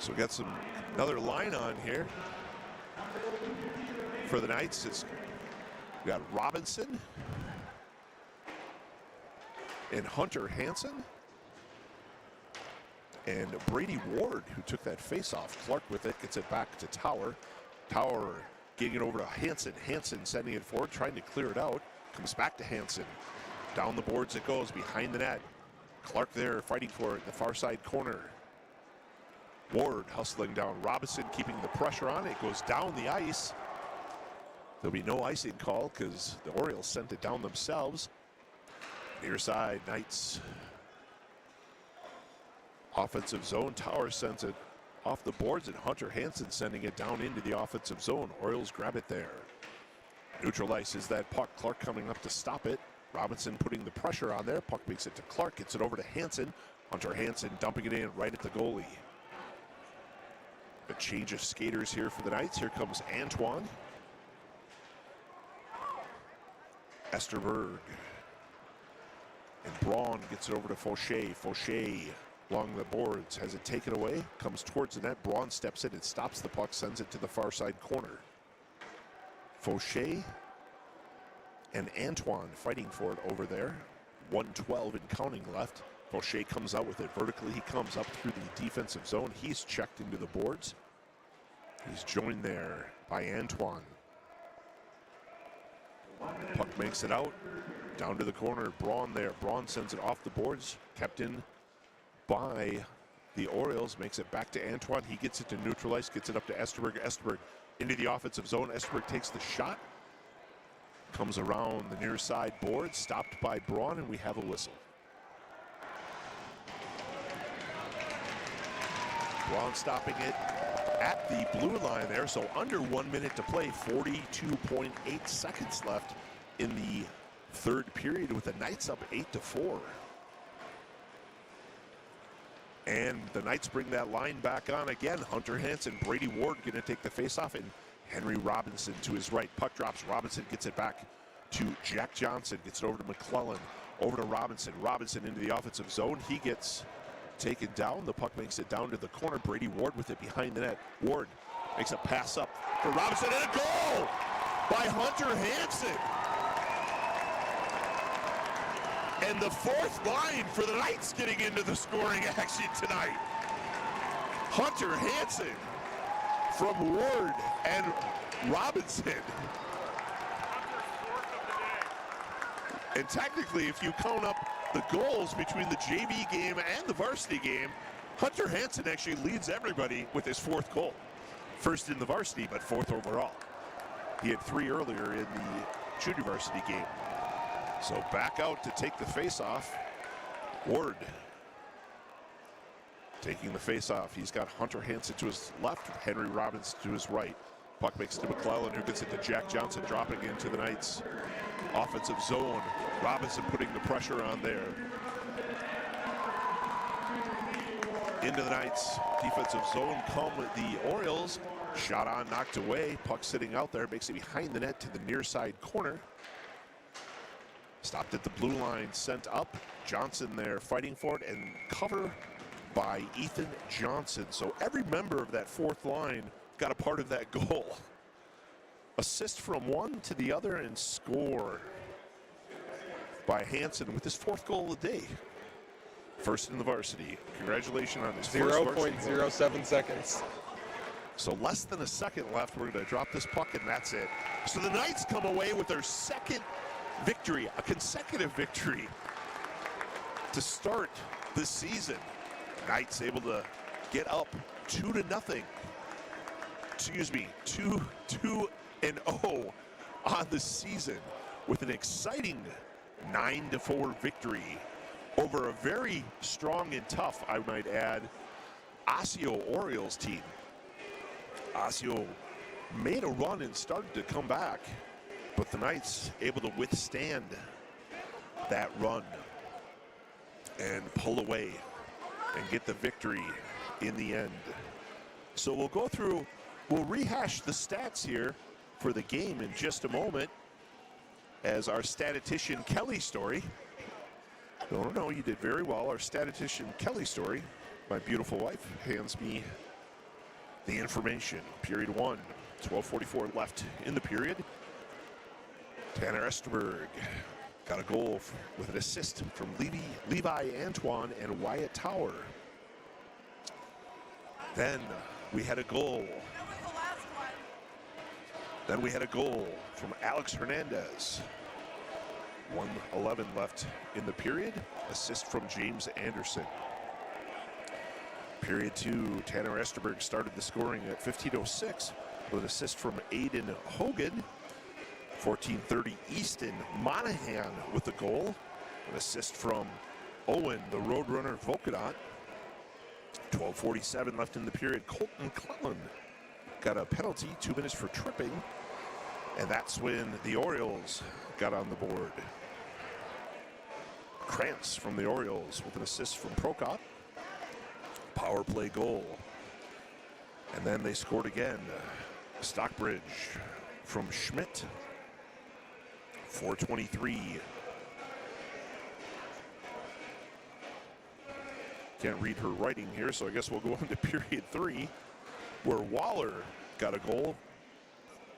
So we got another line on here for the Knights. We got Robinson and Hunter Hansen and Brady Ward, who took that face-off. Clark with it, gets it back to Tower. Tower getting it over to Hansen. Hansen sending it forward, trying to clear it out. Comes back to Hansen. Down the boards it goes, behind the net. Clark there fighting for it in the far side corner. Ward hustling down. Robinson keeping the pressure on. It goes down the ice. There'll be no icing call because the Orioles sent it down themselves. Near side, Knights. Offensive zone. Tower sends it off the boards, and Hunter Hansen sending it down into the offensive zone. Orioles grab it there. Neutral ice is that puck. Clark coming up to stop it. Robinson putting the pressure on there. Puck makes it to Clark. Gets it over to Hansen. Hunter Hansen dumping it in right at the goalie. A change of skaters here for the Knights. Here comes Antoine. Esterberg. And Braun gets it over to Fauché. Fauché along the boards, has it taken away, comes towards the net. Braun steps in and stops the puck, sends it to the far side corner. Fauché and Antoine fighting for it over there. 1:12 and counting left. Fauché comes out with it vertically. He comes up through the defensive zone. He's checked into the boards. He's joined there by Antoine. Puck makes it out. Down to the corner. Braun there. Braun sends it off the boards. Kept in by the Orioles. Makes it back to Antoine. He gets it to neutral ice. Gets it up to Esterberg. Esterberg into the offensive zone. Esterberg takes the shot. Comes around the near side board. Stopped by Braun, and we have a whistle. Braun stopping it at the blue line there. So under 1 minute to play. 42.8 seconds left in the third period with the Knights up 8-4. And the Knights bring that line back on again. Hunter Hansen, Brady Ward going to take the faceoff, and Henry Robinson to his right. Puck drops. Robinson gets it back to Jack Johnson. Gets it over to McClellan. Over to Robinson. Robinson into the offensive zone. He gets taken down. The puck makes it down to the corner. Brady Ward with it behind the net. Ward makes a pass up for Robinson, and a goal! by Hunter Hansen. And the fourth line for the Knights getting into the scoring action tonight. Hunter Hansen from Ward and Robinson. And technically, if you count up the goals between the JV game and the varsity game, Hunter Hansen actually leads everybody with his fourth goal. First in the varsity, but fourth overall. He had 3 earlier in the junior varsity game. So back out to take the face-off. Ward taking the face-off. He's got Hunter Hansen to his left, Henry Robinson to his right. Puck makes it to McClellan, who gets it to Jack Johnson, dropping into the Knights' offensive zone. Robinson putting the pressure on there. Into the Knights' defensive zone come the Orioles. Shot on, knocked away. Puck sitting out there, makes it behind the net to the near side corner. Stopped at the blue line, sent up. Johnson there fighting for it, and cover by Ethan Johnson. So every member of that fourth line got a part of that goal. Assist from one to the other, and score by Hansen with his fourth goal of the day. First in the varsity. Congratulations on his first varsity goal.
0.07 seconds.
So less than a second left. We're going to drop this puck, and that's it. So the Knights come away with their second victory, a consecutive victory to start this season. Knights able to get up 2-0. Excuse me, 2-0 on the season with an exciting 9-4 victory over a very strong and tough, I might add, Osseo Orioles team. Osseo made a run and started to come back, but the Knights able to withstand that run and pull away and get the victory in the end. So we'll rehash the stats here for the game in just a moment as our statistician Kelly Story. No, you did very well. Our statistician Kelly Story, my beautiful wife, hands me the information. Period 1, 12:44 left in the period. Tanner Esterberg got a goal with an assist from Levi Antoine and Wyatt Tower. Then we had a goal.
That was the last one.
Then we had a goal from Alex Hernandez. 1:11 left in the period. Assist from James Anderson. Period 2, Tanner Esterberg started the scoring at 15:06 with an assist from Aiden Hogan. 14:30, Easton Monahan with the goal. An assist from Owen, the Roadrunner Volkadot. 12:47 left in the period. Colton Clellan got a penalty, 2 minutes for tripping. And that's when the Orioles got on the board. Krantz from the Orioles with an assist from Prokop. Power play goal. And then they scored again. Stockbridge from Schmidt. 4:23. Can't read her writing here, so I guess we'll go into period 3, where Waller got a goal.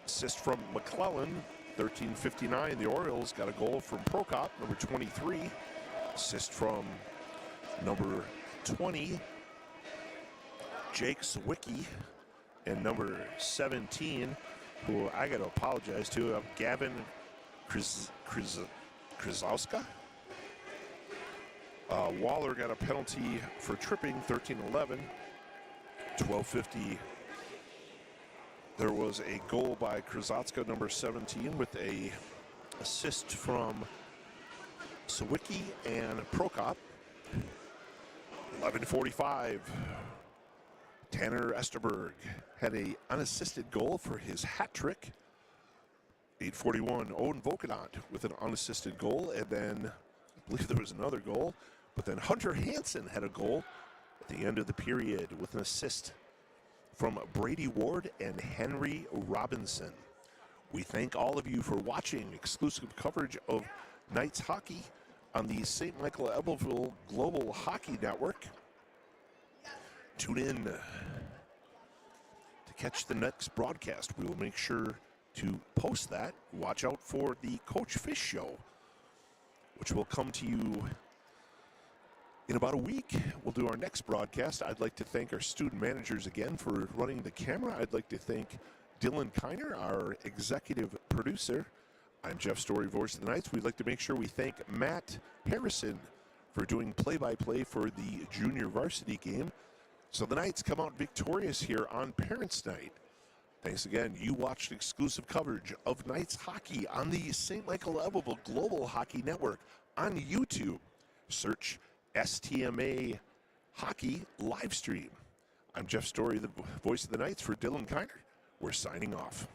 Assist from McClellan. 13:59. The Orioles got a goal from Prokop, number 23. Assist from number 20, Jake Sawicki, and number 17, who I got to apologize to, Gavin Krzyzowska. Waller got a penalty for tripping, 13:11. 12:50. There was a goal by Krzyzowska, number 17, with a assist from Sawicki and Prokop. 11:45. Tanner Esterberg had a unassisted goal for his hat trick. 8:41. Owen Volkadot with an unassisted goal, and then I believe there was another goal, but then Hunter Hansen had a goal at the end of the period with an assist from Brady Ward and Henry Robinson. We thank all of you for watching exclusive coverage of Knights hockey on the St. Michael Ebleville Global Hockey Network. Tune in to catch the next broadcast. We will make sure to post that. Watch out for the Coach Fish Show, which will come to you in about a week. We'll do our next broadcast. I'd like to thank our student managers again for running the camera. I'd like to thank Dylan Kiner, our executive producer. I'm Jeff Story, voice of the Knights. We'd like to make sure we thank Matt Harrison for doing play-by-play for the junior varsity game. So the Knights come out victorious here on Parents' Night. Thanks again. You watched exclusive coverage of Knights hockey on the St. Michael Evable Global Hockey Network on YouTube. Search STMA Hockey Livestream. I'm Jeff Story, the voice of the Knights. For Dylan Kiner, we're signing off.